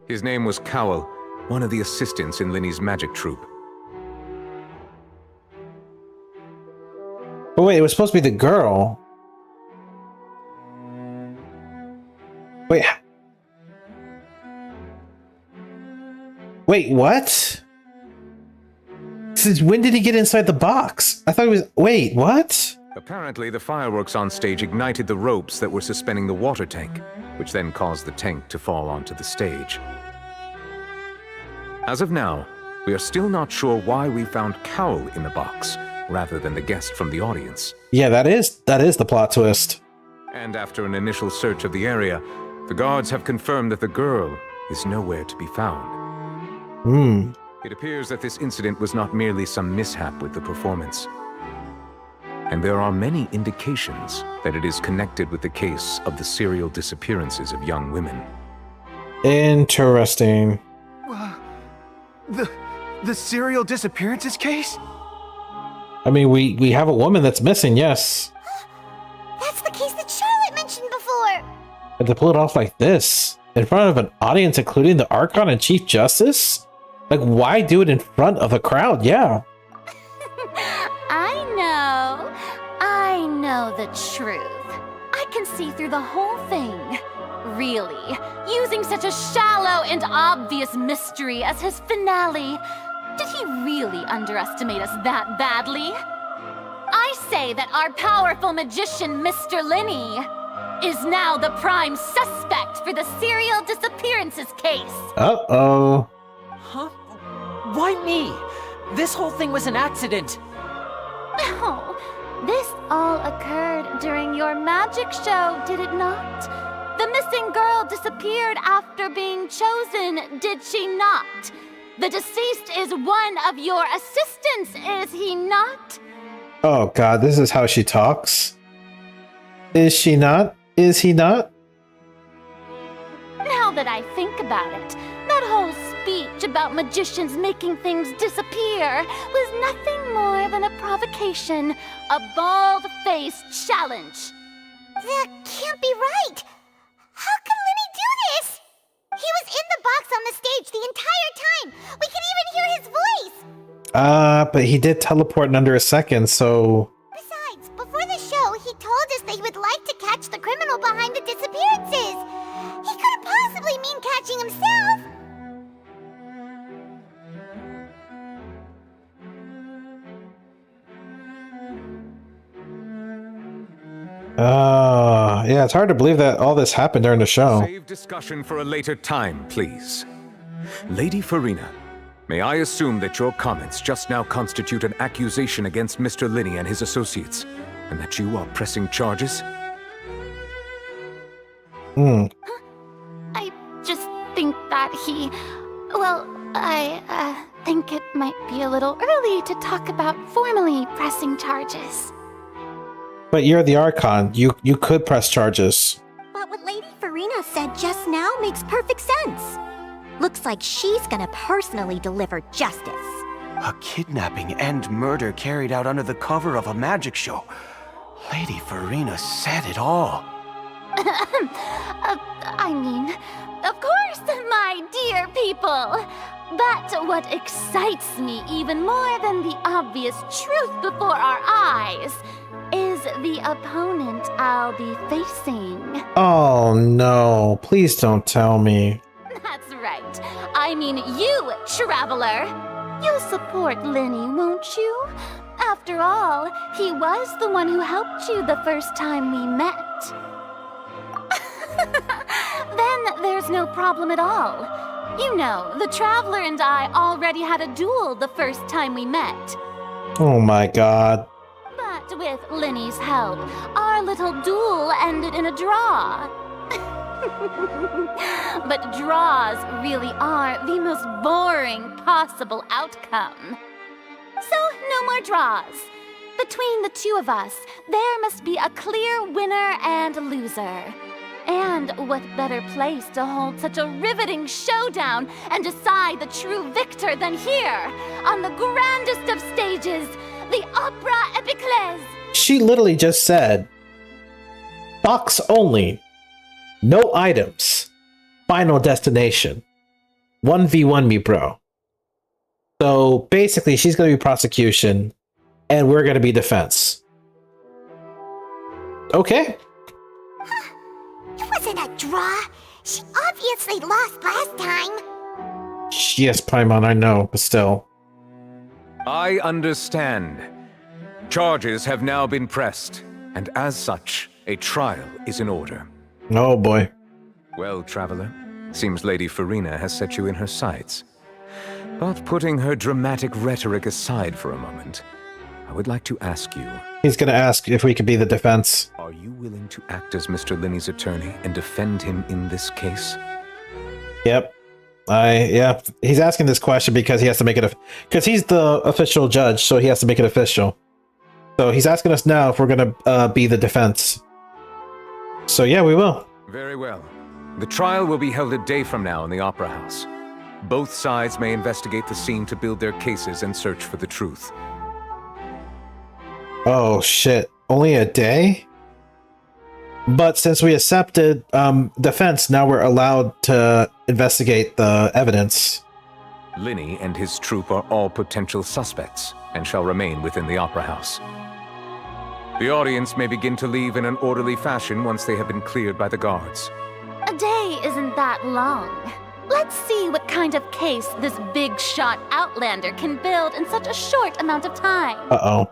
His name was Cowell, one of the assistants in Linney's magic troupe. Oh, wait, it was supposed to be the girl. Wait. Wait, what? Since when did he get inside the box? I thought he was... Wait, what? Apparently, the fireworks on stage ignited the ropes that were suspending the water tank, which then caused the tank to fall onto the stage. As of now, we are still not sure why we found Cowell in the box, rather than the guest from the audience. Yeah, that is the plot twist. And after an initial search of the area, the guards have confirmed that the girl is nowhere to be found. It appears that this incident was not merely some mishap with the performance. And there are many indications that it is connected with the case of the serial disappearances of young women. Interesting. The serial disappearances case? I mean, we have a woman that's missing, yes. That's the case that Charlotte mentioned before. But to pull it off like this, in front of an audience including the Archon and Chief Justice? Like, why do it in front of a crowd? Yeah. know the truth. I can see through the whole thing. Really, using such a shallow and obvious mystery as his finale. Did he really underestimate us that badly? I say that our powerful magician, Mr. Linney, is now the prime suspect for the serial disappearances case. Uh-oh. Huh? Why me? This whole thing was an accident. Oh, this all occurred during your magic show, did it not? The missing girl disappeared after being chosen, did she not? The deceased is one of your assistants, is he not? Oh god, this is how she talks? Is she not? Is he not? Now that I think about it, that whole speech about magicians making things disappear was nothing more than a provocation, a bald-faced challenge. That can't be right! How can Lenny do this? He was in the box on the stage the entire time! We can even hear his voice! But he did teleport in under a second, so... Besides, before the show, he told us that he would like to catch the criminal behind the disappearances! He couldn't possibly mean catching himself! Yeah, it's hard to believe that all this happened during the show. Save discussion for a later time, please. Lady Farina, may I assume that your comments just now constitute an accusation against Mr. Linney and his associates, and that you are pressing charges? I just think that he... Well, I think it might be a little early to talk about formally pressing charges. But you're the Archon. You could press charges. But what Lady Farina said just now makes perfect sense. Looks like she's gonna personally deliver justice. A kidnapping and murder carried out under the cover of a magic show. Lady Farina said it all. I mean, of course, my dear people. But what excites me even more than the obvious truth before our eyes is the opponent I'll be facing. Oh no, please don't tell me. That's right. I mean you, Traveler. You'll support Lenny, won't you? After all, he was the one who helped you the first time we met. Then there's no problem at all. You know, the Traveler and I already had a duel the first time we met. Oh my god. But with Lenny's help, our little duel ended in a draw. But draws really are the most boring possible outcome. So, no more draws. Between the two of us, there must be a clear winner and loser. And what better place to hold such a riveting showdown and decide the true victor than here, on the grandest of stages, the Opera Epiclese. She literally just said, box only, no items, final destination, 1v1 me bro. So basically she's going to be prosecution and we're going to be defense. Okay. It wasn't a draw. She obviously lost last time. Yes, Paimon, I know, but still. I understand. Charges have now been pressed, and as such, a trial is in order. Oh boy. Well, Traveler, seems Lady Farina has set you in her sights. But putting her dramatic rhetoric aside for a moment, I would like to ask you... He's gonna ask if we could be the defense. Are you willing to act as Mr. Linney's attorney and defend him in this case? Yep. Yeah. He's asking this question because he has to make it... Because he's the official judge, so he has to make it official. So he's asking us now if we're gonna be the defense. So yeah, we will. Very well. The trial will be held a day from now in the Opera House. Both sides may investigate the scene to build their cases and search for the truth. Oh shit. Only a day? But since we accepted defense, now we're allowed to investigate the evidence. Linney and his troop are all potential suspects and shall remain within the Opera House. The audience may begin to leave in an orderly fashion once they have been cleared by the guards. A day isn't that long. Let's see what kind of case this big shot Outlander can build in such a short amount of time. Uh-oh.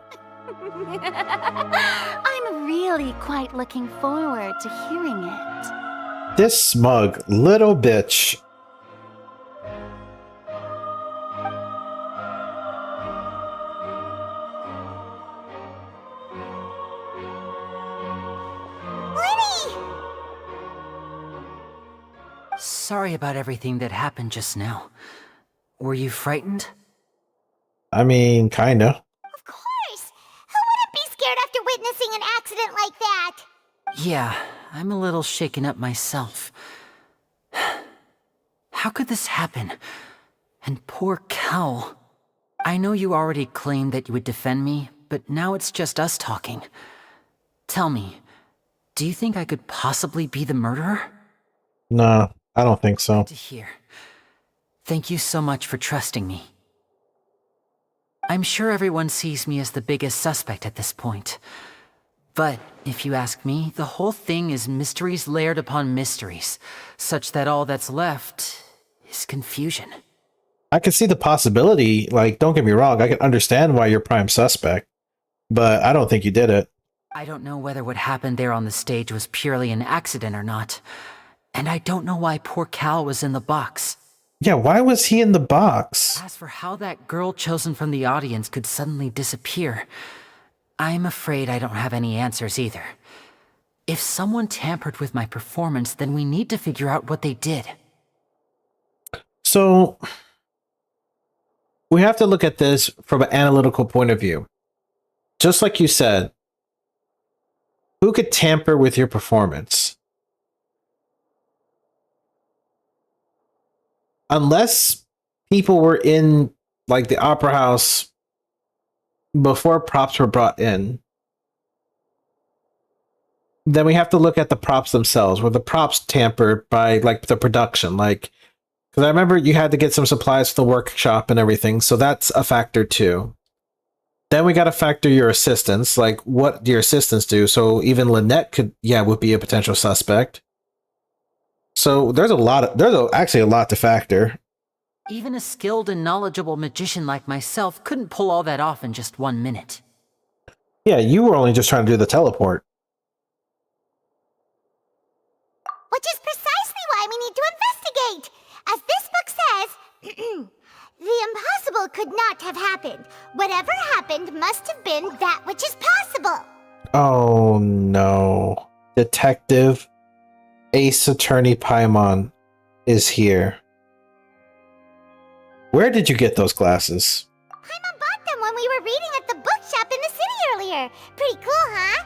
I'm really quite looking forward to hearing it. This smug little bitch. Sorry about everything that happened just now. Were you frightened? I mean, kinda. Of course! Who wouldn't be scared after witnessing an accident like that? Yeah, I'm a little shaken up myself. How could this happen? And poor Cal. I know you already claimed that you would defend me, but now it's just us talking. Tell me, do you think I could possibly be the murderer? No, I don't think so. Good to hear. Thank you so much for trusting me. I'm sure everyone sees me as the biggest suspect at this point. But if you ask me, the whole thing is mysteries layered upon mysteries, such that all that's left is confusion. I can see the possibility, like, don't get me wrong, I can understand why you're prime suspect, but I don't think you did it. I don't know whether what happened there on the stage was purely an accident or not. And I don't know why poor Cal was in the box. Yeah, why was he in the box? As for how that girl chosen from the audience could suddenly disappear, I'm afraid I don't have any answers either. If someone tampered with my performance, then we need to figure out what they did. So, we have to look at this from an analytical point of view. Just like you said, who could tamper with your performance? Unless people were in, like, the opera house before props were brought in, then we have to look at the props themselves. Were the props tampered by, like, the production? Like, because I remember you had to get some supplies for the workshop and everything, so that's a factor too. Then we got to factor your assistants, like what do your assistants do? So even Lynette would be a potential suspect. So there's actually a lot to factor. Even a skilled and knowledgeable magician like myself couldn't pull all that off in just 1 minute. Yeah, you were only just trying to do the teleport. Which is precisely why we need to investigate. As this book says, the impossible could not have happened. Whatever happened must have been that which is possible. Oh no. Detective Ace Attorney Paimon is here. Where did you get those glasses? Paimon bought them when we were reading at the bookshop in the city earlier. Pretty cool, huh?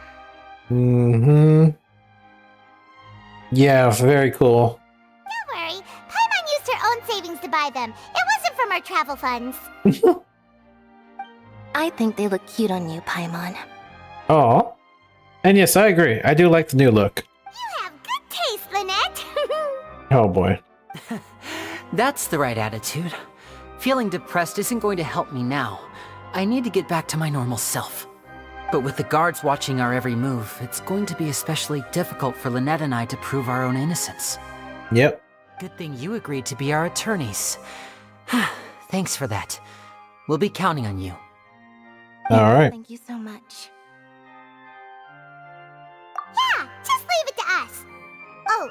Mm-hmm. Yeah, very cool. Don't worry. Paimon used her own savings to buy them. It wasn't from our travel funds. I think they look cute on you, Paimon. Oh. And yes, I agree. I do like the new look. You have good taste, Lynette. Oh boy. That's the right attitude. Feeling depressed isn't going to help me now. I need to get back to my normal self. But with the guards watching our every move, it's going to be especially difficult for Lynette and I to prove our own innocence. Yep. Good thing you agreed to be our attorneys. Thanks for that. We'll be counting on you. All right. Thank you so much. Yeah, just leave it to us. Oh,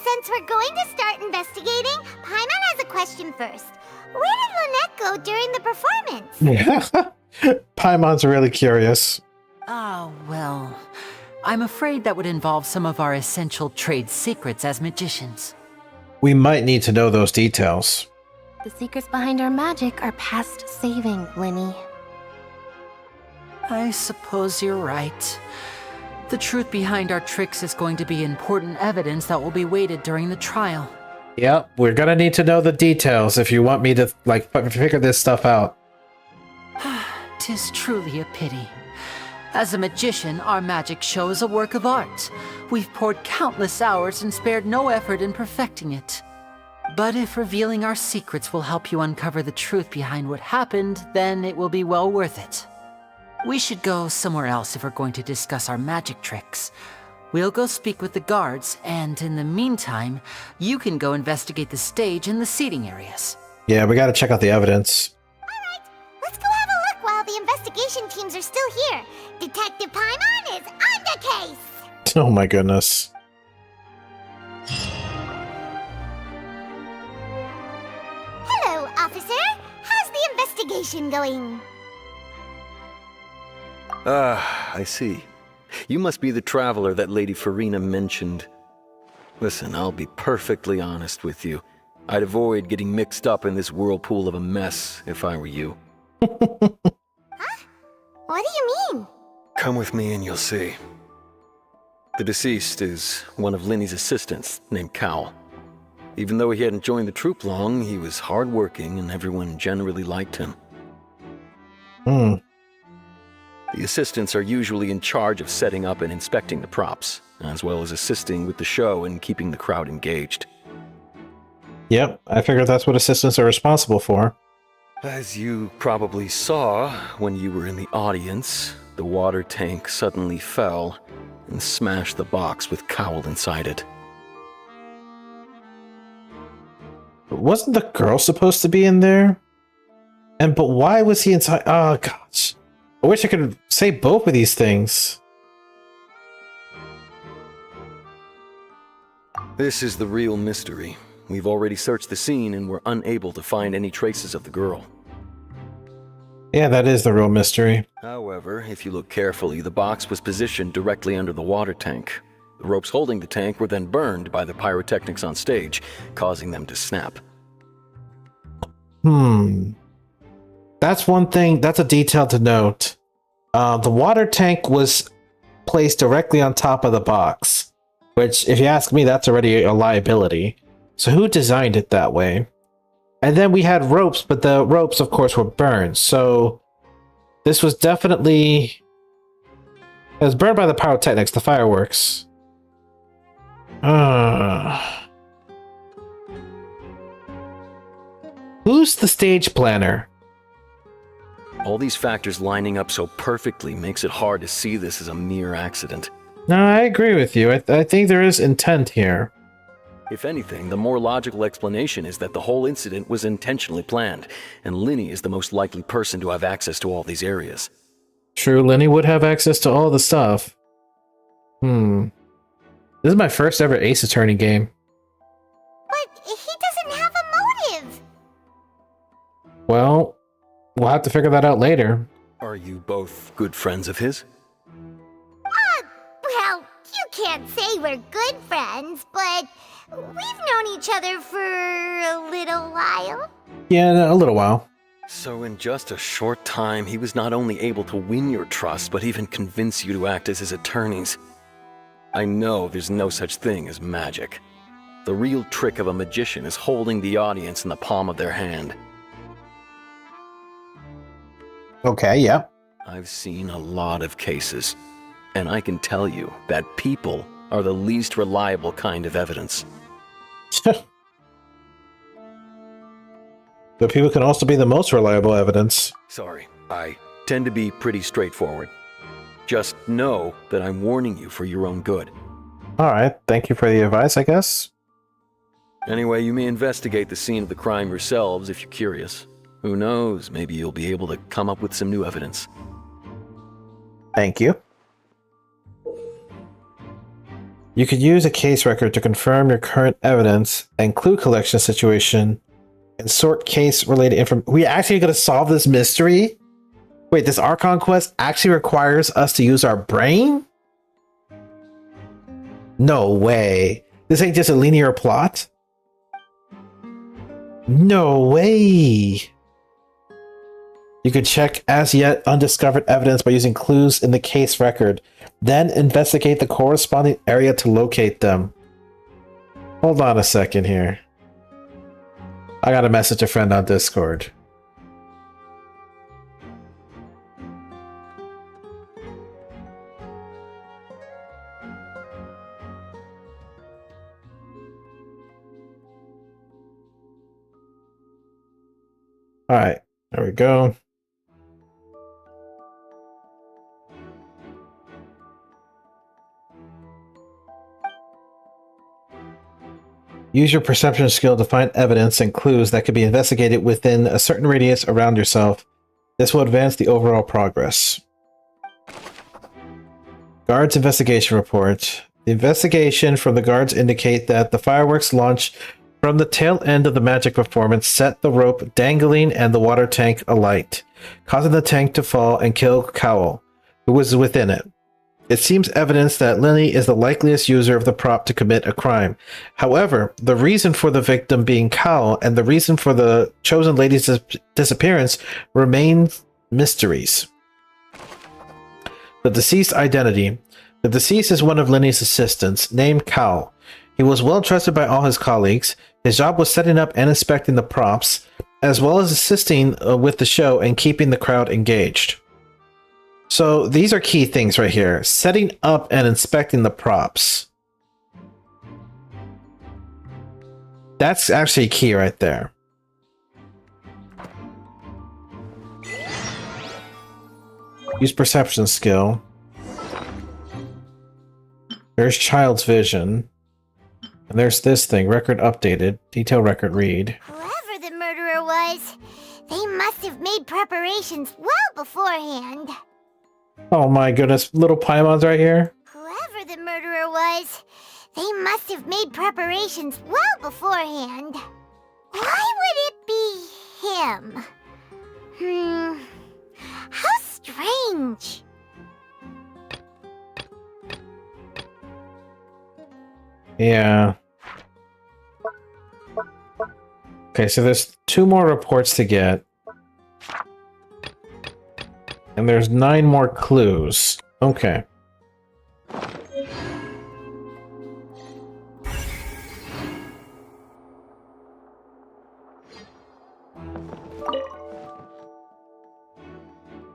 since we're going to start investigating, Paimon has a question first. Where did Lynette go during the performance? Yeah. Paimon's really curious. Ah, well, I'm afraid that would involve some of our essential trade secrets as magicians. We might need to know those details. The secrets behind our magic are past saving, Linny. I suppose you're right. The truth behind our tricks is going to be important evidence that will be weighted during the trial. Yep, we're gonna need to know the details if you want me to, like, figure this stuff out. 'Tis truly a pity. As a magician, our magic show is a work of art. We've poured countless hours and spared no effort in perfecting it. But if revealing our secrets will help you uncover the truth behind what happened, then it will be well worth it. We should go somewhere else if we're going to discuss our magic tricks. We'll go speak with the guards, and in the meantime, you can go investigate the stage and the seating areas. Yeah, we gotta check out the evidence. Let's go have a look while the investigation teams are still here. Detective Paimon is on the case! Oh my goodness. Hello, officer. How's the investigation going? Ah, I see. You must be the traveler that Lady Farina mentioned. Listen, I'll be perfectly honest with you. I'd avoid getting mixed up in this whirlpool of a mess if I were you. What do you mean? Come with me and you'll see. The deceased is one of Linny's assistants named Cal. Even though he hadn't joined the troop long, he was hardworking and everyone generally liked him. Hmm. The assistants are usually in charge of setting up and inspecting the props, as well as assisting with the show and keeping the crowd engaged. Yep, I figured that's what assistants are responsible for. As you probably saw when you were in the audience, the water tank suddenly fell and smashed the box with Cowl inside it. Wasn't the girl supposed to be in there? But why was he inside? Oh gosh. I wish I could say both of these things. This is the real mystery. We've already searched the scene and were unable to find any traces of the girl. Yeah, that is the real mystery. However, if you look carefully, the box was positioned directly under the water tank. The ropes holding the tank were then burned by the pyrotechnics on stage, causing them to snap. That's one thing, that's a detail to note. The water tank was placed directly on top of the box, which, if you ask me, that's already a liability. So who designed it that way? And then we had ropes, but the ropes, of course, were burned. So this was definitely... It was burned by the pyrotechnics, the fireworks. Who's the stage planner? All these factors lining up so perfectly makes it hard to see this as a mere accident. No, I agree with you. I think there is intent here. If anything, the more logical explanation is that the whole incident was intentionally planned, and Linny is the most likely person to have access to all these areas. True, Lenny would have access to all the stuff. This is my first ever Ace Attorney game. But he doesn't have a motive. Well, we'll have to figure that out later. Are you both good friends of his? Well, you can't say we're good friends, but we've known each other for a little while. Yeah, a little while. So in just a short time, he was not only able to win your trust, but even convince you to act as his attorneys. I know there's no such thing as magic. The real trick of a magician is holding the audience in the palm of their hand. Okay, yeah. I've seen a lot of cases, and I can tell you that people are the least reliable kind of evidence. But people can also be the most reliable evidence. Sorry, I tend to be pretty straightforward. Just know that I'm warning you for your own good. Alright, thank you for the advice, I guess. Anyway, you may investigate the scene of the crime yourselves if you're curious. Who knows, maybe you'll be able to come up with some new evidence. Thank you. You could use a case record to confirm your current evidence and clue collection situation and sort case-related information. We actually going to solve this mystery? Wait, this Archon quest actually requires us to use our brain? No way. This ain't just a linear plot? No way. You could check as yet undiscovered evidence by using clues in the case record, then investigate the corresponding area to locate them. Hold on a second here. I gotta message a friend on Discord. Alright, there we go. Use your perception skill to find evidence and clues that could be investigated within a certain radius around yourself. This will advance the overall progress. Guards investigation report. The investigation from the guards indicate that the fireworks launched from the tail end of the magic performance set the rope dangling and the water tank alight, causing the tank to fall and kill Cowell, who was within it. It seems evidence that Lily is the likeliest user of the prop to commit a crime. However, the reason for the victim being Cowell and the reason for the chosen lady's disappearance remain mysteries. The deceased identity. The deceased is one of Lenny's assistants, named Cowell. He was well trusted by all his colleagues. His job was setting up and inspecting the props, as well as assisting with the show and keeping the crowd engaged. So these are key things right here. Setting up and inspecting the props. That's actually key right there. Use perception skill. There's child's vision. And there's this thing, record updated, detail record read. Whoever the murderer was, they must have made preparations well beforehand. Oh my goodness, little Paimons right here. Whoever the murderer was, they must have made preparations well beforehand. Why would it be him? How strange. Yeah. Okay, so there's 2 more reports to get. And there's 9 more clues. Okay.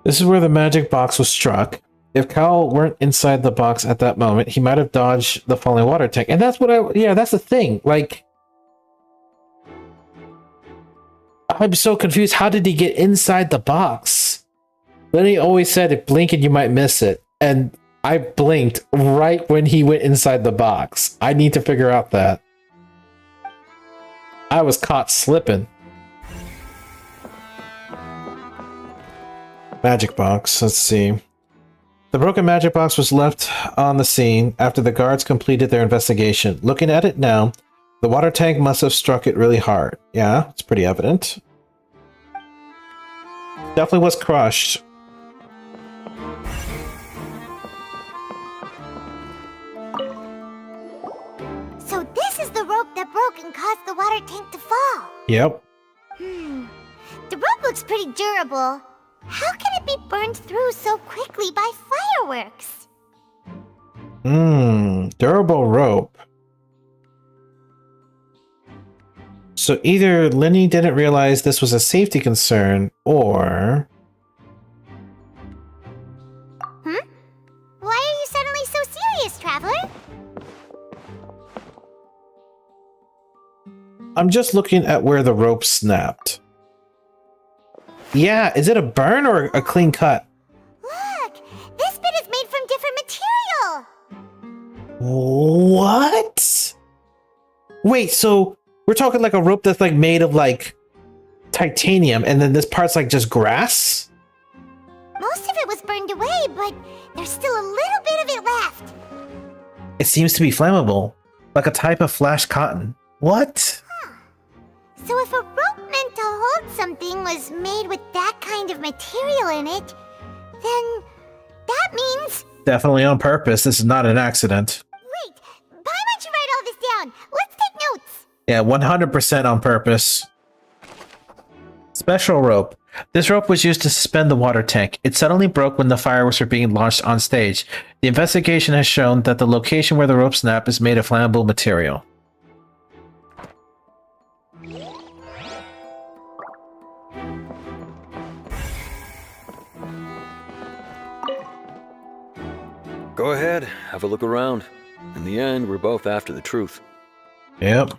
This is where the magic box was struck. If Cowell weren't inside the box at that moment, he might have dodged the falling water tank. And that's what yeah, that's the thing. Like, I'm so confused. How did he get inside the box? Lenny always said, if blinking, you might miss it. And I blinked right when he went inside the box. I need to figure out that. I was caught slipping. Magic box. Let's see. The broken magic box was left on the scene after the guards completed their investigation. Looking at it now, the water tank must have struck it really hard. Yeah, it's pretty evident. Definitely was crushed. So this is the rope that broke and caused the water tank to fall. Yep. The rope looks pretty durable. How can it be burned through so quickly by fireworks? Durable rope. So either Lenny didn't realize this was a safety concern, or... Why are you suddenly so serious, Traveler? I'm just looking at where the rope snapped. Yeah, is it a burn or a clean cut? Look! This bit is made from different material! What? Wait, so we're talking like a rope that's like made of like titanium and then this part's like just grass? Most of it was burned away, but there's still a little bit of it left. It seems to be flammable, like a type of flash cotton. What? So if a rope meant to hold something was made with that kind of material in it, then that means... Definitely on purpose. This is not an accident. Wait, why don't you write all this down? Let's take notes. Yeah, 100% on purpose. Special rope. This rope was used to suspend the water tank. It suddenly broke when the fireworks were being launched on stage. The investigation has shown that the location where the rope snapped is made of flammable material. Go ahead, have a look around. In the end, we're both after the truth. Yep.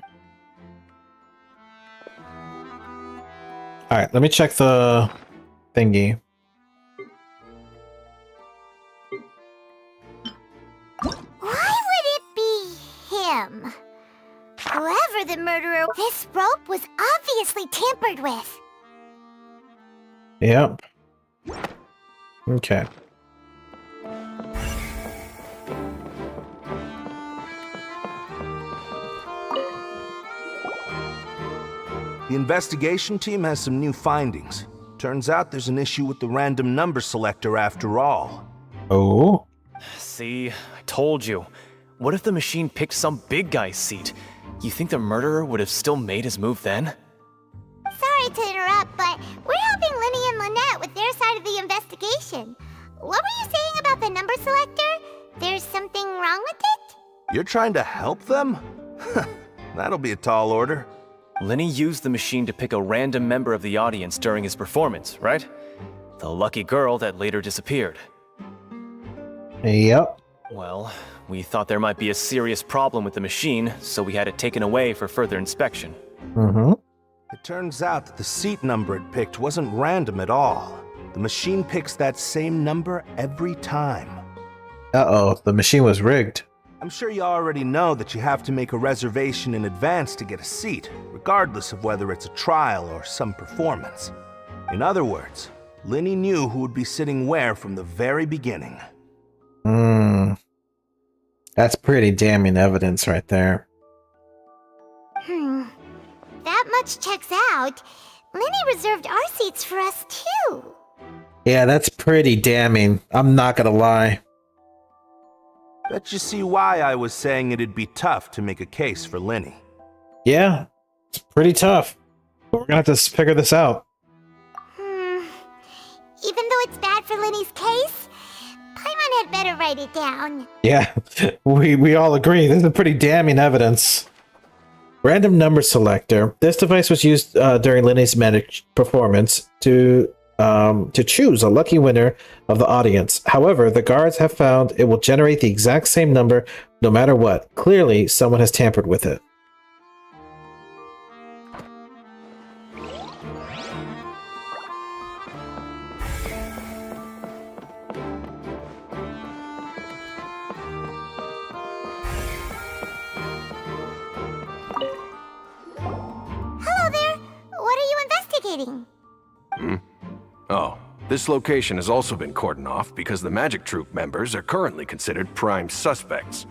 Alright, let me check the thingy. Why would it be him? Whoever sure the murderer... This rope was obviously tampered with. Yep. Okay. The investigation team has some new findings. Turns out there's an issue with the random number selector after all. Oh? See, I told you. What if the machine picked some big guy's seat? You think the murderer would have still made his move then? Sorry to interrupt, but we're helping Linny and Lynette with their side of the investigation. What were you saying about the number selector? There's something wrong with it? You're trying to help them? That'll be a tall order. Linny used the machine to pick a random member of the audience during his performance, right? The lucky girl that later disappeared. Yep. Well, we thought there might be a serious problem with the machine, so we had it taken away for further inspection. Mm-hmm. It turns out that the seat number it picked wasn't random at all. The machine picks that same number every time. Uh-oh, the machine was rigged. I'm sure you already know that you have to make a reservation in advance to get a seat, regardless of whether it's a trial or some performance. In other words, Linny knew who would be sitting where from the very beginning. That's pretty damning evidence right there. That much checks out. Linny reserved our seats for us too. Yeah, that's pretty damning. I'm not gonna lie. Bet you see why I was saying it'd be tough to make a case for Linny. Yeah, it's pretty tough. But we're gonna have to figure this out. Even though it's bad for Linny's case, Paimon had better write it down. Yeah, we all agree. This is pretty damning evidence. Random number selector. This device was used during Linny's magic performance to choose a lucky winner of the audience. However, the guards have found it will generate the exact same number no matter what. Clearly, someone has tampered with it. Hello there. What are you investigating? Oh, this location has also been cordoned off because the Magic Troupe members are currently considered prime suspects.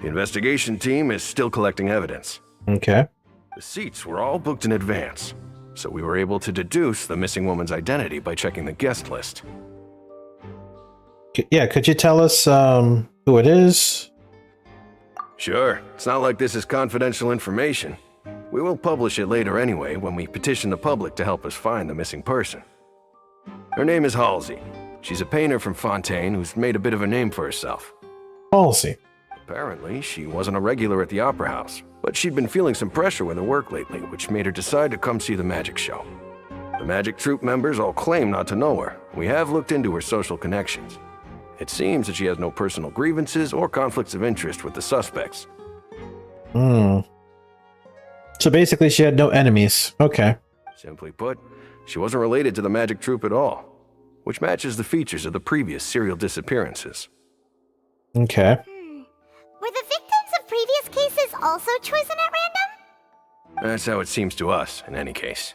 The investigation team is still collecting evidence. Okay. The seats were all booked in advance, so we were able to deduce the missing woman's identity by checking the guest list. Yeah, could you tell us who it is? Sure, it's not like this is confidential information. We will publish it later anyway when we petition the public to help us find the missing person. Her name is Halsey. She's a painter from Fontaine who's made a bit of a name for herself. Halsey. Apparently, she wasn't a regular at the Opera House, but she'd been feeling some pressure with her work lately, which made her decide to come see the magic show. The Magic Troupe members all claim not to know her. We have looked into her social connections. It seems that she has no personal grievances or conflicts of interest with the suspects. So basically she had no enemies. Okay. Simply put, she wasn't related to the Magic Troupe at all, which matches the features of the previous serial disappearances. Okay. Were the victims of previous cases also chosen at random? That's how it seems to us, in any case.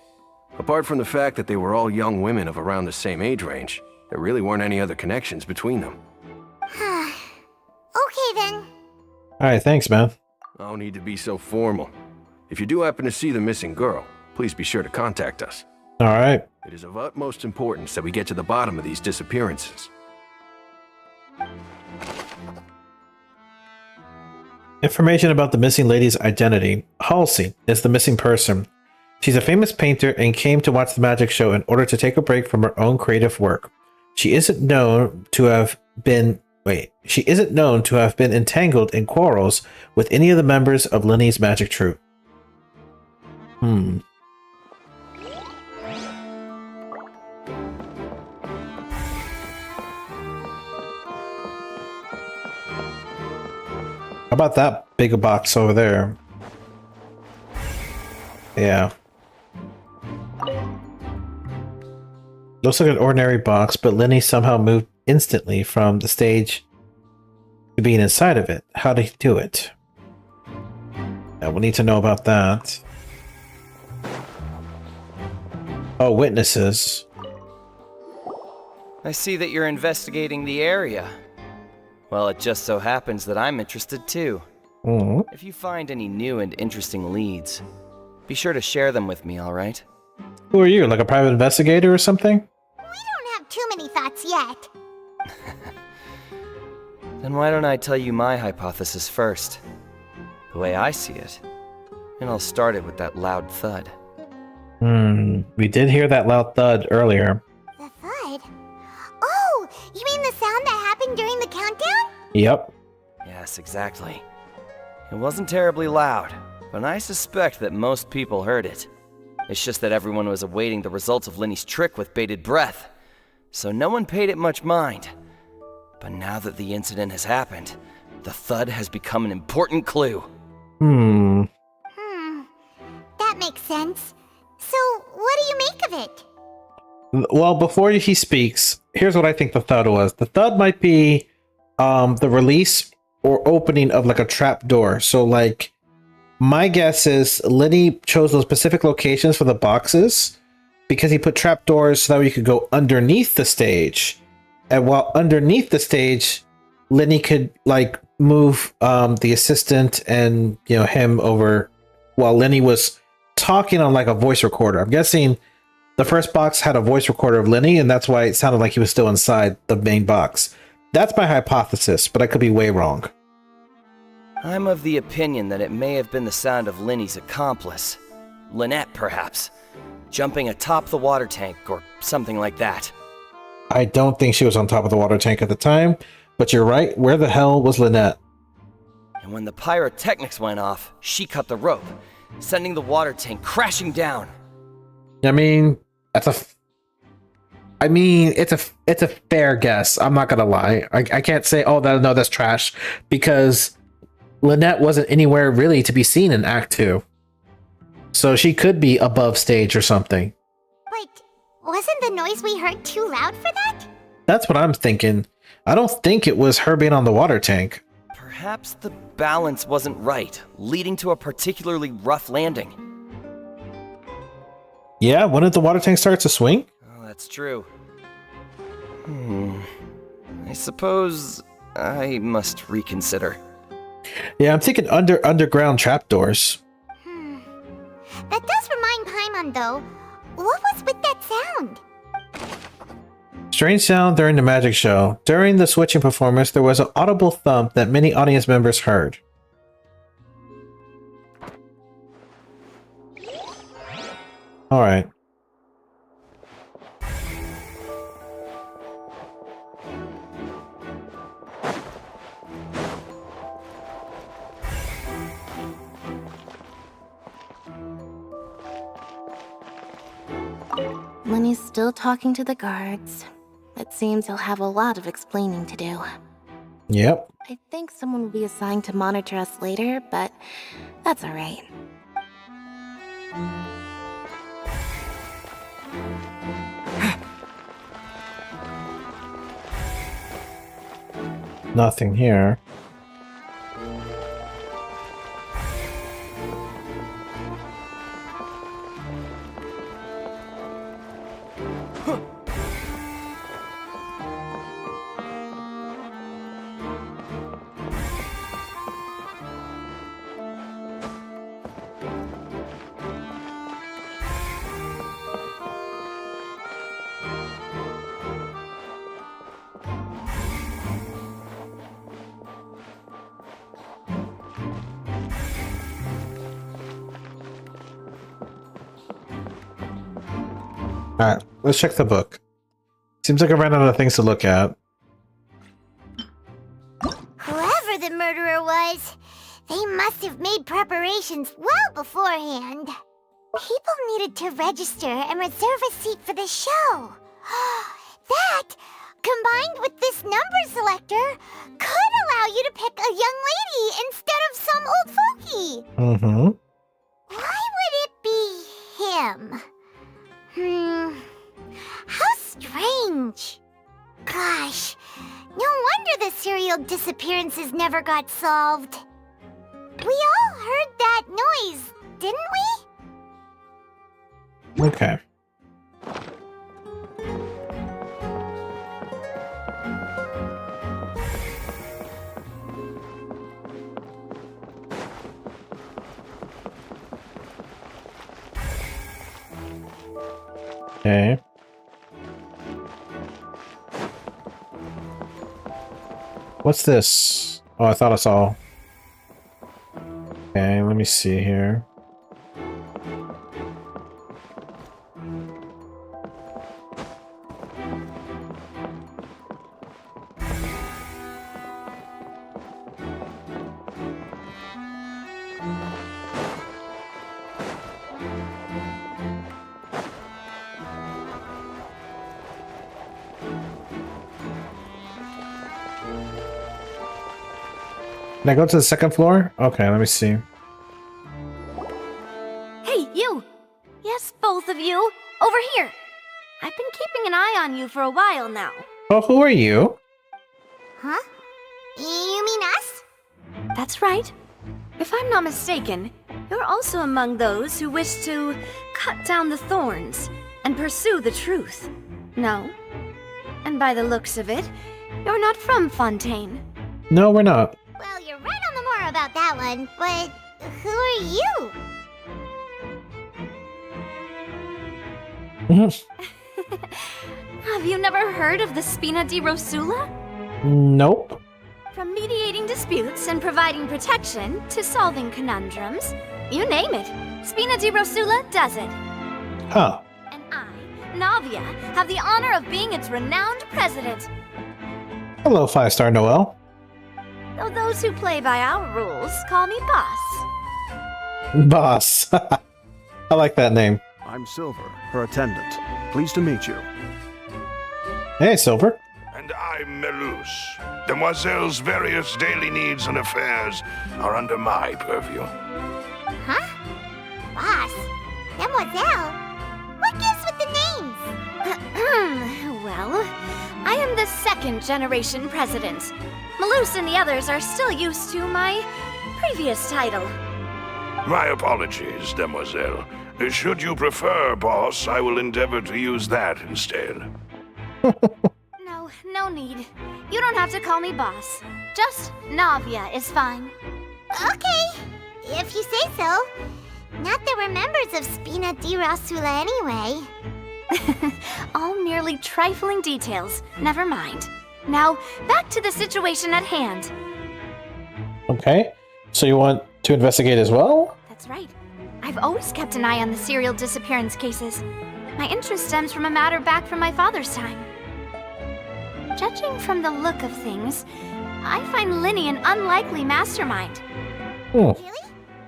Apart from the fact that they were all young women of around the same age range, there really weren't any other connections between them. Okay then. Alright, thanks, man. No need to be so formal. If you do happen to see the missing girl, please be sure to contact us. Alright. It is of utmost importance that we get to the bottom of these disappearances. Information about the missing lady's identity. Halsey is the missing person. She's a famous painter and came to watch the magic show in order to take a break from her own creative work. She isn't known to have been entangled in quarrels with any of the members of Linny's magic troupe. How about that big box over there? Yeah. Looks like an ordinary box, but Linny somehow moved instantly from the stage to being inside of it. How did he do it? Yeah, we'll need to know about that. Oh, witnesses. I see that you're investigating the area. Well, it just so happens that I'm interested too. Mm-hmm. If you find any new and interesting leads, be sure to share them with me, alright? Who are you, like a private investigator or something? We don't have too many thoughts yet. Then why don't I tell you my hypothesis first? The way I see it. And I'll start it with that loud thud. We did hear that loud thud earlier. The thud? Oh, you mean the sound that happened during the countdown? Yep. Yes, exactly. It wasn't terribly loud, but I suspect that most people heard it. It's just that everyone was awaiting the results of Lenny's trick with bated breath, so no one paid it much mind. But now that the incident has happened, the thud has become an important clue. That makes sense. So, what do you make of it? Well, before he speaks, here's what I think the thud was. The thud might be the release or opening of like a trap door. So like my guess is Lenny chose those specific locations for the boxes because he put trap doors so that you could go underneath the stage. And while underneath the stage, Lenny could like move the assistant and him over while Lenny was talking on like a voice recorder. I'm guessing the first box had a voice recorder of Lenny, and that's why it sounded like he was still inside the main box. That's my hypothesis, but I could be way wrong. I'm of the opinion that it may have been the sound of Lenny's accomplice. Lynette, perhaps. Jumping atop the water tank or something like that. I don't think she was on top of the water tank at the time, but you're right. Where the hell was Lynette? And when the pyrotechnics went off, she cut the rope, sending the water tank crashing down. I mean, it's a fair guess. I'm not gonna lie. I can't say, oh, no, that's trash, because Lynette wasn't anywhere really to be seen in Act 2. So she could be above stage or something. But wasn't the noise we heard too loud for that? That's what I'm thinking. I don't think it was her being on the water tank. Perhaps the balance wasn't right, leading to a particularly rough landing. Yeah, when did the water tank start to swing? Oh, that's true. I suppose I must reconsider. Yeah, I'm thinking underground trapdoors. That does remind Paimon, though. What was with that sound? Strange sound during the magic show. During the switching performance, there was an audible thump that many audience members heard. Alright. Lenny's still talking to the guards. It seems he'll have a lot of explaining to do. Yep. I think someone will be assigned to monitor us later, but that's alright. Nothing here. Alright, let's check the book. Seems like I ran out of things to look at. Whoever the murderer was, they must have made preparations well beforehand. People needed to register and reserve a seat for the show. That, combined with this number selector, could allow you to pick a young lady instead of some old fogey. Why would it be him? How strange. Gosh, no wonder the serial disappearances never got solved. We all heard that that noise, didn't we? Okay. Okay. What's this? Oh, I thought I saw. Okay, let me see here. Can I go to the second floor? Okay, let me see. Hey, you! Yes, both of you! Over here! I've been keeping an eye on you for a while now. Oh, who are you? Huh? You mean us? That's right. If I'm not mistaken, you're also among those who wish to cut down the thorns and pursue the truth. No? And by the looks of it, you're not from Fontaine. No, we're not. Well, you're right on the more about that one, but who are you? Have you never heard of the Spina di Rosula? Nope. From mediating disputes and providing protection to solving conundrums, you name it, Spina di Rosula does it. Huh. And I, Navia, have the honor of being its renowned president. Hello, 5-star Noel. Though those who play by our rules call me boss. Boss. I like that name. I'm Silver, her attendant. Pleased to meet you. Hey, Silver. And I'm Melus. Demoiselle's various daily needs and affairs are under my purview. Huh? Boss? Mademoiselle? What gives with the names? Well, I am the second generation president. Malus and the others are still used to my previous title. My apologies, Demoiselle. Should you prefer, boss, I will endeavor to use that instead. No need. You don't have to call me boss. Just Navia is fine. Okay, if you say so. Not that we're members of Spina di Rosula anyway. All merely trifling details. Never mind. Now, back to the situation at hand. Okay. So you want to investigate as well? That's right. I've always kept an eye on the serial disappearance cases. My interest stems from a matter back from my father's time. Judging from the look of things, I find Linny an unlikely mastermind. Really?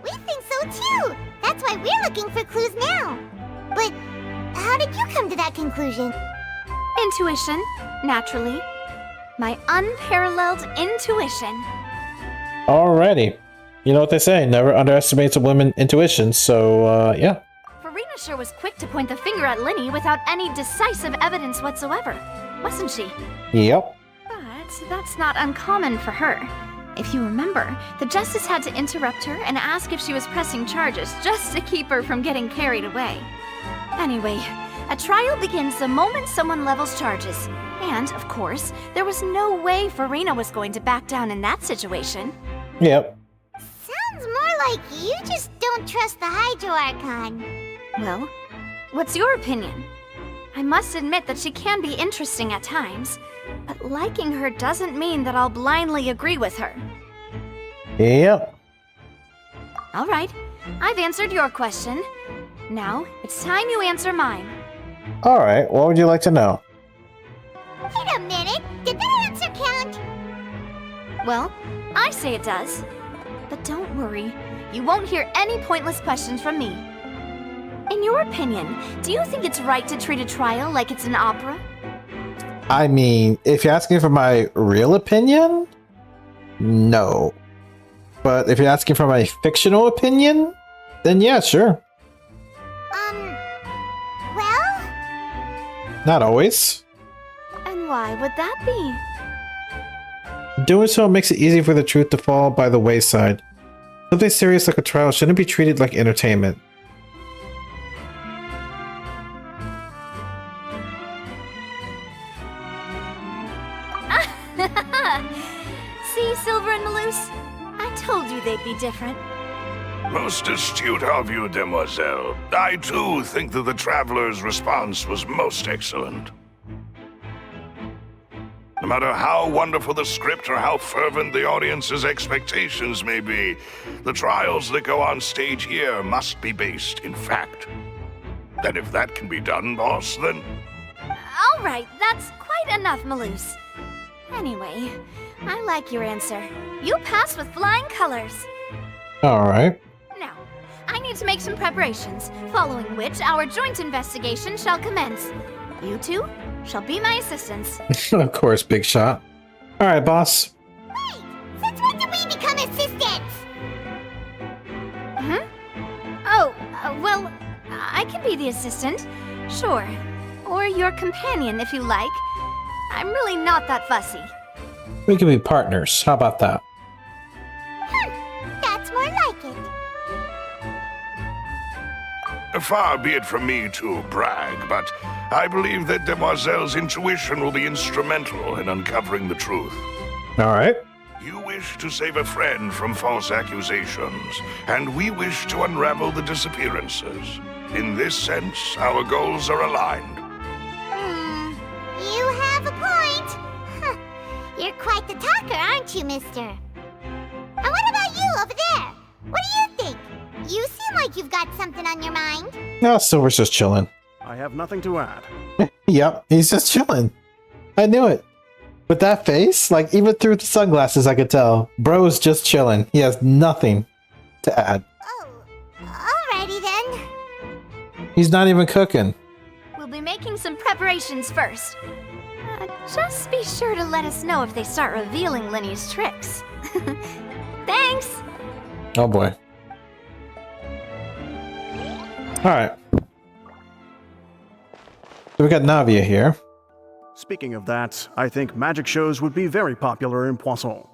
We think so too! That's why we're looking for clues now. But how did you come to that conclusion? Intuition, naturally. My unparalleled intuition. Alrighty. You know what they say, never underestimate a woman's intuition, so, yeah. Farina sure was quick to point the finger at Linny without any decisive evidence whatsoever, wasn't she? Yep. But that's not uncommon for her. If you remember, the justice had to interrupt her and ask if she was pressing charges just to keep her from getting carried away. Anyway, a trial begins the moment someone levels charges. And, of course, there was no way Farina was going to back down in that situation. Yep. Sounds more like you just don't trust the Hydro Archon. Well, what's your opinion? I must admit that she can be interesting at times, but liking her doesn't mean that I'll blindly agree with her. Yep. All right, I've answered your question. Now, it's time you answer mine. Alright, what would you like to know? Wait a minute, did that answer count? Well, I say it does. But don't worry, you won't hear any pointless questions from me. In your opinion, do you think it's right to treat a trial like it's an opera? I mean, if you're asking for my real opinion, no. But if you're asking for my fictional opinion, then yeah, sure. Well? Not always. And why would that be? Doing so makes it easy for the truth to fall by the wayside. Something serious like a trial shouldn't be treated like entertainment. See, Silver and Malus? I told you they'd be different. Most astute of you, demoiselle. I too think that the traveler's response was most excellent. No matter how wonderful the script or how fervent the audience's expectations may be, the trials that go on stage here must be based in fact. And if that can be done, boss, then... All right, that's quite enough, Malus. Anyway, I like your answer. You passed with flying colors. Alright. Now, I need to make some preparations, following which our joint investigation shall commence. You two shall be my assistants. Of course, big shot. Alright, boss. Wait! Since when did we become assistants? Oh, well, I can be the assistant. Sure. Or your companion, if you like. I'm really not that fussy. We can be partners. How about that? That's more like it. Far be it from me to brag, but I believe that Demoiselle's intuition will be instrumental in uncovering the truth. Alright. You wish to save a friend from false accusations, and we wish to unravel the disappearances. In this sense, our goals are aligned. You have a point. Huh. You're quite the talker, aren't you, mister? And what about you over there? What do you think? You seem like you've got something on your mind. No, Silver's just chilling. I have nothing to add. Yep, he's just chilling. I knew it. With that face, like even through the sunglasses I could tell, bro's just chilling. He has nothing to add. Alrighty then. He's not even cooking. We'll be making some preparations first. Just be sure to let us know if they start revealing Linny's tricks. Thanks! Oh boy. Alright. So we got Navia here. Speaking of that, I think magic shows would be very popular in Poisson.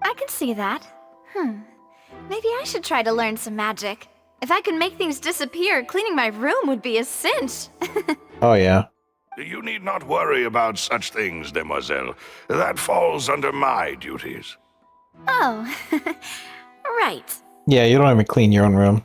I can see that. Maybe I should try to learn some magic. If I could make things disappear, cleaning my room would be a cinch. Oh yeah. You need not worry about such things, demoiselle. That falls under my duties. Oh, right. Yeah, you don't even clean your own room.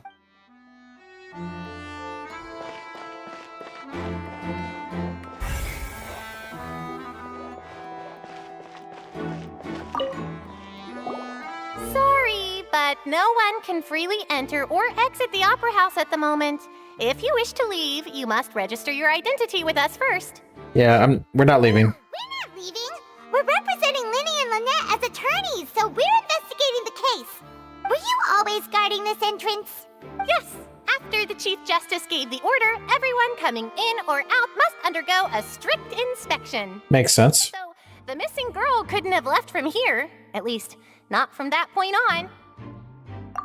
Sorry, but no one can freely enter or exit the Opera House at the moment. If you wish to leave, you must register your identity with us first. Yeah, we're not leaving. We're not leaving. We're representing Linny and Lynette as attorneys, so we're investigating the case. Were you always guarding this entrance? Yes. After the Chief Justice gave the order, everyone coming in or out must undergo a strict inspection. Makes sense. So, the missing girl couldn't have left from here. At least, not from that point on.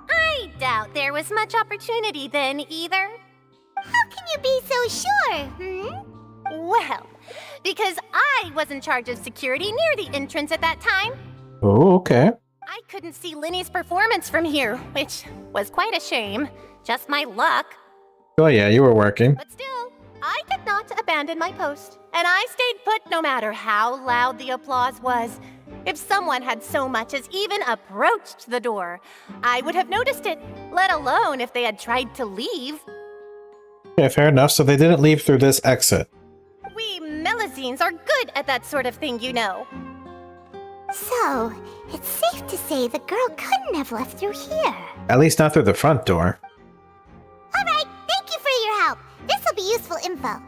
I doubt there was much opportunity then, either. How can you be so sure, Well, because I was in charge of security near the entrance at that time. Oh, okay. I couldn't see Linny's performance from here, which was quite a shame. Just my luck. Oh yeah, you were working. But still, I did not abandon my post, and I stayed put no matter how loud the applause was. If someone had so much as even approached the door, I would have noticed it, let alone if they had tried to leave. Yeah, fair enough. So they didn't leave through this exit. We Melusines are good at that sort of thing, you know. So, it's safe to say the girl couldn't have left through here. At least not through the front door. Alright, thank you for your help. This'll be useful info.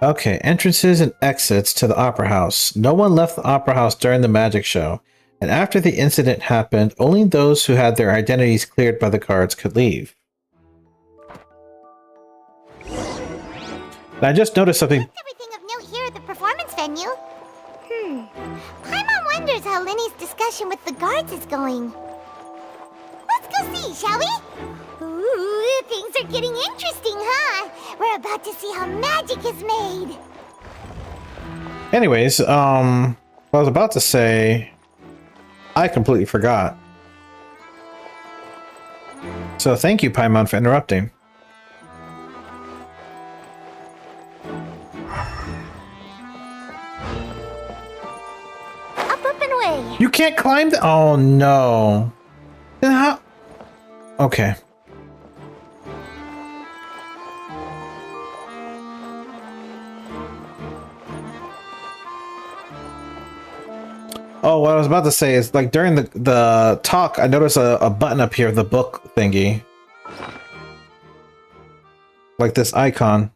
Okay, entrances and exits to the Opera House. No one left the Opera House during the magic show, and after the incident happened, only those who had their identities cleared by the guards could leave. And I just noticed something. Everything of note here at the performance venue. Paimon wonders how Linny's discussion with the guards is going. Let's go see, shall we? Ooh, things are getting interesting, huh? We're about to see how magic is made. Anyways, what I was about to say I completely forgot. So thank you, Paimon, for interrupting. Up and away. You can't climb the— oh no. Then how— okay. Oh, what I was about to say is, like, during the talk, I noticed a button up here, the book thingy. Like this icon.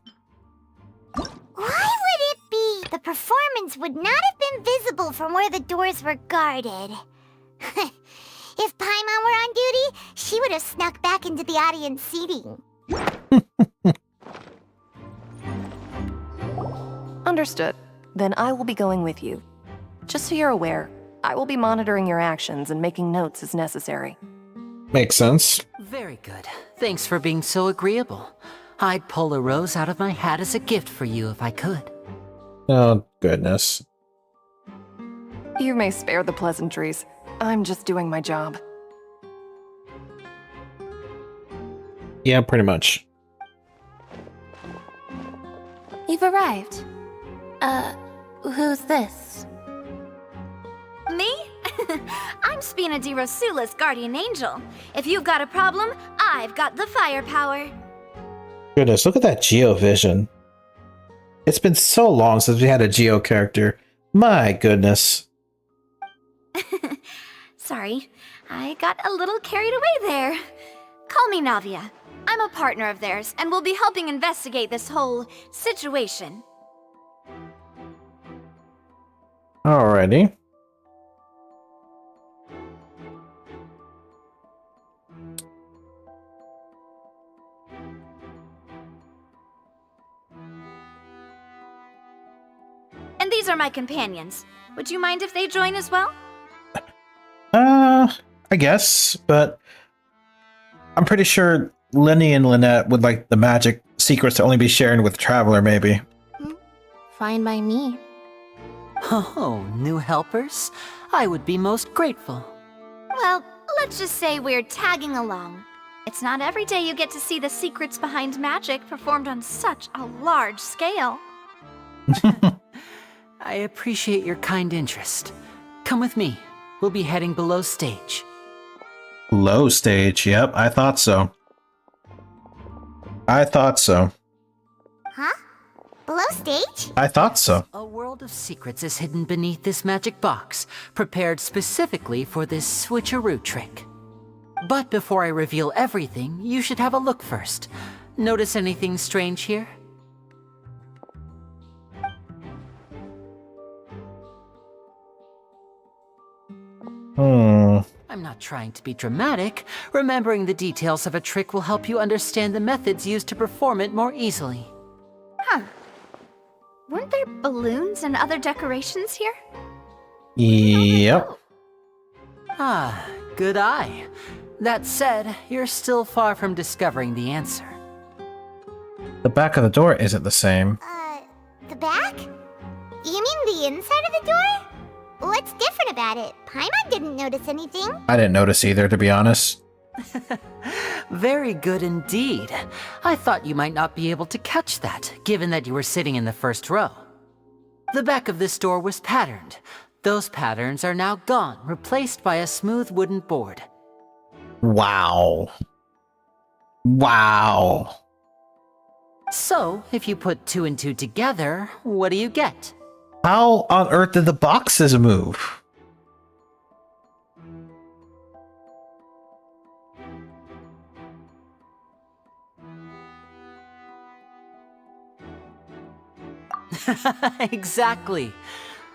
Why would it be? The performance would not have been visible from where the doors were guarded. If Paimon were on duty, she would have snuck back into the audience seating. Understood. Then I will be going with you. Just so you're aware, I will be monitoring your actions and making notes as necessary. Makes sense. Very good. Thanks for being so agreeable. I'd pull a rose out of my hat as a gift for you if I could. Oh, goodness. You may spare the pleasantries. I'm just doing my job. Yeah, pretty much. You've arrived. Who's this? Me? I'm Spina di Rosula's guardian angel. If you've got a problem, I've got the firepower. Goodness, look at that Geo vision. It's been so long since we had a Geo character. My goodness. Sorry, I got a little carried away there. Call me Navia. I'm a partner of theirs, and will be helping investigate this whole situation. Alrighty. And these are my companions. Would you mind if they join as well? I guess, but I'm pretty sure Lenny and Lynette would like the magic secrets to only be shared with Traveler, maybe. Fine by me. Oh, new helpers? I would be most grateful. Well, let's just say we're tagging along. It's not every day you get to see the secrets behind magic performed on such a large scale. I appreciate your kind interest. Come with me. We'll be heading below stage. Low stage, yep, I thought so. I thought so. Huh? Below stage? I thought so. A world of secrets is hidden beneath this magic box, prepared specifically for this switcheroo trick. But before I reveal everything, you should have a look first. Notice anything strange here? I'm not trying to be dramatic. Remembering the details of a trick will help you understand the methods used to perform it more easily. Huh. Weren't there balloons and other decorations here? Yep. Ah, good eye. That said, you're still far from discovering the answer. The back of the door isn't the same. The back? You mean the inside of the door? What's different about it? Paimon didn't notice anything. I didn't notice either, to be honest. Very good indeed. I thought you might not be able to catch that, given that you were sitting in the first row. The back of this door was patterned. Those patterns are now gone, replaced by a smooth wooden board. Wow. Wow. So, if you put 2 and 2 together, what do you get? How on earth did the boxes move? Exactly.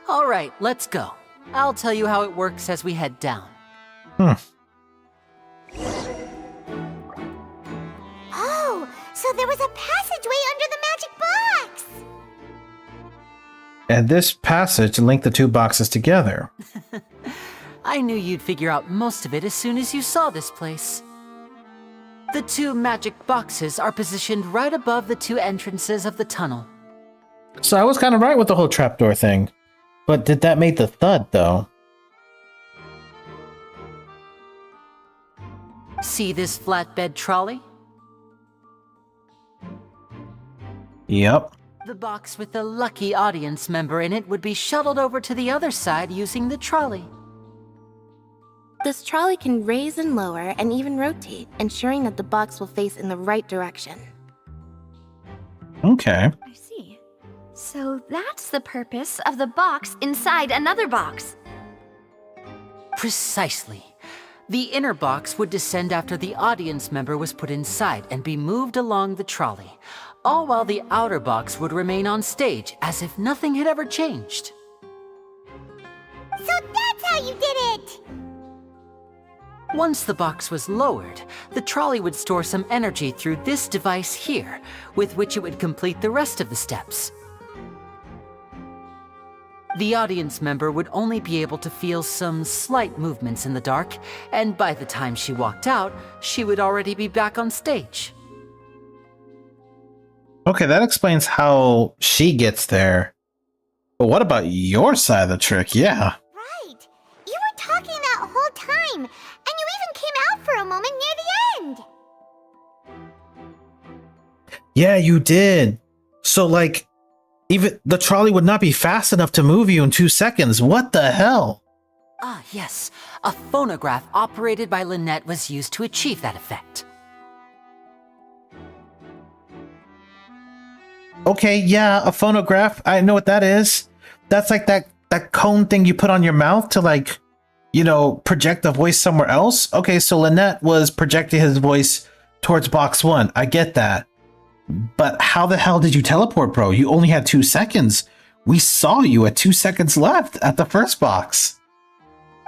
All right, let's go. I'll tell you how it works as we head down. Oh, so there was a passageway under the magic box! And this passage linked the two boxes together. I knew you'd figure out most of it as soon as you saw this place. The 2 magic boxes are positioned right above the 2 entrances of the tunnel. So I was kind of right with the whole trapdoor thing. But did that make the thud, though? See this flatbed trolley? Yep. The box with the lucky audience member in it would be shuttled over to the other side using the trolley. This trolley can raise and lower and even rotate, ensuring that the box will face in the right direction. Okay. I see. So that's the purpose of the box inside another box. Precisely. The inner box would descend after the audience member was put inside and be moved along the trolley, all while the outer box would remain on stage as if nothing had ever changed. So that's how you did it! Once the box was lowered, the trolley would store some energy through this device here, with which it would complete the rest of the steps. The audience member would only be able to feel some slight movements in the dark, and by the time she walked out, she would already be back on stage. Okay, that explains how she gets there. But what about your side of the trick? Yeah. Right! You were talking that whole time, and you even came out for a moment near the end! Yeah, you did. So, like, even the trolley would not be fast enough to move you in 2 seconds. What the hell? Ah, yes. A phonograph operated by Lynette was used to achieve that effect. Okay, yeah, a phonograph. I know what that is. That's like that cone thing you put on your mouth to, like, you know, project the voice somewhere else. Okay, so Lynette was projecting his voice towards box 1. I get that. But how the hell did you teleport, bro? You only had 2 seconds. We saw you at 2 seconds left at the first box.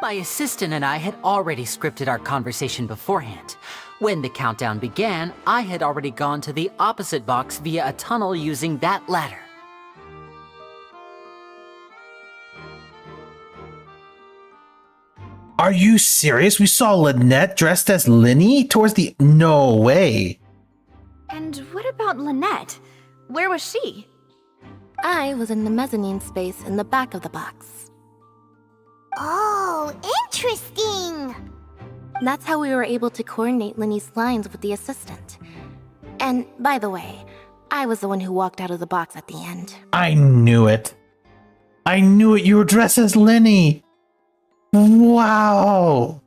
My assistant and I had already scripted our conversation beforehand. When the countdown began, I had already gone to the opposite box via a tunnel using that ladder. Are you serious? We saw Lynette dressed as Linny towards the... No way. And what about Lynette? Where was she? I was in the mezzanine space in the back of the box. Oh, interesting! That's how we were able to coordinate Linny's lines with the assistant. And, by the way, I was the one who walked out of the box at the end. I knew it. I knew it. You were dressed as Linny. Wow.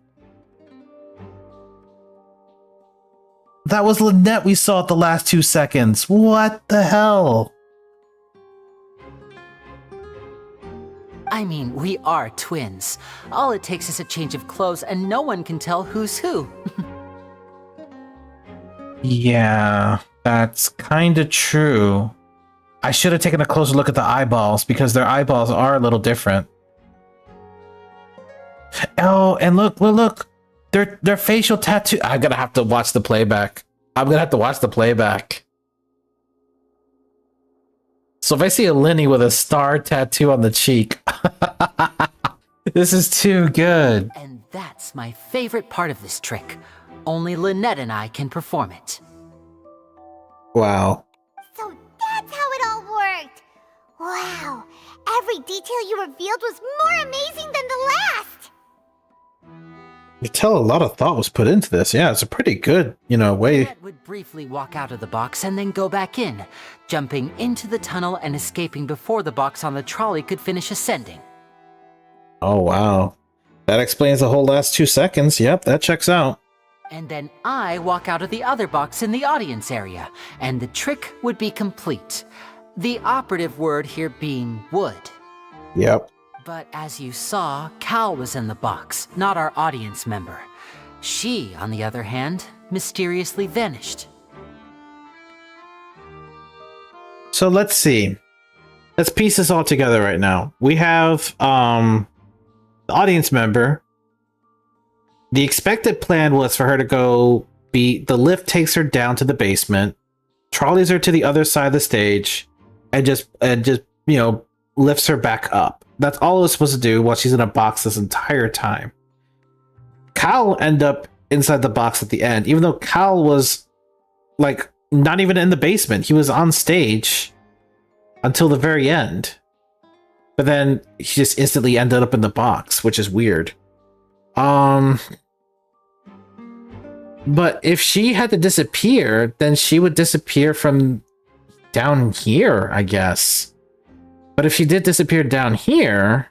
That was Lynette we saw at the last 2 seconds. What the hell? I mean, we are twins. All it takes is a change of clothes and no one can tell who's who. Yeah, that's kind of true. I should have taken a closer look at the eyeballs because their eyeballs are a little different. Oh, and look. Their facial tattoo. I'm gonna have to watch the playback. So if I see a Linny with a star tattoo on the cheek, this is too good. And that's my favorite part of this trick. Only Lynette and I can perform it. Wow. So that's how it all worked! Wow! Every detail you revealed was more amazing than the last! You tell a lot of thought was put into this. Yeah, it's a pretty good, way. Lynette would briefly walk out of the box and then go back in, jumping into the tunnel and escaping before the box on the trolley could finish ascending. Oh, wow. That explains the whole last 2 seconds. Yep, that checks out. And then I walk out of the other box in the audience area, and the trick would be complete. The operative word here being would. Yep. But as you saw, Cal was in the box, not our audience member. She, on the other hand, mysteriously vanished. So let's see. Let's piece this all together right now. We have the audience member. The expected plan was for her to go the lift takes her down to the basement, trolleys her to the other side of the stage, and just lifts her back up. That's all it was supposed to do while she's in a box this entire time. Cal ended up inside the box at the end, even though Cal was like not even in the basement. He was on stage until the very end. But then he just instantly ended up in the box, which is weird. But if she had to disappear, then she would disappear from down here, I guess. But if she did disappear down here,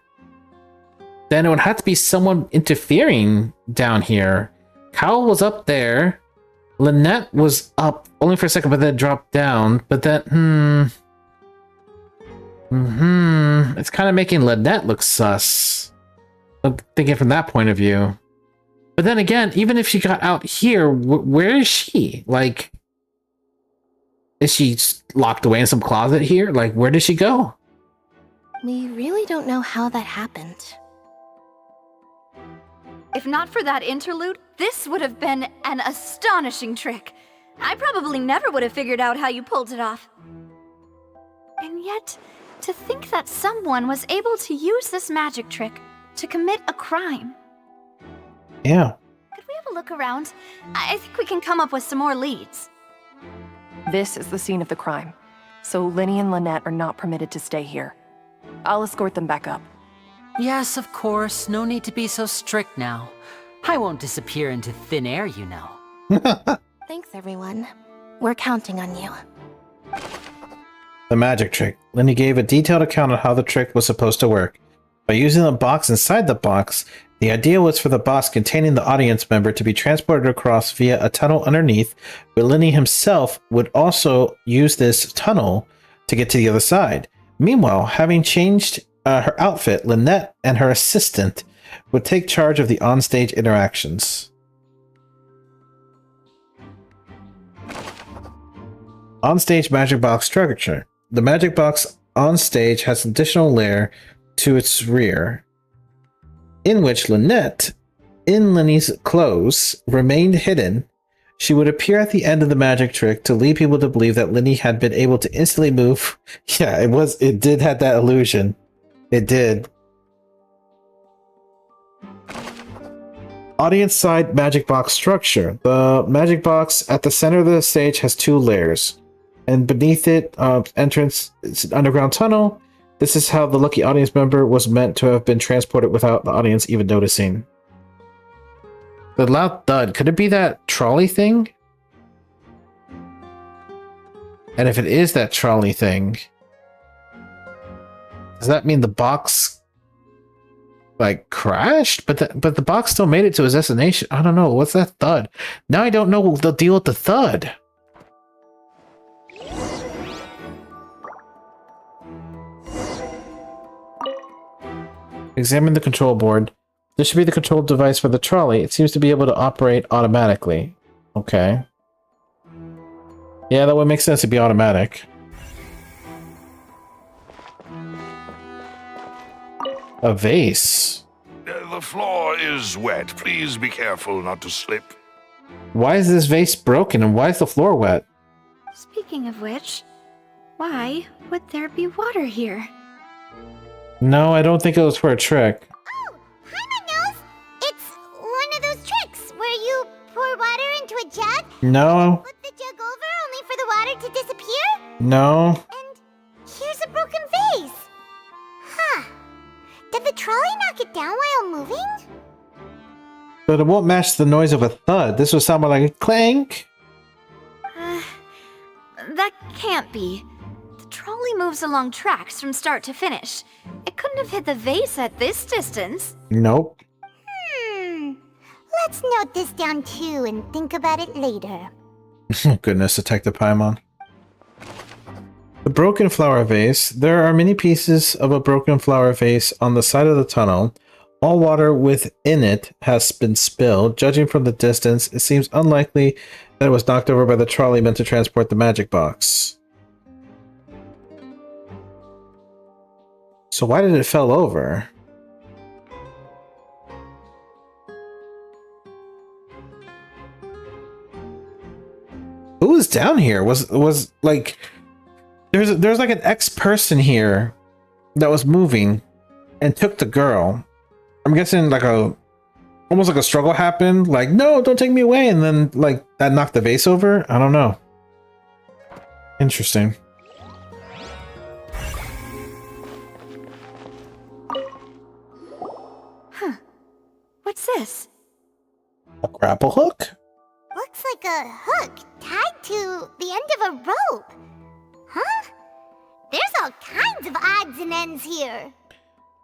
then it would have to be someone interfering down here. Kyle was up there. Lynette was up only for a second, but then dropped down. But then, it's kind of making Lynette look sus. I'm thinking from that point of view. But then again, even if she got out here, where is she? Like, is she locked away in some closet here? Like, where did she go? We really don't know how that happened. If not for that interlude, this would have been an astonishing trick. I probably never would have figured out how you pulled it off. And yet, to think that someone was able to use this magic trick to commit a crime. Yeah. Could we have a look around? I think we can come up with some more leads. This is the scene of the crime, so Linny and Lynette are not permitted to stay here. I'll escort them back up. Yes, of course. No need to be so strict now. I won't disappear into thin air, you know. Thanks, everyone. We're counting on you. The magic trick. Linny gave a detailed account of how the trick was supposed to work. By using the box inside the box, the idea was for the box containing the audience member to be transported across via a tunnel underneath, but Linny himself would also use this tunnel to get to the other side. Meanwhile, having changed her outfit, Lynette and her assistant would take charge of the onstage interactions. Onstage magic box structure. The magic box on stage has an additional layer to its rear, in which Lynette, in Linny's clothes, remained hidden. She would appear at the end of the magic trick to lead people to believe that Linny had been able to instantly move. Yeah, it did have that illusion. It did. Audience side magic box structure. The magic box at the center of the stage has two layers, and beneath it, entrance is an underground tunnel. This is how the lucky audience member was meant to have been transported without the audience even noticing. The loud thud, could it be that trolley thing? And if it is that trolley thing, does that mean the box like crashed? But the box still made it to its destination. I don't know. What's that thud? Now I don't know the deal with the thud. Examine the control board. This should be the control device for the trolley. It seems to be able to operate automatically. Okay. Yeah, that would make sense to be automatic. A vase. The floor is wet. Please be careful not to slip. Why is this vase broken and why is the floor wet? Speaking of which, why would there be water here? No, I don't think it was for a trick. Oh, hi, Nose. It's one of those tricks where you pour water into a jug. No. Flip the jug over only for the water to disappear. No. And here's a broken vase. Huh. Did the trolley knock it down while moving? But it won't match the noise of a thud. This would sound more like a clank. That can't be. The trolley moves along tracks from start to finish. It couldn't have hit the vase at this distance. Nope. Let's note this down too and think about it later. Goodness, Detective Paimon. The broken flower vase. There are many pieces of a broken flower vase on the side of the tunnel. All water within it has been spilled. Judging from the distance, it seems unlikely that it was knocked over by the trolley meant to transport the magic box. So why did it fell over? Who was down here? Was like there's like an ex-person here that was moving and took the girl. I'm guessing like almost like a struggle happened, like, no, don't take me away, and then like that knocked the vase over. I don't know. Interesting. Huh. What's this? A grapple hook? Looks a hook tied to the end of a rope. Huh? There's all kinds of odds and ends here.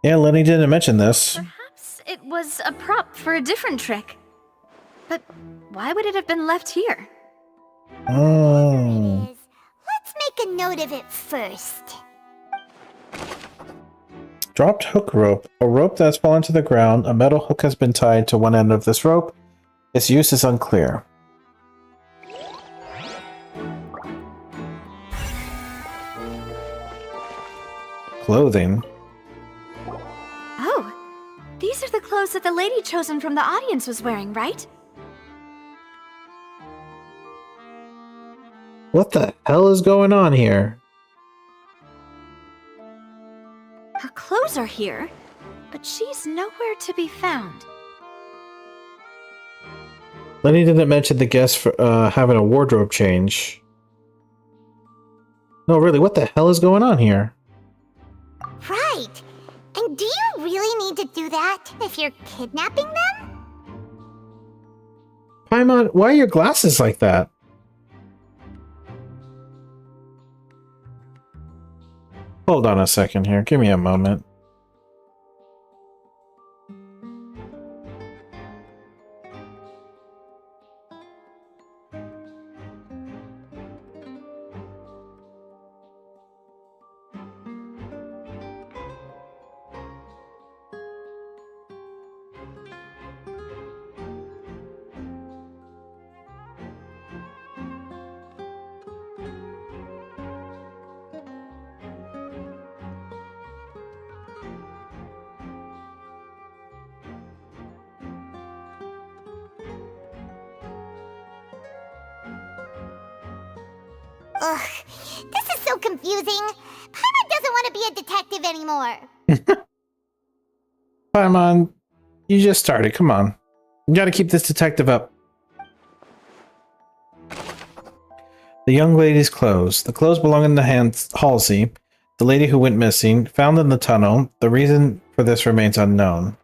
Yeah, Lenny didn't mention this. Perhaps it was a prop for a different trick. But why would it have been left here? Oh. Let's make a note of it first. Dropped hook rope. A rope that has fallen to the ground. A metal hook has been tied to one end of this rope. Its use is unclear. Clothing. Oh, these are the clothes that the lady chosen from the audience was wearing, right? What the hell is going on here? Her clothes are here, but she's nowhere to be found. Lenny didn't mention the guest for having a wardrobe change. No, really, what the hell is going on here? Right. And do you really need to do that if you're kidnapping them? Paimon, why are your glasses like that? Hold on a second here. Give me a moment. Ugh, this is so confusing. Paimon doesn't want to be a detective anymore. Paimon, you just started. Come on. You gotta keep this detective up. The young lady's clothes. The clothes belonging to Halsey, the lady who went missing, found in the tunnel. The reason for this remains unknown.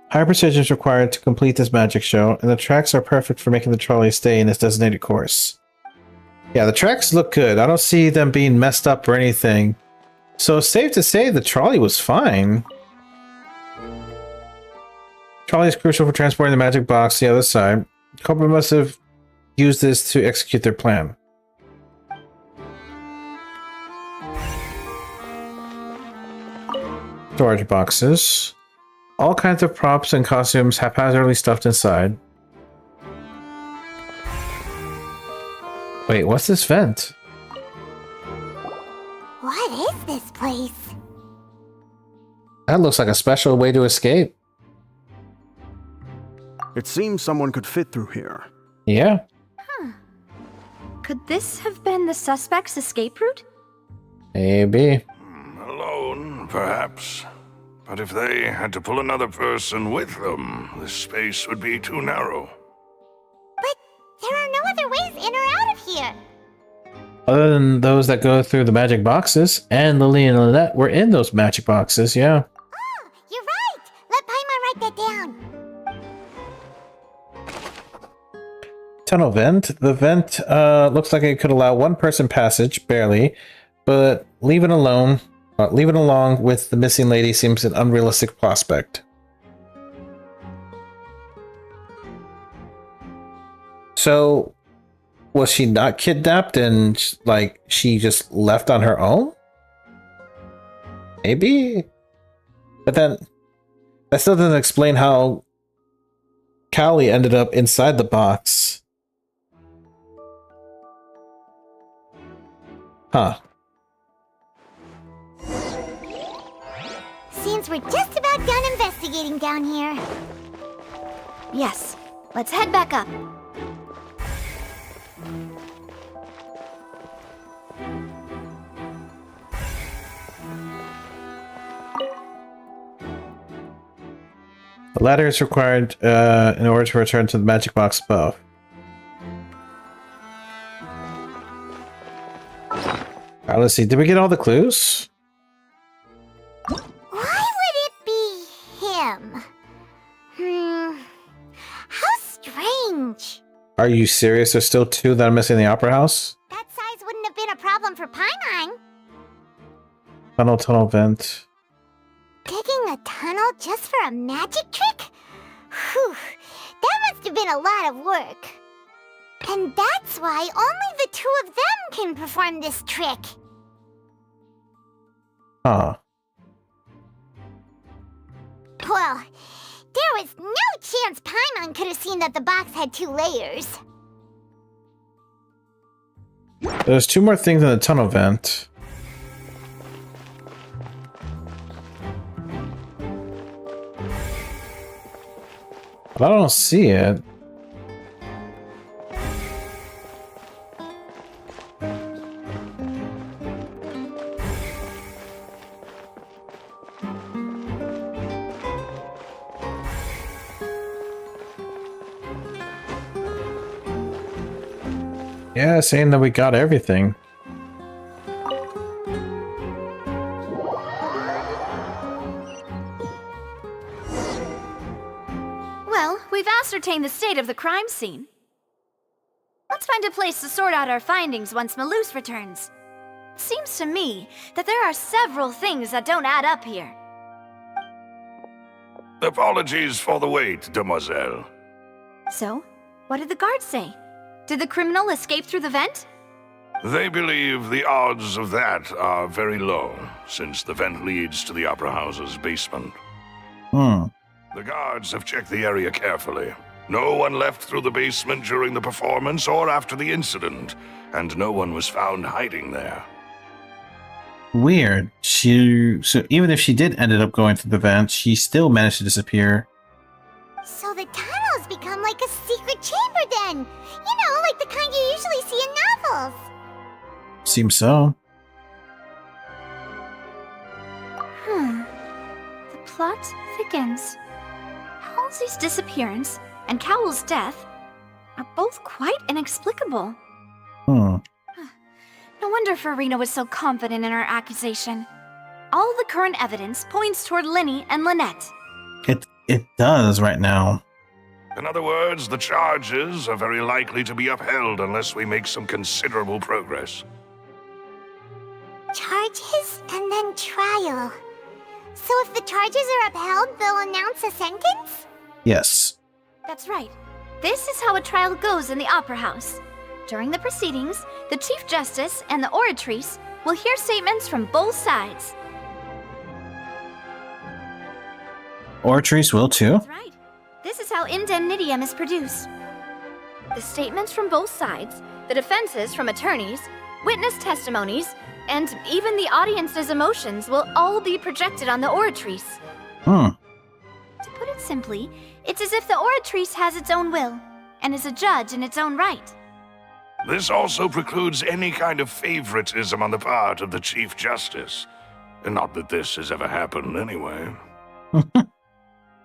High precision is required to complete this magic show, and the tracks are perfect for making the trolley stay in its designated course. Yeah, the tracks look good. I don't see them being messed up or anything. So it's safe to say the trolley was fine. Trolley is crucial for transporting the magic box to the other side. Culprit must have used this to execute their plan. Storage boxes. All kinds of props and costumes haphazardly stuffed inside. Wait, what's this vent? What is this place? That looks like a special way to escape. It seems someone could fit through here. Yeah. Could this have been the suspect's escape route? Maybe. Alone, perhaps. But if they had to pull another person with them, the space would be too narrow. But there are no other ways in or out of here. Other than those that go through the magic boxes, and Lily and Lynette were in those magic boxes, yeah. Oh, you're right. Let Paimon write that down. Tunnel vent. The vent looks like it could allow one person passage, barely, but leaving along with the missing lady seems an unrealistic prospect. So, was she not kidnapped and, like, she just left on her own? Maybe? But then, that still doesn't explain how Callie ended up inside the box. Huh. Seems we're just about done investigating down here. Yes, let's head back up. The ladder is required in order to return to the magic box above. Alright, let's see. Did we get all the clues? Whoa! Are you serious? There's still 2 that are missing in the Opera House? That size wouldn't have been a problem for Paimon. Tunnel vent. Digging a tunnel just for a magic trick? Whew, that must have been a lot of work. And that's why only the 2 of them can perform this trick. Huh. Well, there was no chance Paimon could have seen that the box had 2 layers. There's 2 more things in the tunnel vent. But I don't see it. Yeah, saying that we got everything. Well, we've ascertained the state of the crime scene. Let's find a place to sort out our findings once Malus returns. It seems to me that there are several things that don't add up here. Apologies for the wait, demoiselle. So, what did the guards say? Did the criminal escape through the vent? They believe the odds of that are very low, since the vent leads to the Opera House's basement. The guards have checked the area carefully. No one left through the basement during the performance or after the incident, and no one was found hiding there. Weird. So even if she did ended up going through the vent, she still managed to disappear. So the tunnels become like a secret chamber then. You know, like the kind you usually see in novels. Seems so. The plot thickens. Halsey's disappearance and Cowell's death are both quite inexplicable. No wonder Farina was so confident in her accusation. All the current evidence points toward Linny and Lynette. It does right now. In other words, the charges are very likely to be upheld unless we make some considerable progress. Charges and then trial. So if the charges are upheld, they'll announce a sentence? Yes. That's right. This is how a trial goes in the Opera House. During the proceedings, the Chief Justice and the Oratrice will hear statements from both sides. Oratrice will too? That's right. This is how indemnitium is produced. The statements from both sides, the defenses from attorneys, witness testimonies, and even the audience's emotions will all be projected on the Oratrice. To put it simply, it's as if the Oratrice has its own will, and is a judge in its own right. This also precludes any kind of favoritism on the part of the Chief Justice. Not that this has ever happened anyway.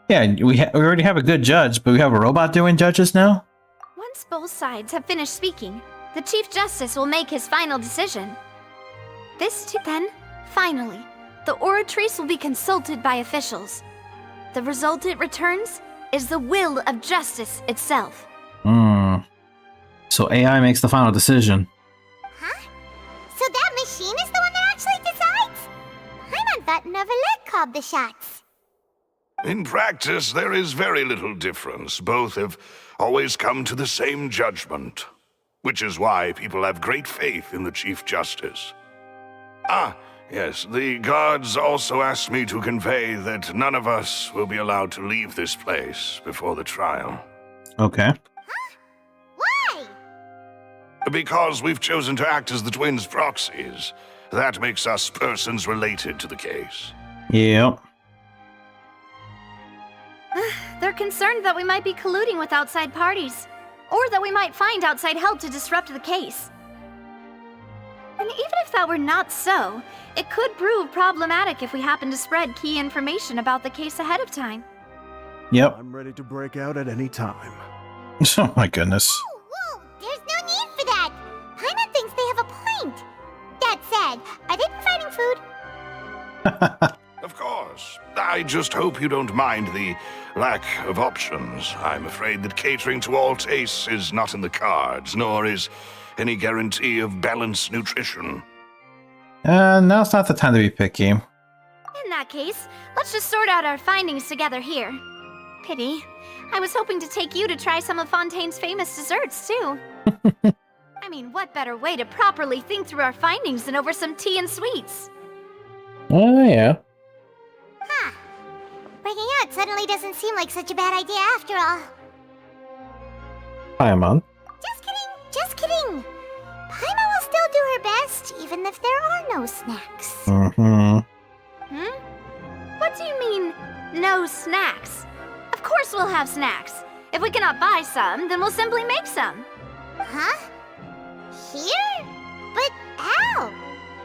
Yeah, we already have a good judge, but we have a robot doing judges now? Once both sides have finished speaking, the Chief Justice will make his final decision. Then, finally, the Oratrice will be consulted by officials. The result it returns is the will of justice itself. So AI makes the final decision. Huh? So that machine is the one that actually decides? Paimon thought Neuvillette called the shots. In practice, there is very little difference. Both have always come to the same judgment, which is why people have great faith in the Chief Justice. Yes, the guards also asked me to convey that none of us will be allowed to leave this place before the trial. Okay. Why? Because we've chosen to act as the twins' proxies. That makes us persons related to the case. Yep. They're concerned that we might be colluding with outside parties, or that we might find outside help to disrupt the case. And even if that were not so, it could prove problematic if we happen to spread key information about the case ahead of time. Yep. I'm ready to break out at any time. Oh my goodness. Whoa, there's no need for that. Paimon thinks they have a point. That said, are they providing food? Of course. I just hope you don't mind the lack of options. I'm afraid that catering to all tastes is not in the cards, nor is any guarantee of balanced nutrition. Now's not the time to be picky. In that case, let's just sort out our findings together here. Pity. I was hoping to take you to try some of Fontaine's famous desserts, too. I mean, what better way to properly think through our findings than over some tea and sweets? Oh, yeah. Huh. Breaking out suddenly doesn't seem like such a bad idea after all. Paimon. Just kidding. Paimon will still do her best, even if there are no snacks. What do you mean, no snacks? Of course we'll have snacks. If we cannot buy some, then we'll simply make some. Huh? Here? But how?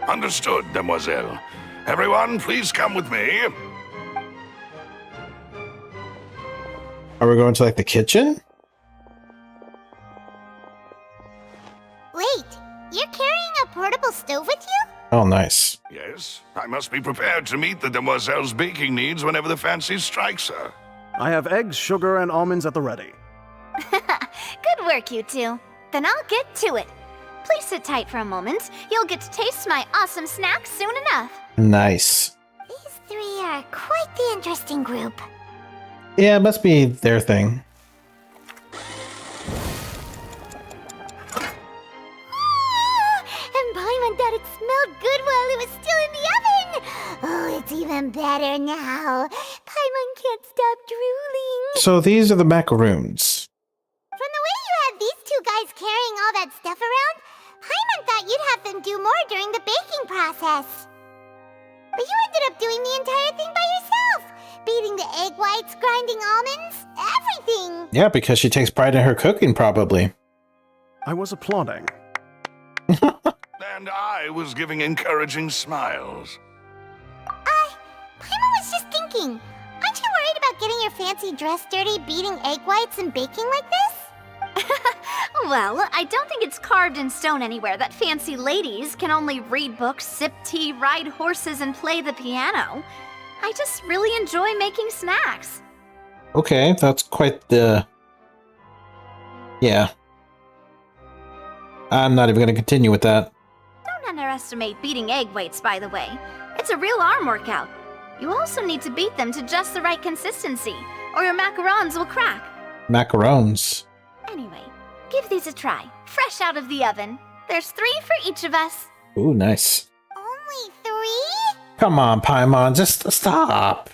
Understood, demoiselle. Everyone, please come with me. Are we going to, like, the kitchen? Wait, you're carrying a portable stove with you? Oh, nice. Yes, I must be prepared to meet the demoiselle's baking needs whenever the fancy strikes her. I have eggs, sugar, and almonds at the ready. Good work, you two. Then I'll get to it. Please sit tight for a moment. You'll get to taste my awesome snacks soon enough. Nice. These three are quite the interesting group. Yeah, it must be their thing. And Paimon thought it smelled good while it was still in the oven. Oh, it's even better now. Paimon can't stop drooling. So these are the macaroons. From the way you had these two guys carrying all that stuff around, Paimon thought you'd have them do more during the baking process. But you ended up doing the entire thing by yourself. Beating the egg whites, grinding almonds, everything. Yeah, because she takes pride in her cooking, probably. I was applauding. And I was giving encouraging smiles. Paimon was just thinking, aren't you worried about getting your fancy dress dirty beating egg whites and baking like this? Well, I don't think it's carved in stone anywhere that fancy ladies can only read books, sip tea, ride horses, and play the piano. I just really enjoy making snacks. Okay, that's quite the... Yeah. I'm not even going to continue with that. Don't underestimate beating egg whites, by the way. It's a real arm workout. You also need to beat them to just the right consistency, or your macarons will crack. Macarons. Anyway, give these a try, fresh out of the oven. There's 3 for each of us. Ooh, nice. Only 3? Come on, Paimon, just stop.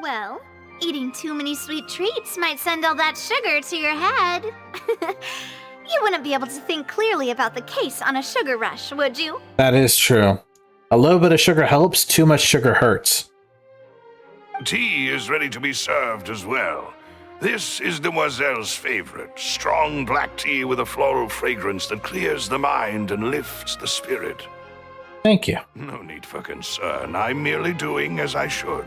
Well, eating too many sweet treats might send all that sugar to your head. You wouldn't be able to think clearly about the case on a sugar rush, would you? That is true. A little bit of sugar helps, too much sugar hurts. Tea is ready to be served as well. This is Demoiselle's favorite, strong black tea with a floral fragrance that clears the mind and lifts the spirit. Thank you. No need for concern. I'm merely doing as I should.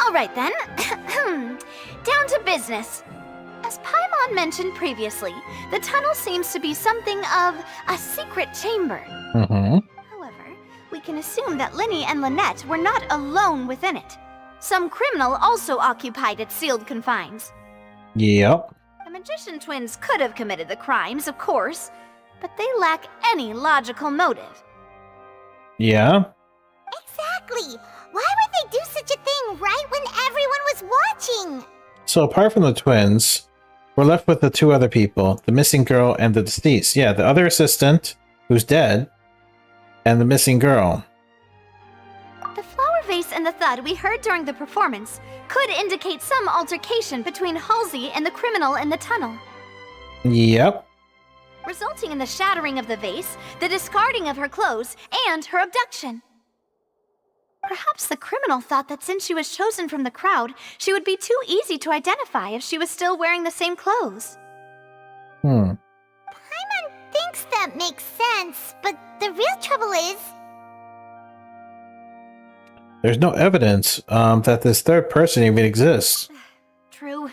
All right then. Down to business. As Paimon mentioned previously, the tunnel seems to be something of a secret chamber. However, we can assume that Linny and Lynette were not alone within it. Some criminal also occupied its sealed confines. Yep. The magician twins could have committed the crimes, of course, but they lack any logical motive. Yeah. Exactly. Why would they do such a thing right when everyone was watching? So apart from the twins, we're left with the 2 other people, the missing girl and the deceased. Yeah, the other assistant, who's dead, and the missing girl. The flower vase and the thud we heard during the performance could indicate some altercation between Halsey and the criminal in the tunnel, Yep. resulting in the shattering of the vase, the discarding of her clothes, and her abduction. Perhaps the criminal thought that since she was chosen from the crowd, she would be too easy to identify if she was still wearing the same clothes. Paimon thinks that makes sense, but the real trouble is... There's no evidence that this third person even exists. True.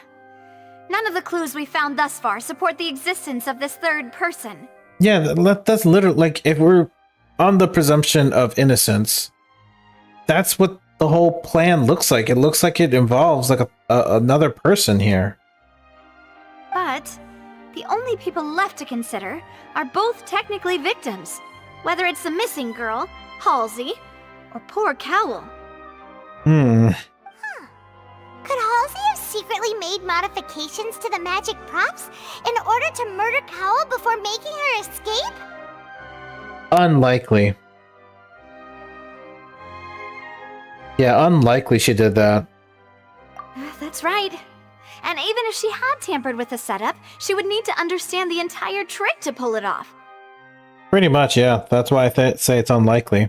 None of the clues we found thus far support the existence of this third person. Yeah, that's literally, like, if we're on the presumption of innocence, that's what the whole plan looks like. It looks like it involves like another person here. But the only people left to consider are both technically victims, whether it's the missing girl, Halsey, or poor Cowl. Hmm. Could Halsey have secretly made modifications to the magic props in order to murder Cowl before making her escape? Unlikely. Yeah, unlikely she did that. That's right. And even if she had tampered with the setup, she would need to understand the entire trick to pull it off. Pretty much, yeah. That's why I say it's unlikely.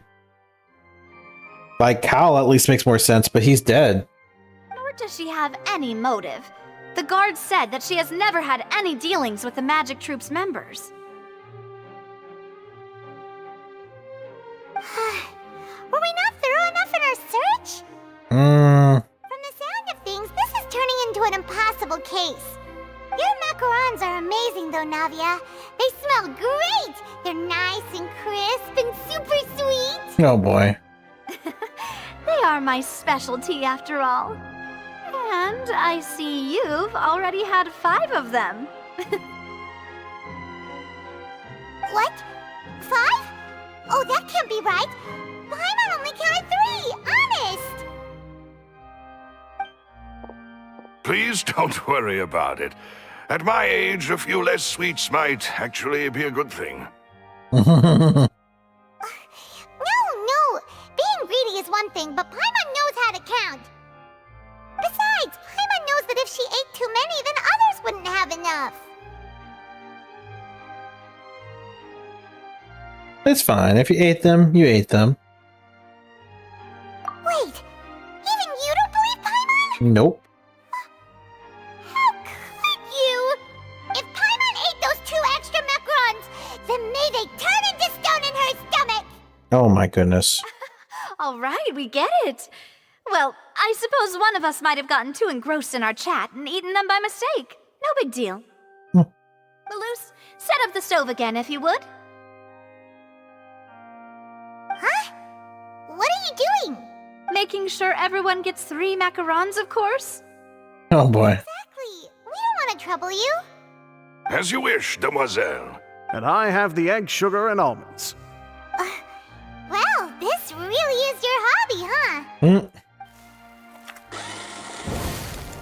Like, Cal at least makes more sense, but he's dead. Nor does she have any motive. The guard said that she has never had any dealings with the Magic Troop's members. Were we not thorough enough in our search? From the sound of things, this is turning into an impossible case. Your macarons are amazing though, Navia. They smell great! They're nice and crisp and super sweet! Oh boy. They are my specialty after all. And I see you've already had 5 of them. What? 5? Oh, that can't be right. Paimon only counted 3, honest! Please don't worry about it. At my age, a few less sweets might actually be a good thing. No. Being greedy is one thing, but Paimon knows how to count. Besides, Paimon knows that if she ate too many, then others wouldn't have enough. It's fine. If you ate them, you ate them. Wait, even you don't believe Paimon? Nope. How could you? If Paimon ate those 2 extra macarons, then may they turn into stone in her stomach! Oh my goodness. All right, we get it. Well, I suppose one of us might have gotten too engrossed in our chat and eaten them by mistake. No big deal. Malus, set up the stove again if you would. Huh? What are you doing? Making sure everyone gets 3 macarons, of course. Oh boy. Exactly. We don't want to trouble you. As you wish, demoiselle. And I have the egg, sugar, and almonds. Well, this really is your hobby, huh?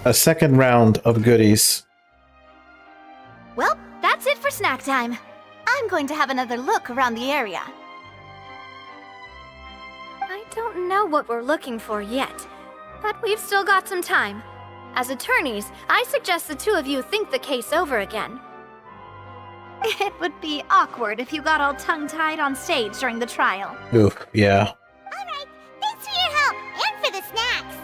A second round of goodies. Well, that's it for snack time. I'm going to have another look around the area. I don't know what we're looking for yet, but we've still got some time. As attorneys, I suggest the 2 of you think the case over again. It would be awkward if you got all tongue-tied on stage during the trial. Oof, yeah. Alright, thanks for your help, and for the snacks.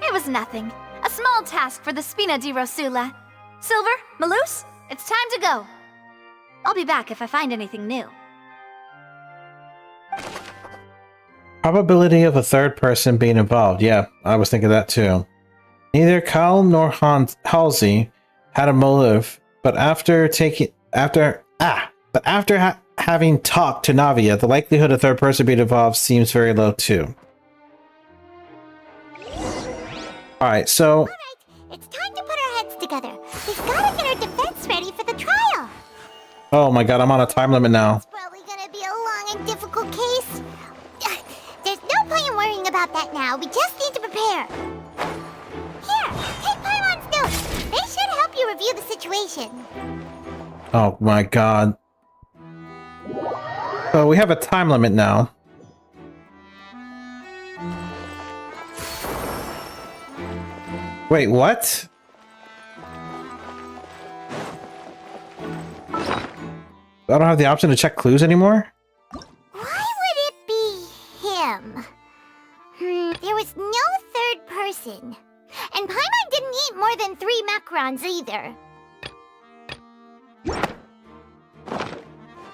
It was nothing. A small task for the Spina di Rosula. Silver, Malus, it's time to go. I'll be back if I find anything new. Probability of a third person being involved. Yeah, I was thinking that too. Neither Kyle nor Halsey had a motive, but after having talked to Navia, the likelihood a third person being involved seems very low too. Alright, so... Alright, it's time to put our heads together. We've gotta get our defense ready for the trial. Oh my god, I'm on a time limit now. It's probably gonna be a long and difficult case. There's no point in worrying about that now. We just need to prepare. Here, take Paimon's notes. They should help you review the situation. Oh my god. So we have a time limit now. Wait, what? I don't have the option to check clues anymore? Why would it be him? There was no third person. And Paimon didn't eat more than 3 macarons either.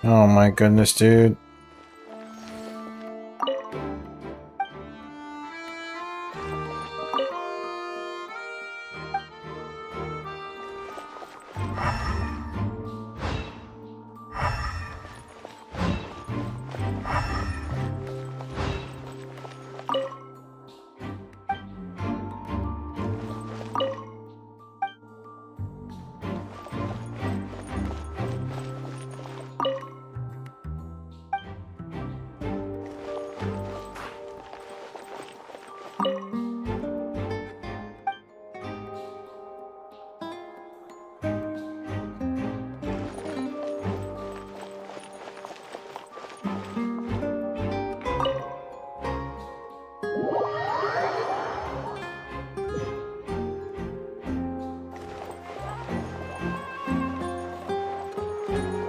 Oh my goodness, dude.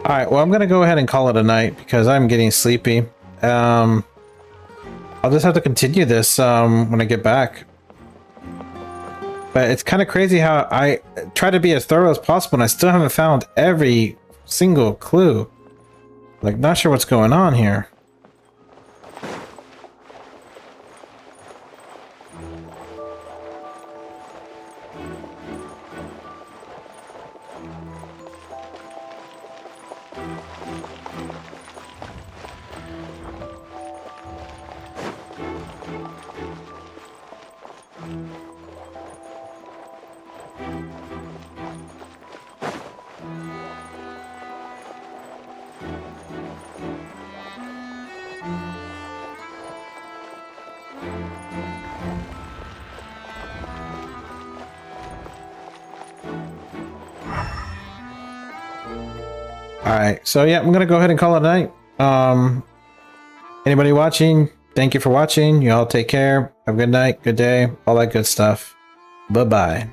Alright, well, I'm gonna go ahead and call it a night because I'm getting sleepy. I'll just have to continue this when I get back. But it's kind of crazy how I try to be as thorough as possible and I still haven't found every single clue. Like, not sure what's going on here. Alright, so yeah, I'm gonna go ahead and call it a night. Anybody watching, thank you for watching. You all take care. Have a good night, good day, all that good stuff. Bye-bye.